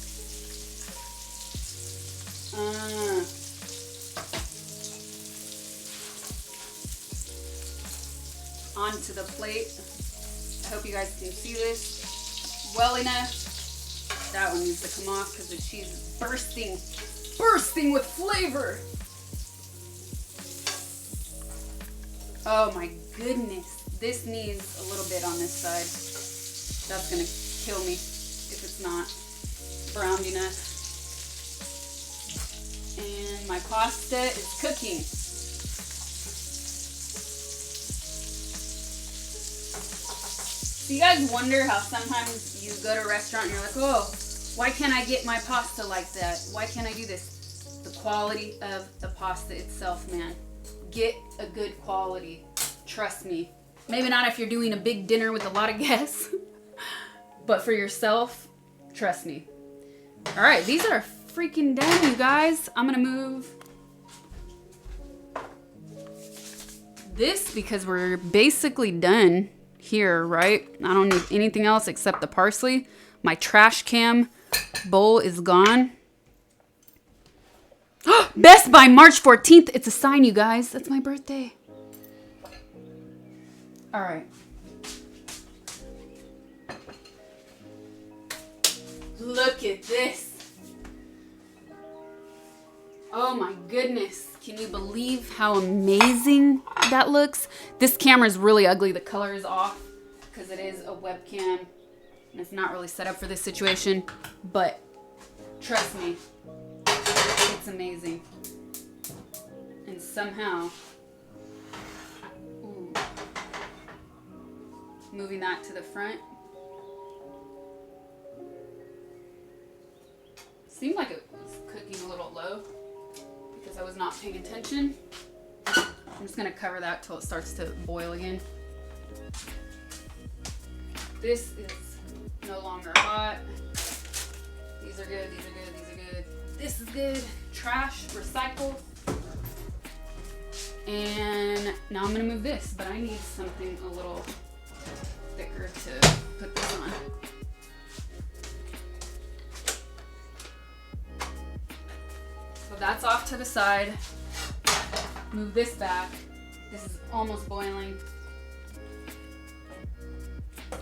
A: Onto the plate. I hope you guys can see this well enough. That one needs to come off because the cheese is bursting with flavor. Oh my goodness. This needs a little bit on this side. That's gonna kill me if it's not browned enough. And my pasta is cooking. So you guys wonder how sometimes you go to a restaurant and you're like, oh, why can't I get my pasta like that? Why can't I do this? The quality of the pasta itself, man. Get a good quality. Trust me. Maybe not if you're doing a big dinner with a lot of guests, but for yourself, trust me. All right, these are freaking done, you guys. I'm gonna move this because we're basically done here, right? I don't need anything else except the parsley. My trash cam bowl is gone. Best by March 14th. It's a sign, you guys. That's my birthday. All right. Look at this. Oh my goodness. Can you believe how amazing that looks? This camera is really ugly. The color is off because it is a webcam and it's not really set up for this situation, but trust me, it's amazing. And somehow, ooh, moving that to the front. Seemed like it was cooking a little low because I was not paying attention. I'm just gonna cover that till it starts to boil again. This is no longer hot. These are good, these are good, these are good. This is good. Trash, recycle. And now I'm gonna move this, but I need something a little thicker to put this on. So that's off to the side. Move this back. This is almost boiling.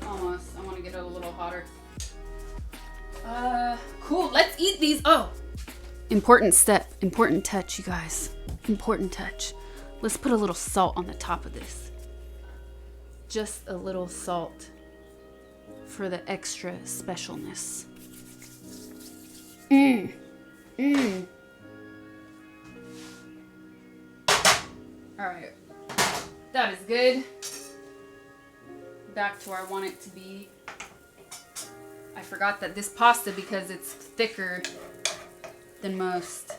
A: Almost. I want to get it a little hotter. Cool. Let's eat these. Oh, important step, important touch, you guys. Important touch. Let's put a little salt on the top of this. Just a little salt. for the extra specialness. Alright. That is good. Back to where I want it to be. I forgot that this pasta, because it's thicker than most,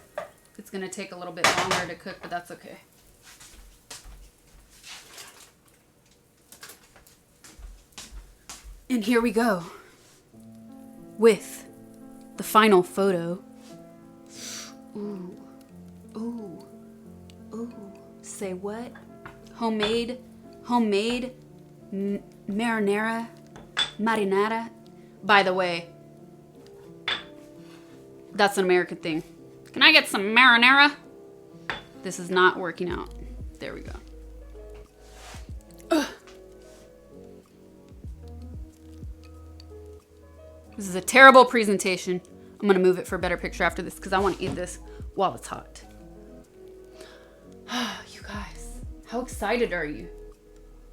A: it's going to take a little bit longer to cook, but that's okay. And here we go with the final photo. Ooh, ooh, ooh. Say what? Homemade marinara. By the way, that's an American thing. Can I get some marinara? This is not working out. There we go. Ugh. This is a terrible presentation. I'm gonna move it for a better picture after this because I want to eat this while it's hot. You guys, how excited are you?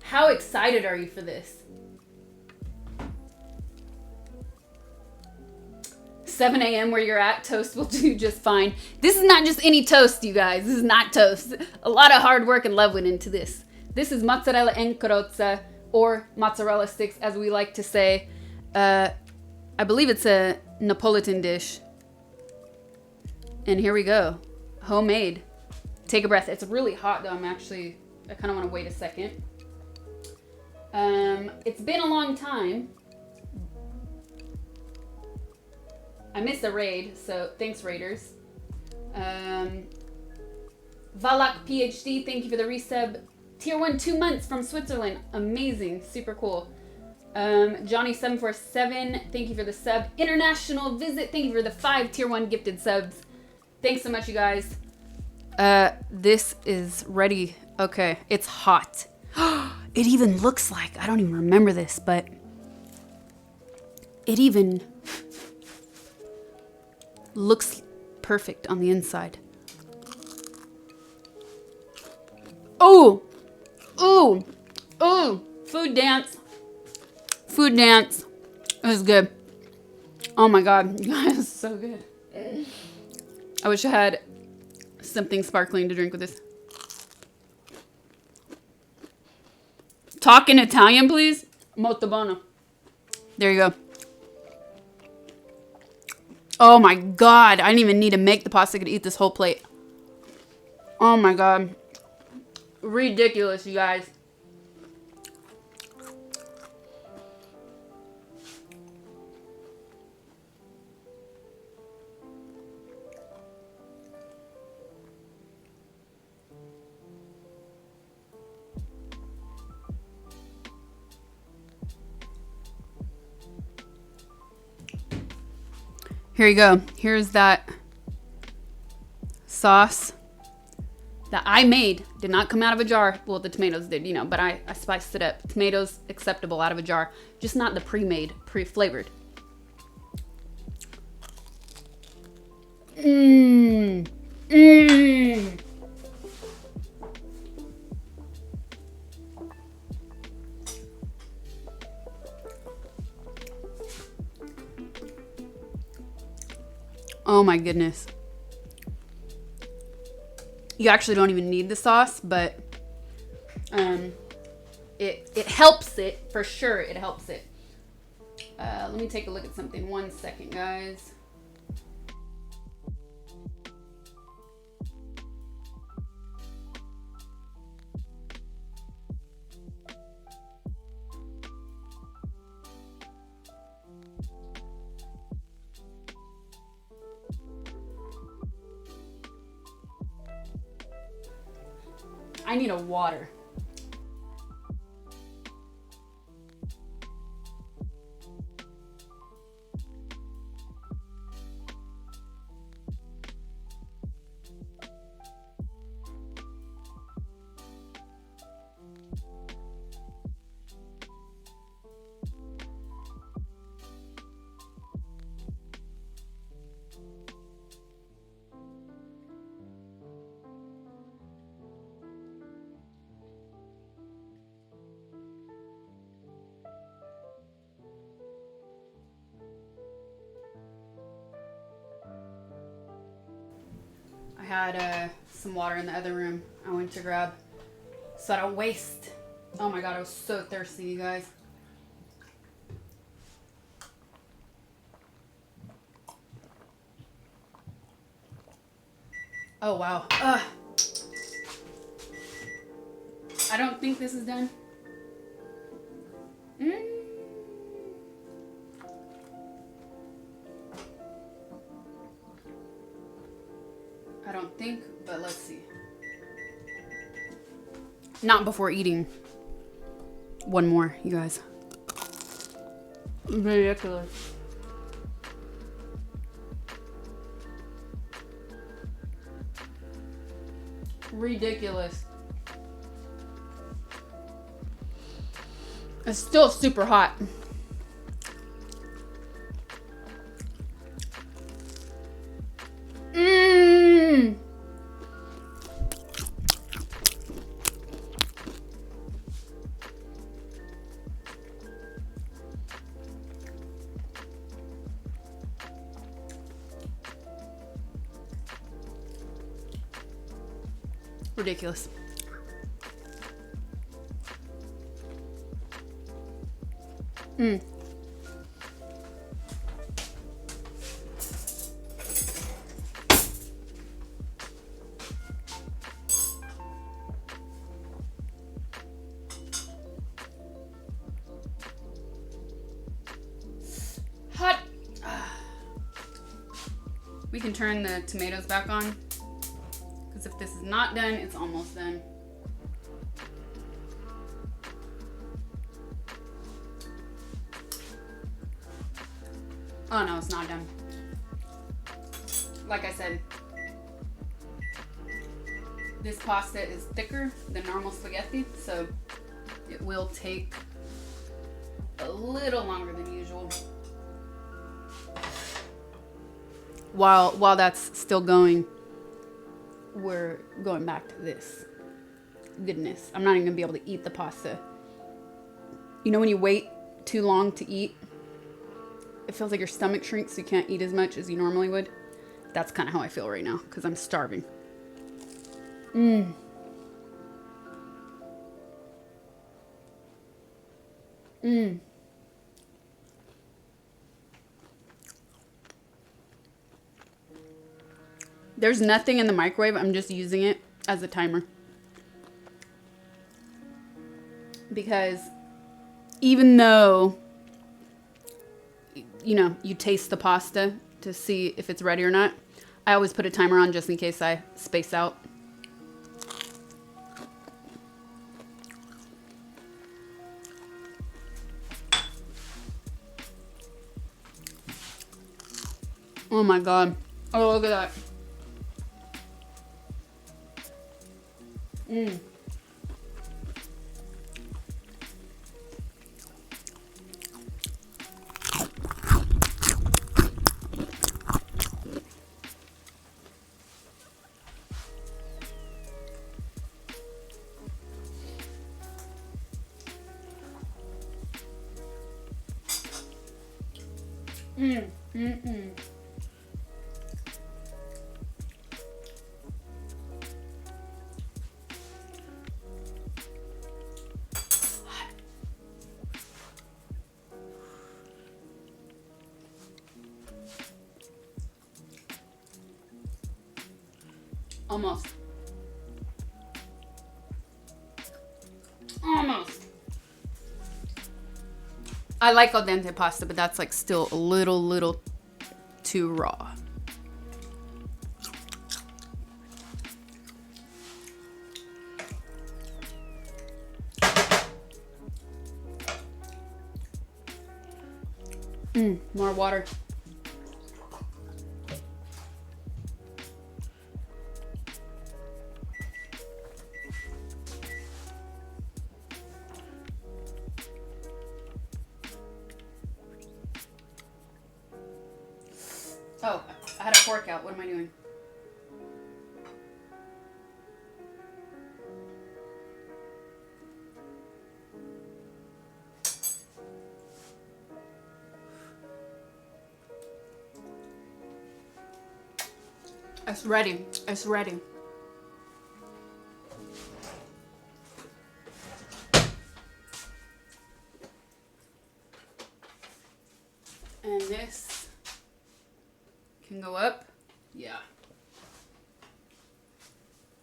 A: How excited are you for this? 7 a.m. where you're at, toast will do just fine. This is not just any toast, you guys. This is not toast. A lot of hard work and love went into this. This is mozzarella en carrozza, or mozzarella sticks, as we like to say. I believe it's a Neapolitan dish. And here we go. Homemade. Take a breath. It's really hot, though. I kind of want to wait a second. It's been a long time. I missed a raid, so thanks, raiders. Valak PhD, thank you for the resub. Tier 1, 2 months from Switzerland. Amazing. Super cool. Johnny747, thank you for the sub. International Visit, thank you for the 5 Tier 1 gifted subs. Thanks so much, you guys. This is ready. Okay, it's hot. It even looks like, I don't even remember this, but it even looks perfect on the inside. Oh, ooh, ooh, food dance. Food dance. It was good. Oh my God, you guys, so good. I wish I had something sparkling to drink with this. Talk in Italian, please. Molto buono. There you go. Oh my God, I didn't even need to make the pasta. I could eat this whole plate. Oh my God. Ridiculous, you guys. Here you go. Here's that sauce that I made. Did not come out of a jar. Well, the tomatoes did, you know, but I spiced it up. Tomatoes acceptable out of a jar. Just not the pre-made, pre-flavored. Mmm. Mmm. Oh my goodness. You actually don't even need the sauce, but it helps it for sure. It helps it. Let me take a look at something. 1 second, guys. I need a water. had some water in the other room I went to grab so I don't waste. Oh my god, I was so thirsty, you guys. Oh wow. Ugh. I don't think this is done. I don't think, but let's see. Not before eating. One more, you guys. Ridiculous. Ridiculous. It's still super hot. Ridiculous. Hot. We can turn the tomatoes back on. Because if this is not done, it's almost done. Oh no, it's not done. Like I said, this pasta is thicker than normal spaghetti, so it will take a little longer than usual. While that's still going, we're going back to this goodness. I'm not even gonna be able to eat the pasta. You know when you wait too long to eat, it feels like your stomach shrinks so you can't eat as much as you normally would. That's kind of how I feel right now because I'm starving. There's nothing in the microwave. I'm just using it as a timer. Because even though, you know, you taste the pasta to see if it's ready or not, I always put a timer on just in case I space out. Oh my god. Oh, look at that. Almost. Almost. I like al dente pasta, but that's like still a little too raw. More water. Oh, I had a fork out. What am I doing? It's ready. It's ready. And this can go up. Yeah.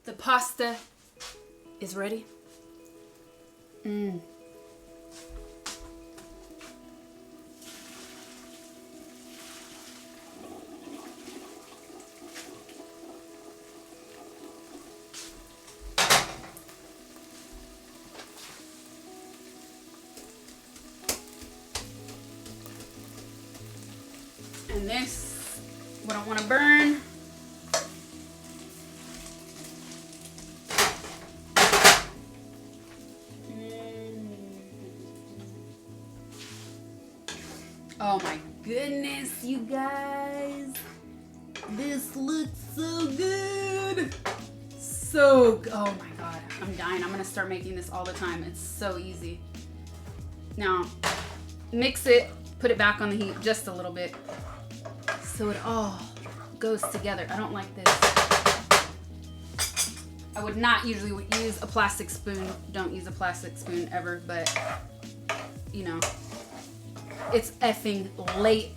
A: The pasta is ready. Mmm. And this, we don't want to burn. Oh my goodness, you guys. This looks so good. Oh my God, I'm dying. I'm gonna start making this all the time. It's so easy. Now, mix it, put it back on the heat just a little bit so it all goes together. I don't like this. I would not usually use a plastic spoon. Don't use a plastic spoon ever, but you know, it's effing late.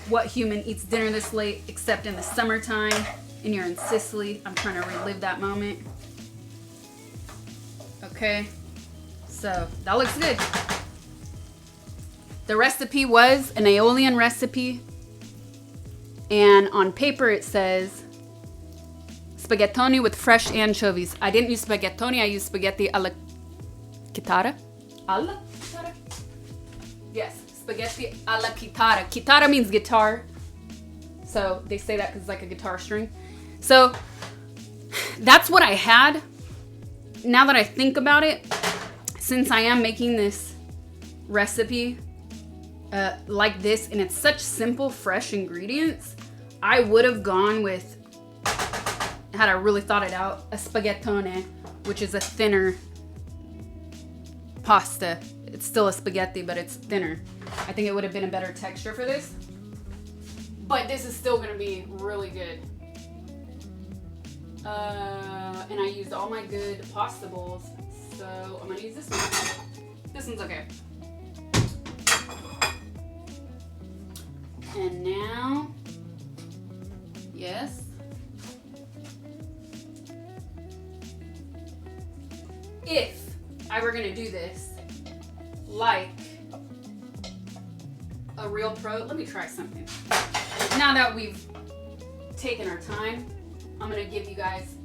A: What human eats dinner this late except in the summertime and you're in Sicily? I'm trying to relive that moment. Okay, so that looks good. The recipe was an Aeolian recipe, and on paper it says spaghettoni with fresh anchovies. I didn't use spaghettoni, I used spaghetti alla chitarra. Alla chitarra? Yes, spaghetti alla chitarra. Chitarra means guitar, so they say that because it's like a guitar string. So that's what I had. Now that I think about it, since I am making this recipe like this, and it's such simple, fresh ingredients, I would have gone with, had I really thought it out, a spaghettone, which is a thinner pasta. It's still a spaghetti, but it's thinner. I think it would have been a better texture for this. But this is still gonna be really good. And I used all my good pasta bowls, so I'm gonna use this one. This one's okay. And now, yes. If I were gonna do this like a real pro, let me try something. Now that we've taken our time, I'm gonna give you guys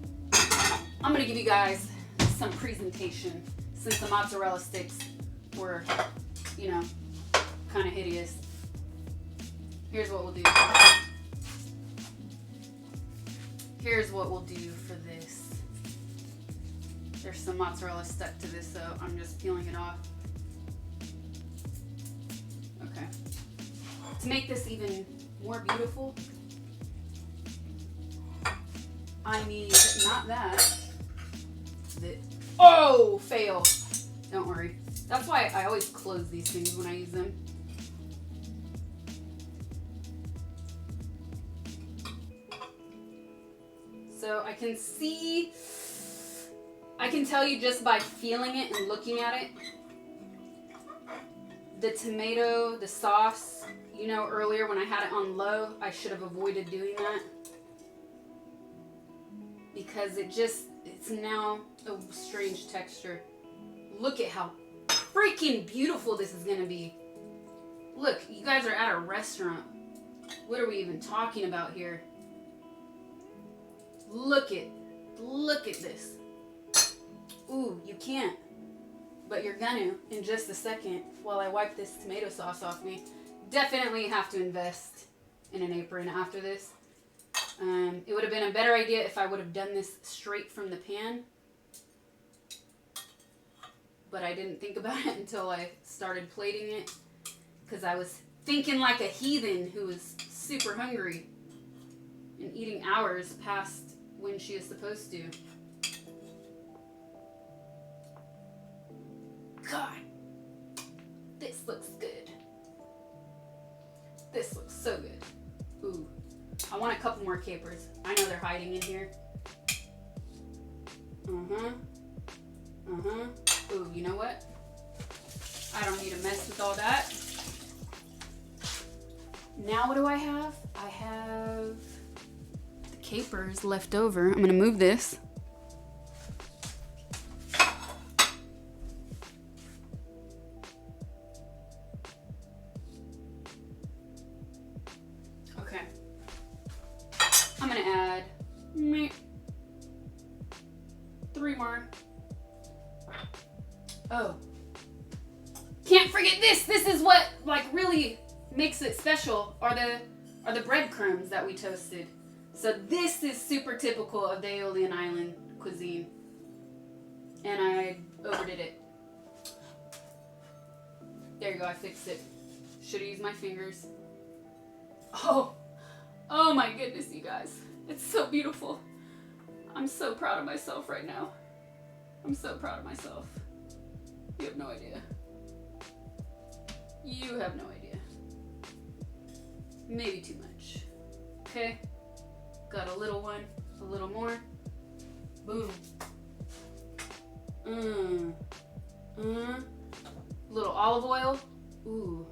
A: some presentation, since the mozzarella sticks were, you know, kind of hideous. Here's what we'll do. Here's what we'll do for this. There's some mozzarella stuck to this, so I'm just peeling it off. Okay. To make this even more beautiful, I need not that. Oh, fail. Don't worry. That's why I always close these things when I use them. So I can see, I can tell you just by feeling it and looking at it, the tomato, the sauce, you know, earlier when I had it on low, I should have avoided doing that. Because it's now a strange texture. Look at how freaking beautiful this is gonna be. Look, you guys are at a restaurant. What are we even talking about here? Look at this. Ooh, you can't, but you're gonna in just a second while I wipe this tomato sauce off me. Definitely have to invest in an apron after this. It would have been a better idea if I would have done this straight from the pan, but I didn't think about it until I started plating it, because I was thinking like a heathen who was super hungry and eating hours past when she is supposed to. God, this looks good. This looks so good. Ooh, I want a couple more capers. I know they're hiding in here. Ooh, you know what? I don't need to mess with all that. Now what do I have? I have the capers left over. I'm gonna move this. Okay. I'm gonna add 3 more. Oh. Can't forget this. This is what like really makes it special are the breadcrumbs that we toasted. So this is super typical of the Aeolian Island cuisine. And I overdid it. There you go, I fixed it. Should have used my fingers. Oh my goodness, you guys. It's so beautiful. I'm so proud of myself right now. I'm so proud of myself. You have no idea. You have no idea. Maybe too much. Okay. Got a little one. A little more. Boom. Little olive oil. Ooh.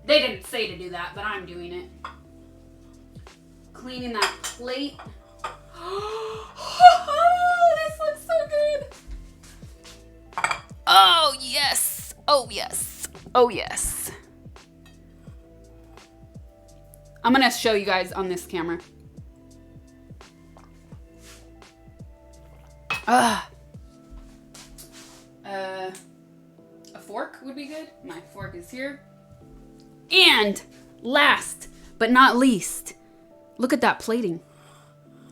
A: They didn't say to do that, but I'm doing it. Cleaning that plate. This looks so good. Oh, yes. Oh, yes. Oh, yes. I'm going to show you guys on this camera. A fork would be good. My fork is here. And last but not least, look at that plating.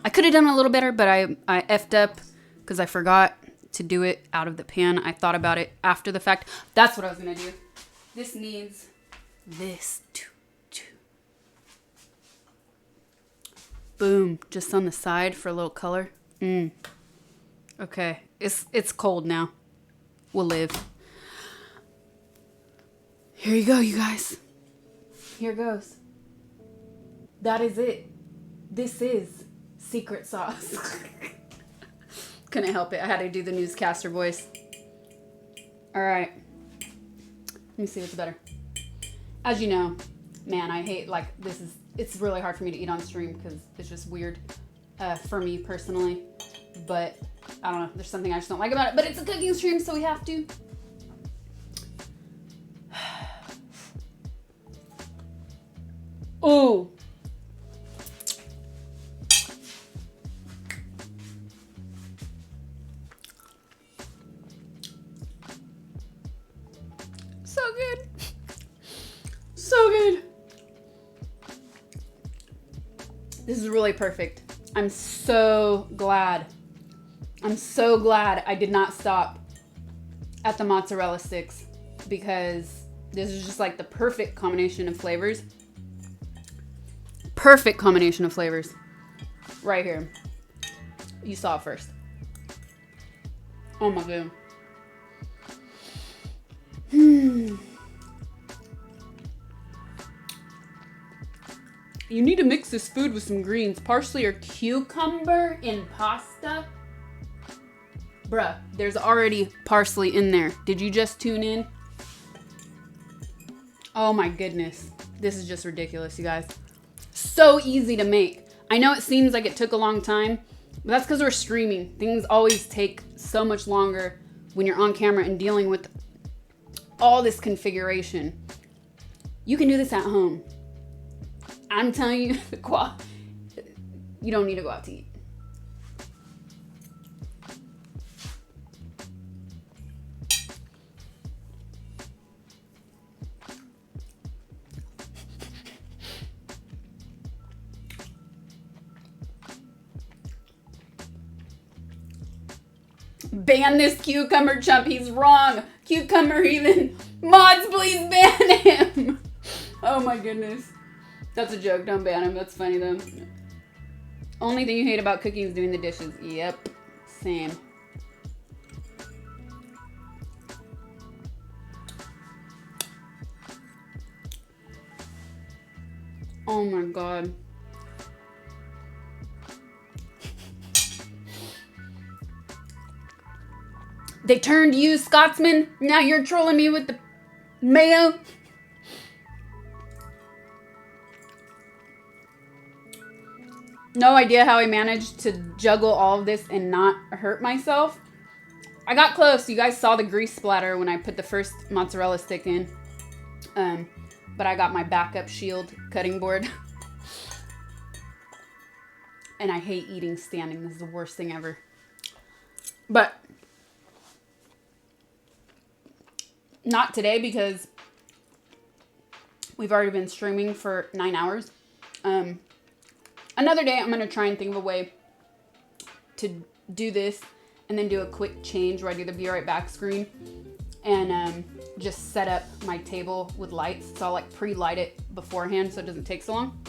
A: I could have done a little better, but I effed up because I forgot to do it out of the pan. I thought about it after the fact. That's what I was going to do. This needs this. Boom. Just on the side for a little color. Okay. It's cold now. We'll live. Here you go, you guys. Here goes. That is it. This is secret sauce. Couldn't help it. I had to do the newscaster voice. All right. Let me see what's better. As you know, man, I hate it's really hard for me to eat on stream because it's just weird for me personally. But I don't know. There's something I just don't like about it. But it's a cooking stream, so we have to. Ooh. So good. So good. This is really perfect. I'm so glad. I'm so glad I did not stop at the mozzarella sticks because this is just like the perfect combination of flavors. Perfect combination of flavors. Right here. You saw it first. Oh my god. You need to mix this food with some greens. Parsley or cucumber in pasta. Bruh, there's already parsley in there. Did you just tune in? Oh my goodness. This is just ridiculous, you guys. So easy to make. I know it seems like it took a long time, but that's because we're streaming. Things always take so much longer when you're on camera and dealing with all this configuration. You can do this at home. I'm telling you, you don't need to go out to eat. Ban this cucumber chump. He's wrong. Cucumber heathen. Mods, please ban him. Oh my goodness. That's a joke. Don't ban him. That's funny though. Only thing you hate about cooking is doing the dishes. Yep. Same. Oh my god. They turned you, Scotsman. Now you're trolling me with the mayo. No idea how I managed to juggle all of this and not hurt myself. I got close. You guys saw the grease splatter when I put the first mozzarella stick in. But I got my backup shield cutting board. And I hate eating standing. This is the worst thing ever. But not today because we've already been streaming for 9 hours. Another day I'm going to try and think of a way to do this and then do a quick change where I do the be right back screen and just set up my table with lights. So I'll like pre-light it beforehand so it doesn't take so long.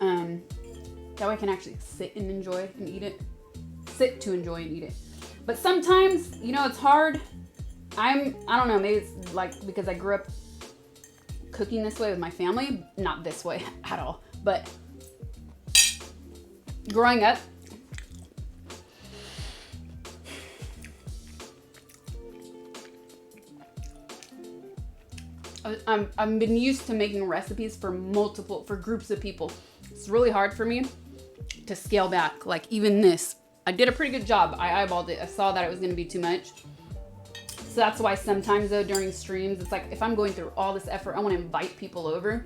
A: That way I can actually sit and enjoy and eat it. Sit to enjoy and eat it. But sometimes, you know, it's hard. I don't know, maybe it's like because I grew up cooking this way with my family. Not this way at all. But growing up, I've been used to making recipes for groups of people. It's really hard for me to scale back. Like even this, I did a pretty good job. I eyeballed it. I saw that it was going to be too much. So that's why sometimes though during streams, it's like if I'm going through all this effort, I want to invite people over.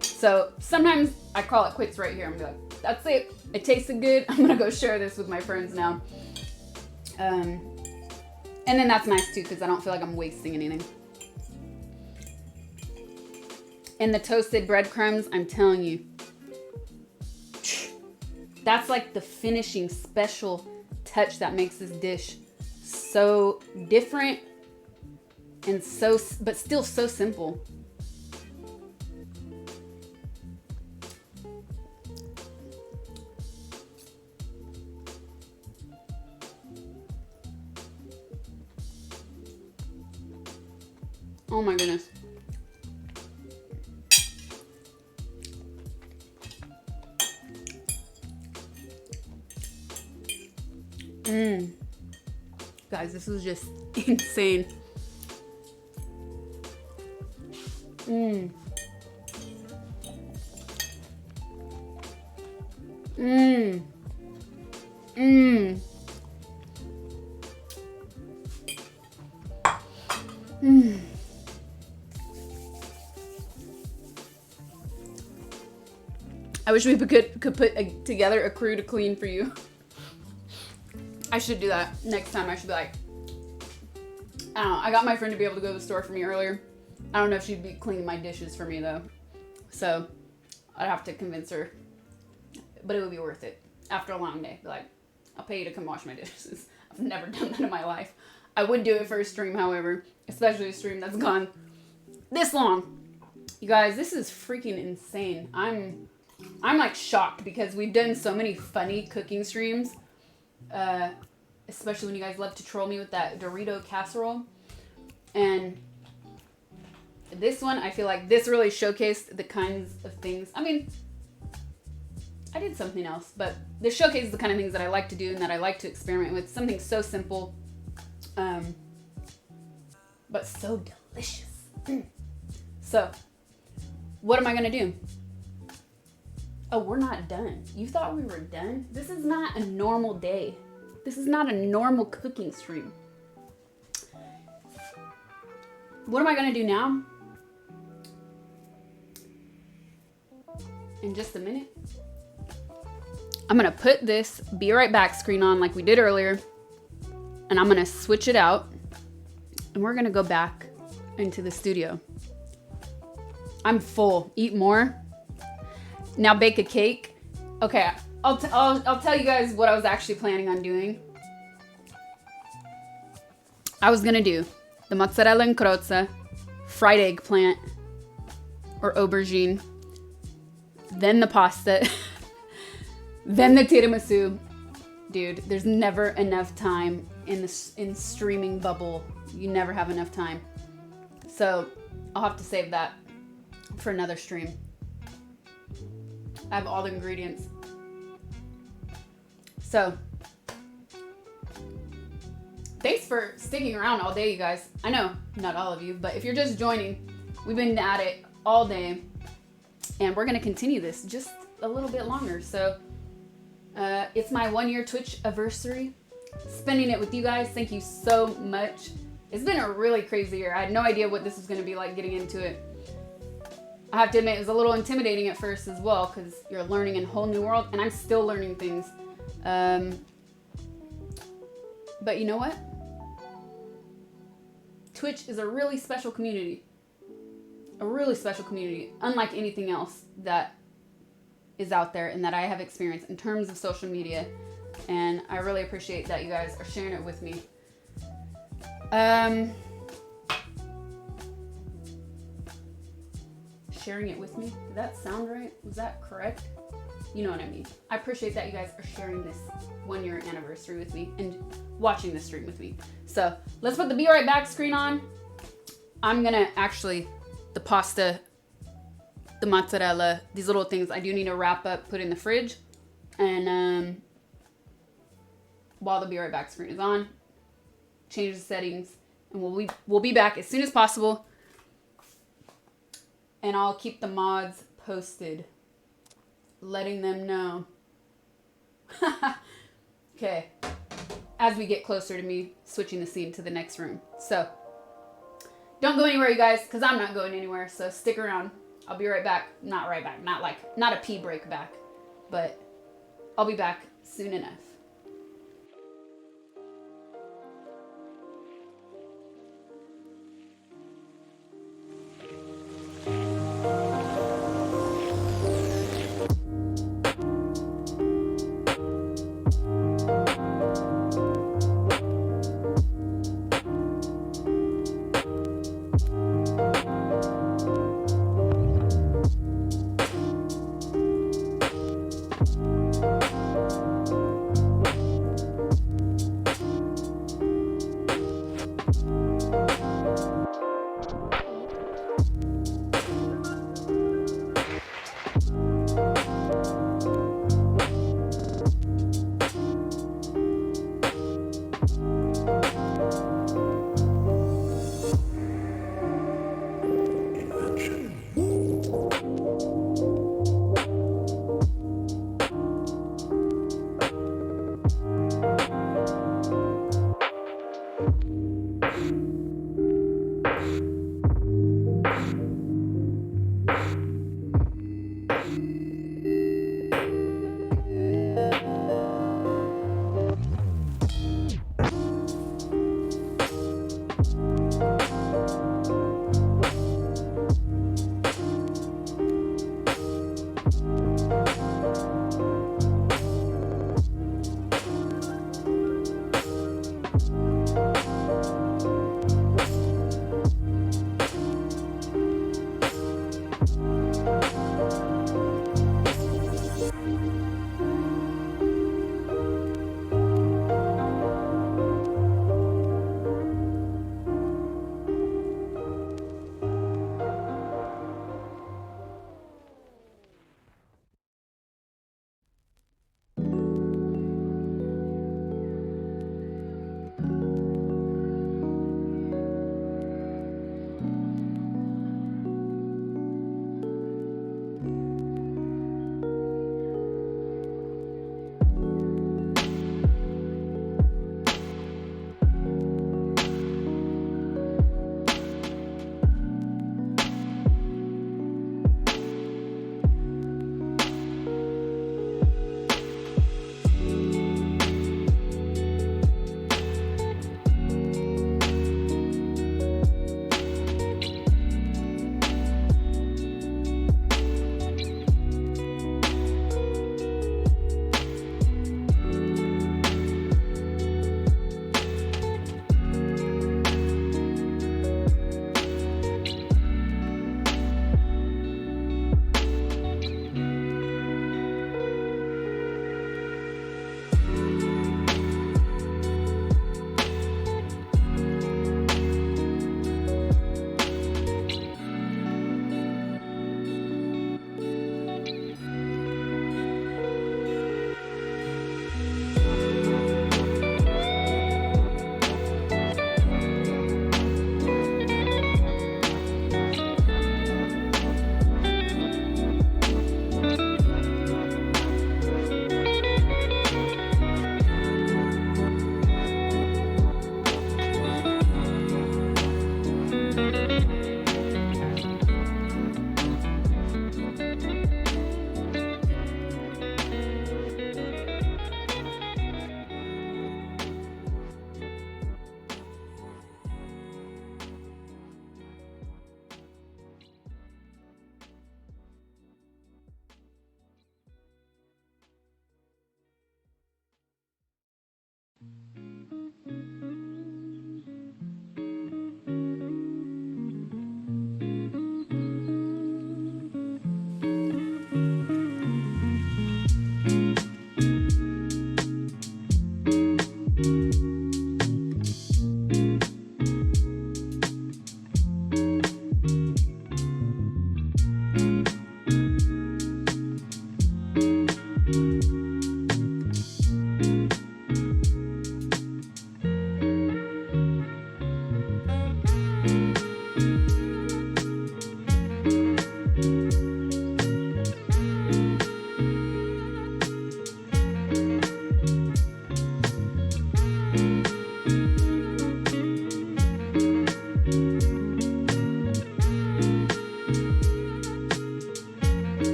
A: So sometimes I call it quits right here. I'm like, that's it. It tasted good. I'm going to go share this with my friends now. And then that's nice too because I don't feel like I'm wasting anything. And the toasted breadcrumbs, I'm telling you, that's like the finishing special touch that makes this dish so different and but still so simple. Oh my goodness. Guys, this was just insane. I wish we could put together a crew to clean for you. I should do that next time. I should be like, I don't know. I got my friend to be able to go to the store for me earlier. I don't know if she'd be cleaning my dishes for me though. So I'd have to convince her, but it would be worth it after a long day. Be like, I'll pay you to come wash my dishes. I've never done that in my life. I would do it for a stream, however, especially a stream that's gone this long. You guys, this is freaking insane. I'm like shocked because we've done so many funny cooking streams. Especially when you guys love to troll me with that Dorito casserole. And this one, I feel like this really showcased the kinds of things. I mean, I did something else, but this showcases the kind of things that I like to do and that I like to experiment with. Something so simple, but so delicious. So, what am I gonna do? Oh, we're not done. You thought we were done? This is not a normal day. This is not a normal cooking stream. What am I gonna do now? In just a minute, I'm gonna put this be right back screen on like we did earlier, and I'm gonna switch it out, and we're gonna go back into the studio. I'm full. Eat more. Now bake a cake. Okay, I'll tell you guys what I was actually planning on doing. I was gonna do the mozzarella and crozza, fried eggplant or aubergine, then the pasta, then the tiramisu. Dude, there's never enough time in streaming bubble. You never have enough time. So I'll have to save that for another stream. I have all the ingredients. So thanks for sticking around all day, you guys. I know not all of you, but if you're just joining, we've been at it all day, and we're gonna continue this just a little bit longer. So it's my 1-year Twitchiversary. Spending it with you guys. Thank you so much. It's been a really crazy year. I had no idea what this was gonna be like getting into it. I have to admit, it was a little intimidating at first as well, because you're learning in a whole new world, and I'm still learning things. But you know what? Twitch is a really special community. A really special community, unlike anything else that is out there and that I have experienced in terms of social media. And I really appreciate that you guys are sharing it with me. Sharing it with me? Did that sound right? Was that correct? You know what I mean. I appreciate that you guys are sharing this 1-year anniversary with me and watching the stream with me. So let's put the be right back screen on. I'm gonna actually, the pasta, the mozzarella, these little things I do need to wrap up, put in the fridge. And while the be right back screen is on, change the settings, and we'll be back as soon as possible. And I'll keep the mods posted, letting them know. Okay, as we get closer to me switching the scene to the next room. So don't go anywhere, you guys, because I'm not going anywhere. So stick around. I'll be right back. Not right back. Not a pee break back, but I'll be back soon enough.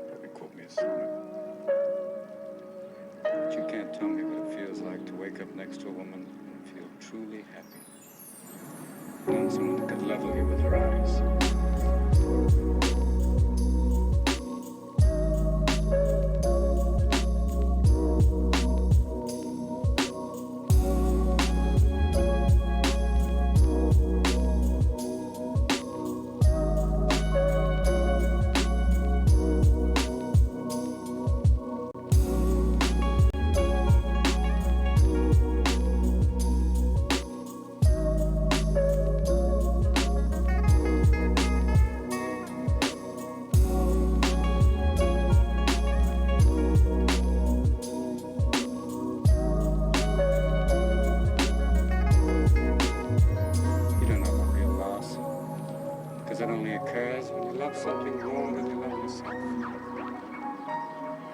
B: Probably quote me a sonnet. But you can't tell me what it feels like to wake up next to a woman and feel truly happy. Knowing someone that could level you with her eyes. That only occurs when you love something more than you love yourself.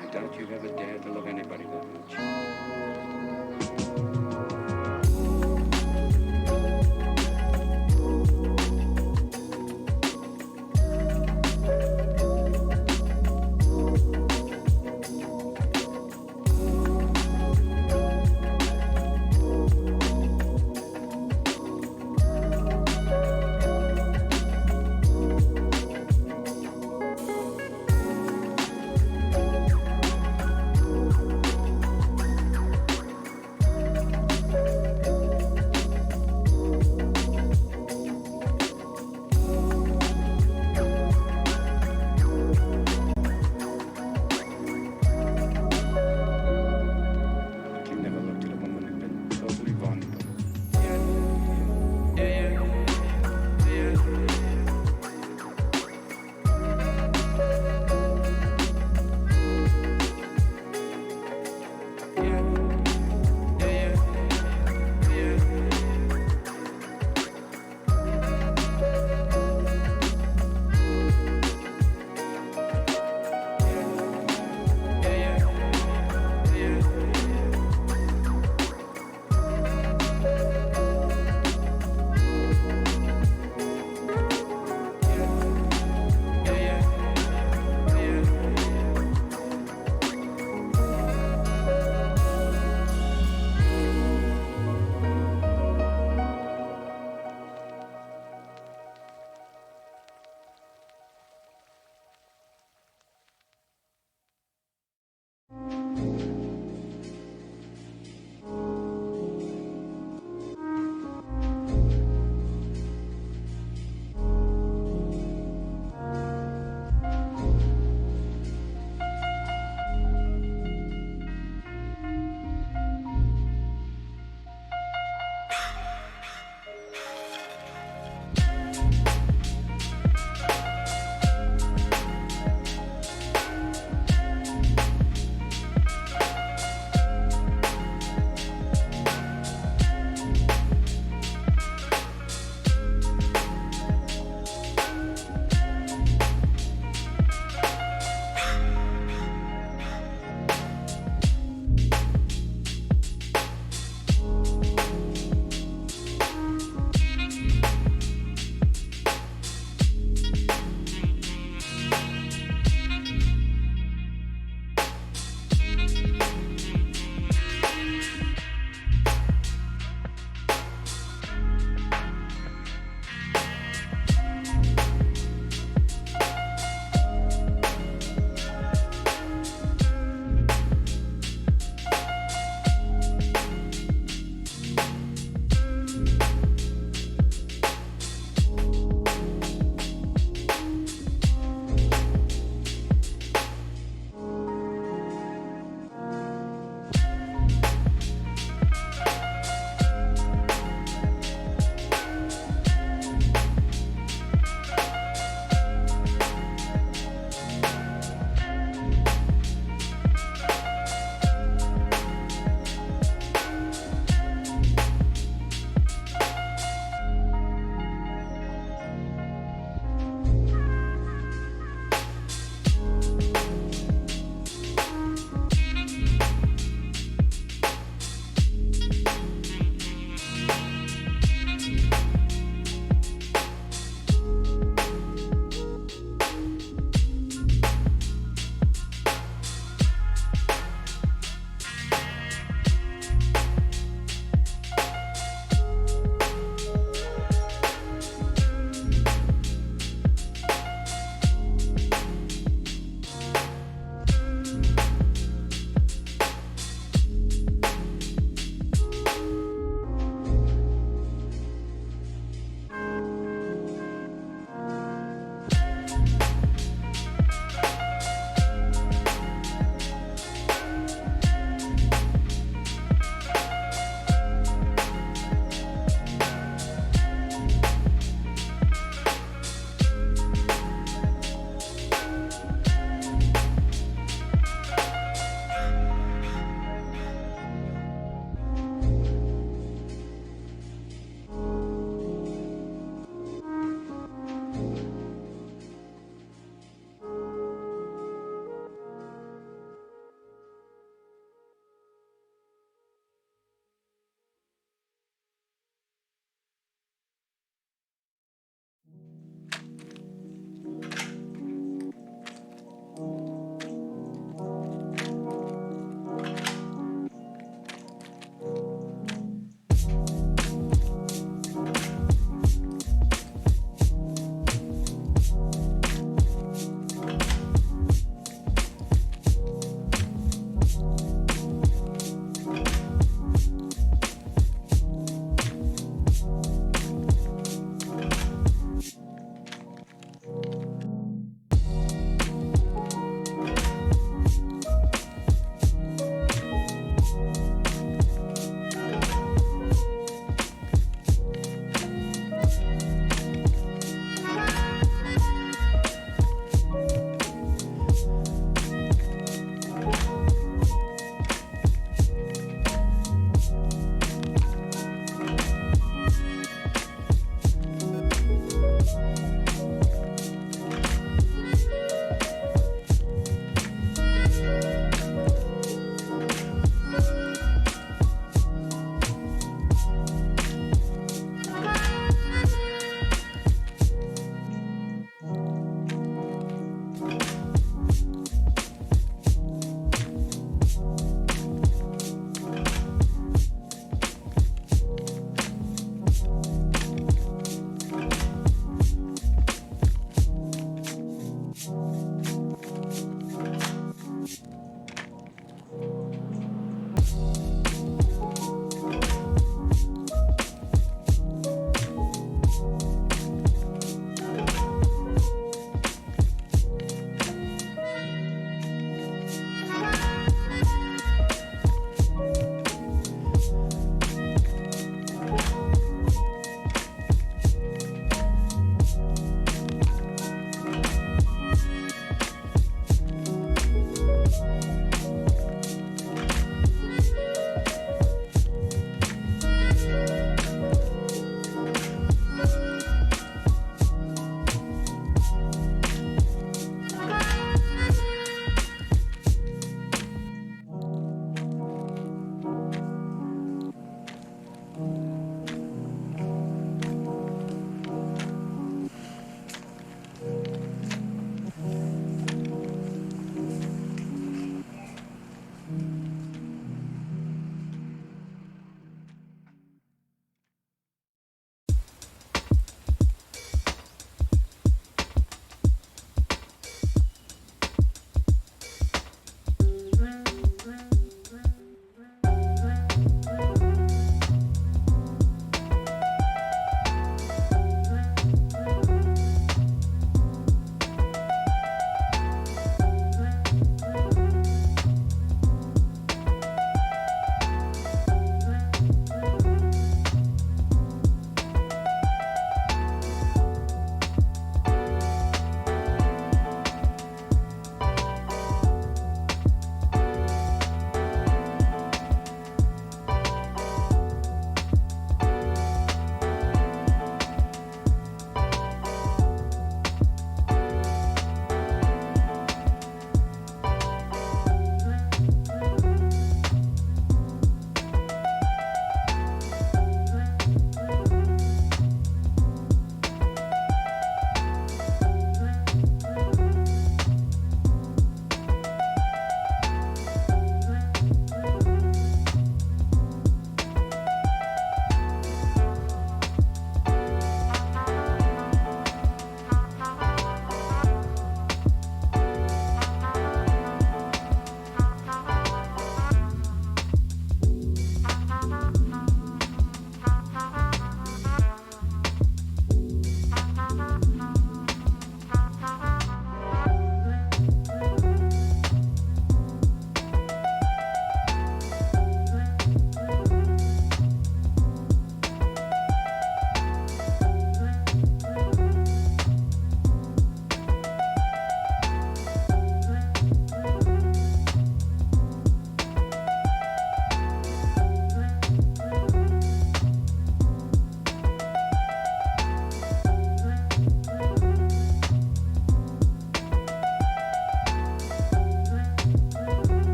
B: I doubt you've ever dared to love anybody that much.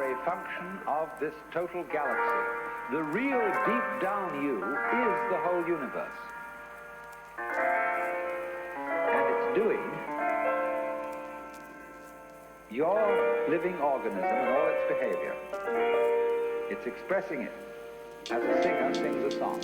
D: a function of this total galaxy. The real deep down you is the whole universe. And it's doing your living organism and all its behavior. It's expressing it as a singer sings a song.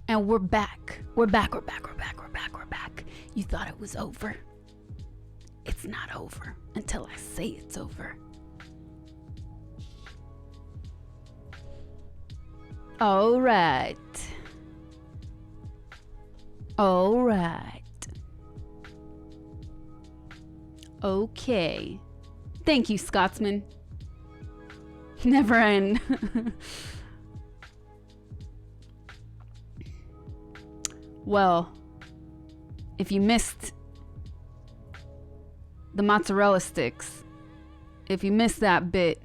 A: And we're back. We're back. You thought it was over. It's not over until I say it's over. All right. Okay. Thank you, Scotsman. Never end. Well, if you missed the mozzarella sticks, if you missed that bit,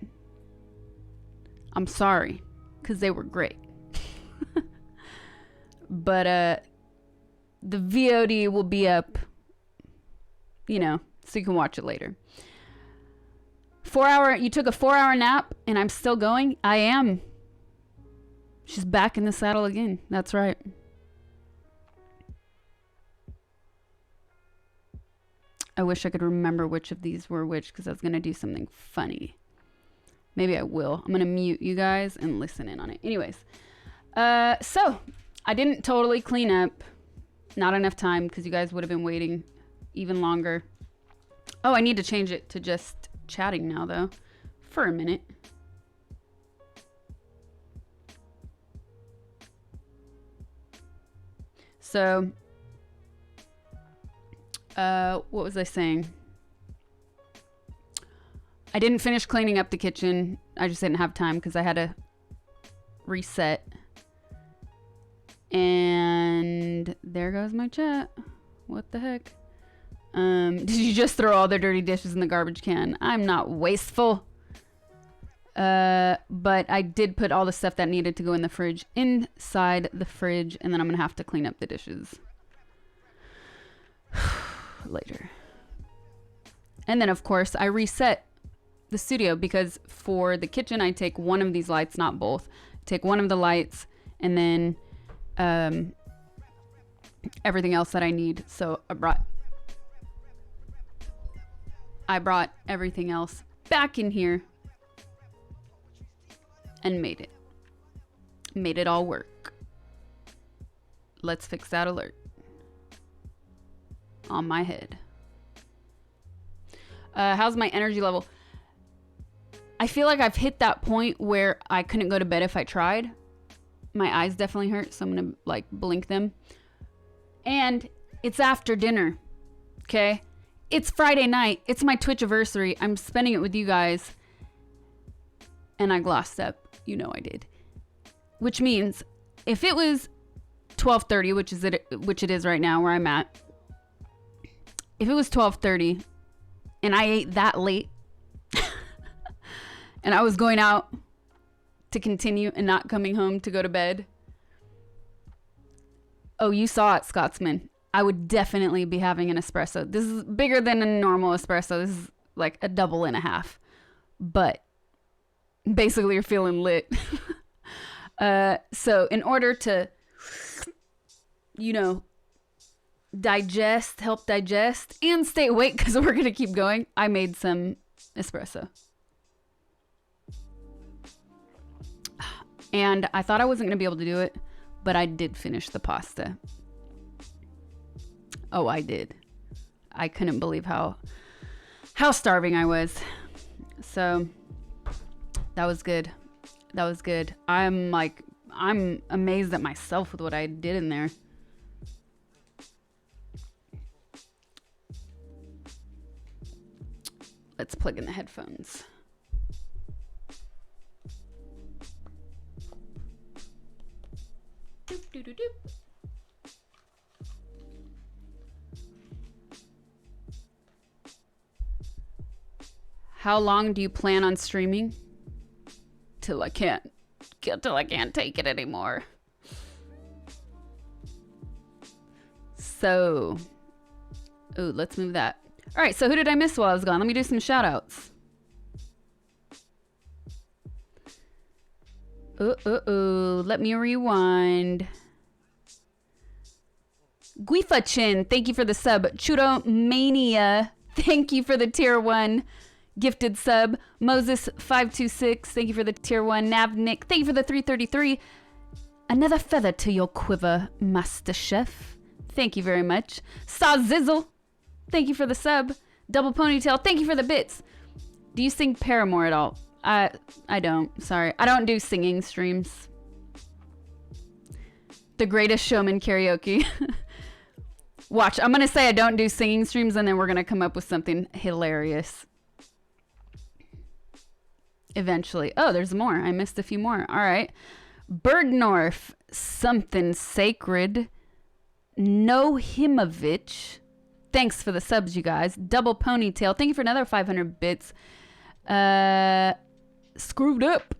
A: I'm sorry, because they were great. But the VOD will be up, so you can watch it later. You took a 4-hour nap and I'm still going? I am. She's back in the saddle again. That's right. I wish I could remember which of these were which, because I was going to do something funny. Maybe I will. I'm going to mute you guys and listen in on it. Anyways. So, I didn't totally clean up. Not enough time, because you guys would have been waiting even longer. Oh, I need to change it to just chatting now, though. For a minute. So, what was I saying? I didn't finish cleaning up the kitchen. I just didn't have time because I had to reset. And there goes my chat. What the heck? Did you just throw all their dirty dishes in the garbage can? I'm not wasteful. But I did put all the stuff that needed to go in the fridge inside the fridge, and then I'm gonna have to clean up the dishes later. And then of course I reset the studio because for the kitchen I take one of these lights, not both. Take one of the lights and then everything else that I need. So I brought everything else back in here and made it all work. Let's fix that alert on my head. How's my energy level? I feel like I've hit that point where I couldn't go to bed if I tried. My eyes definitely hurt, so I'm gonna like blink them. And it's after dinner, okay? It's Friday night. It's my Twitchiversary. I'm spending it with you guys. And I glossed up. You know I did. Which means if it was 12:30, which it is right now where I'm at. If it was 12:30 and I ate that late and I was going out to continue and not coming home to go to bed. Oh, you saw it, Scotsman. I would definitely be having an espresso. This is bigger than a normal espresso. This is like a double and a half. But basically you're feeling lit. So in order to, you know, help digest and stay awake because we're going to keep going, I made some espresso. And I thought I wasn't going to be able to do it, but I did finish the pasta. Oh, I did. I couldn't believe how starving I was. So that was good. That was good. I'm amazed at myself with what I did in there. Let's plug in the headphones. Doop, doop, doop, doop. How long do you plan on streaming? Till I can't take it anymore. So, ooh, let's move that. All right, so who did I miss while I was gone? Let me do some shout outs. Let me rewind. Guifa Chin, thank you for the sub. Churro Mania, thank you for the tier 1 gifted sub. Moses526, thank you for the tier 1. Navnik, thank you for the 333. Another feather to your quiver, Master Chef. Thank you very much. Sazizzle, thank you for the sub. Double Ponytail, thank you for the bits. Do you sing Paramore at all? I don't. Sorry. I don't do singing streams. The Greatest Showman karaoke. Watch. I'm going to say I don't do singing streams and then we're going to come up with something hilarious. Eventually. Oh, there's more. I missed a few more. All right. Birdnorf. Something Sacred. Nohimovich. Thanks for the subs, you guys. Double Ponytail. Thank you for another 500 bits. Screwed up.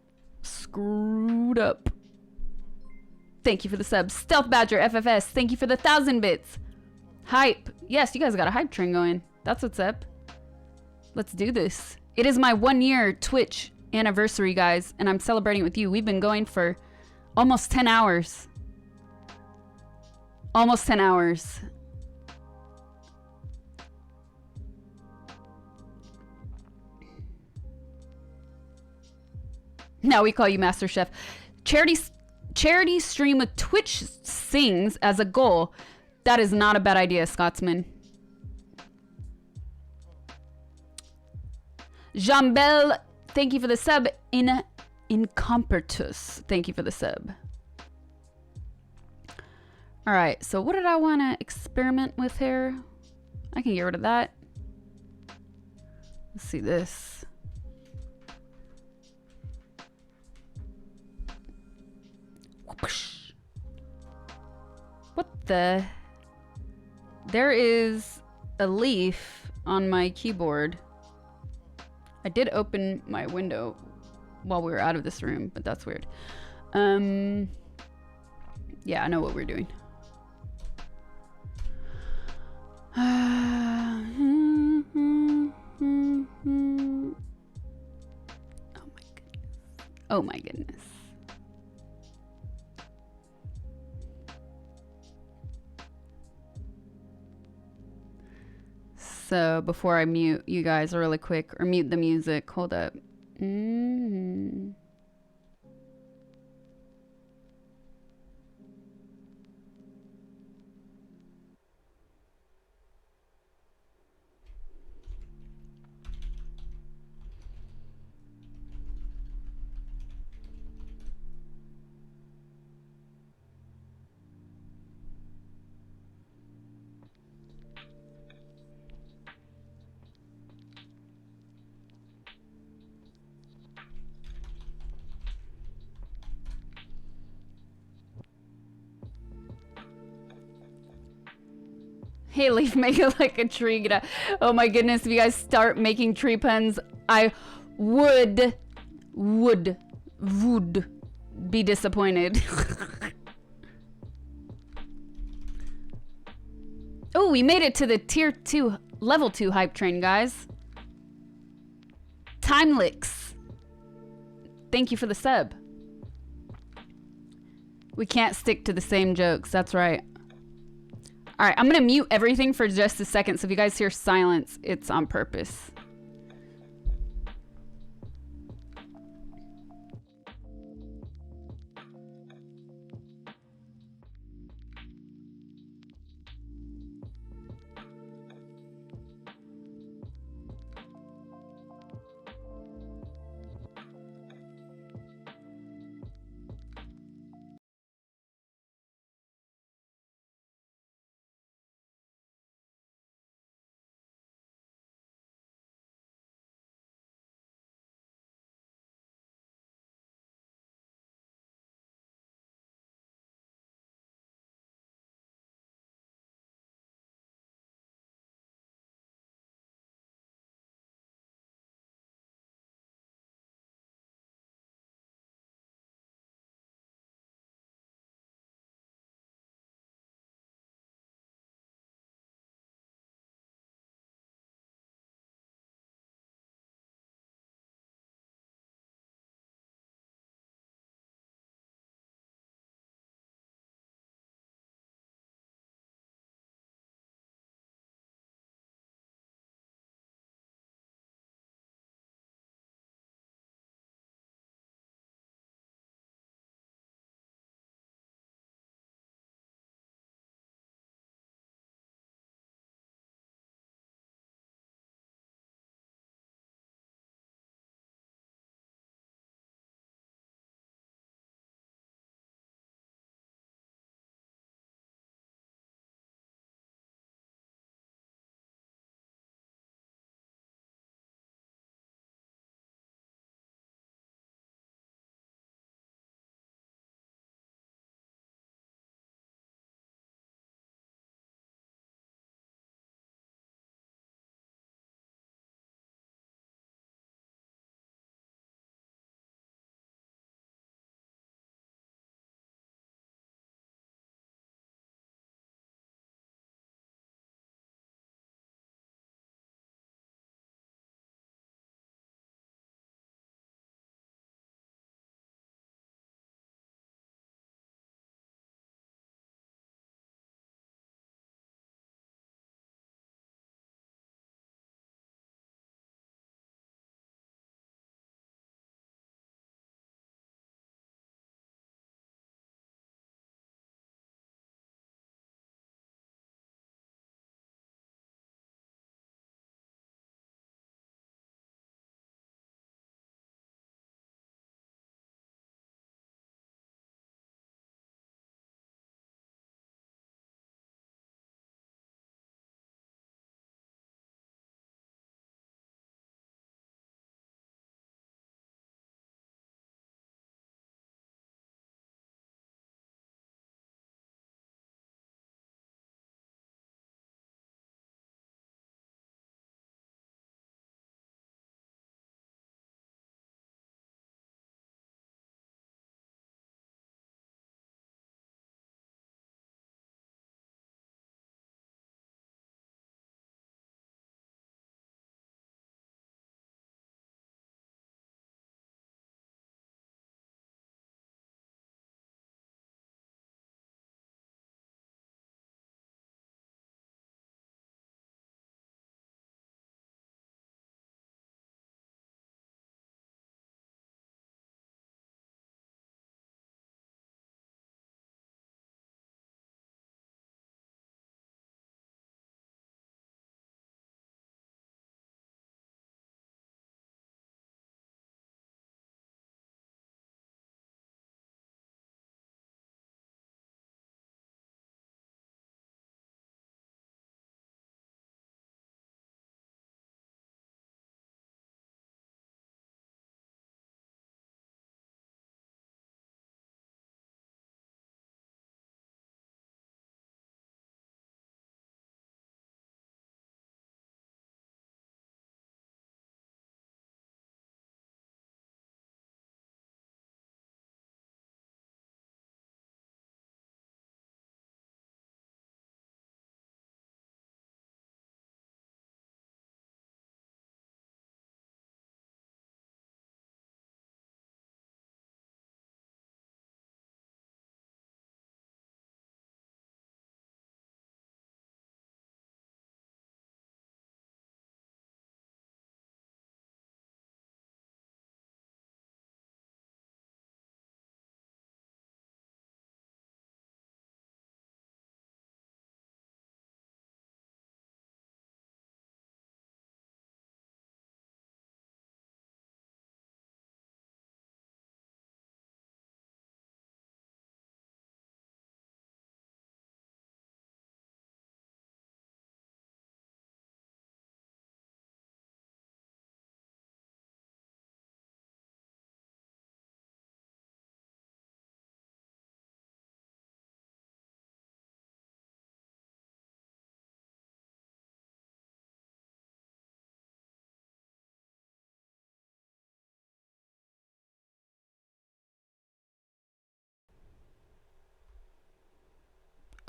A: Thank you for the subs. Stealth Badger FFS. Thank you for the 1,000 bits. Hype. Yes, you guys got a hype train going. That's what's up. Let's do this. It is my 1-year Twitch anniversary, guys, and I'm celebrating with you. We've been going for almost 10 hours. Almost 10 hours. Now we call you Master Chef. Charity stream with Twitch sings as a goal. That is not a bad idea, Scotsman. Jambel, thank you for the sub. Incompertus, thank you for the sub. All right, so what did I want to experiment with here? I can get rid of that. Let's see this. Whoosh. What the? There is a leaf on my keyboard. I did open my window while we were out of this room, but that's weird. Yeah, I know what we're doing. Oh my goodness. Oh my goodness. So before I mute you guys really quick, or mute the music, hold up. Hey, Leaf, make it like a tree. Oh my goodness, if you guys start making tree puns, I would be disappointed. Oh, we made it to the tier 2, level 2 hype train, guys. Timelix. Thank you for the sub. We can't stick to the same jokes, that's right. All right, I'm gonna mute everything for just a second, so if you guys hear silence, it's on purpose.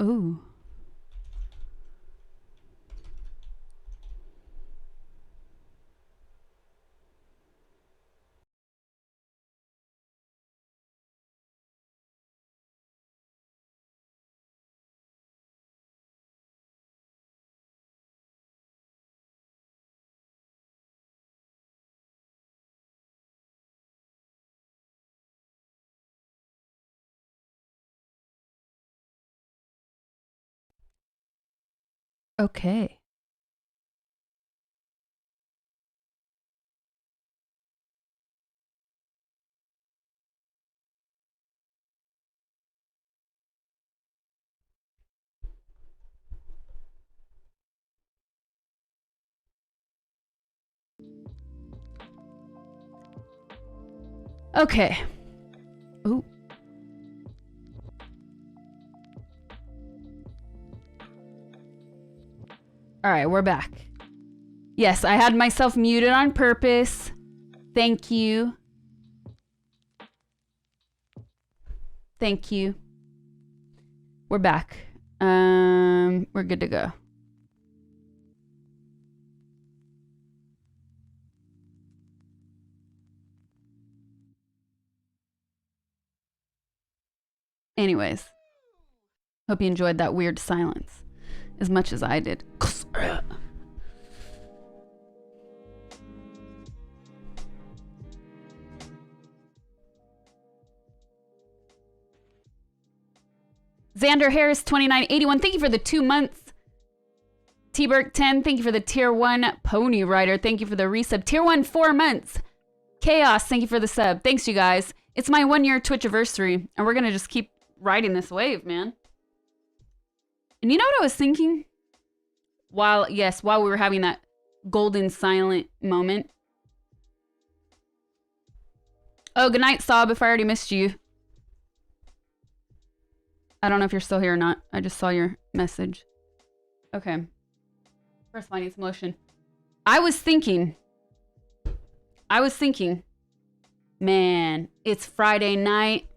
A: Ooh. Okay. Okay. Ooh. All right, we're back. Yes, I had myself muted on purpose. Thank you. Thank you. We're back. We're good to go. Anyways, hope you enjoyed that weird silence as much as I did. Xander Harris 2981, thank you for the 2 months. T-Burk 10, thank you for the tier 1. Pony Rider, thank you for the resub. Tier 1, 4 months. Chaos, thank you for the sub. Thanks, you guys. It's my 1-year Twitchiversary, and we're gonna just keep riding this wave, man. And you know what I was thinking? While we were having that golden silent moment. Oh, good night, Sob, if I already missed you. I don't know if you're still here or not. I just saw your message. Okay. First, I need some lotion. I was thinking, man, it's Friday night.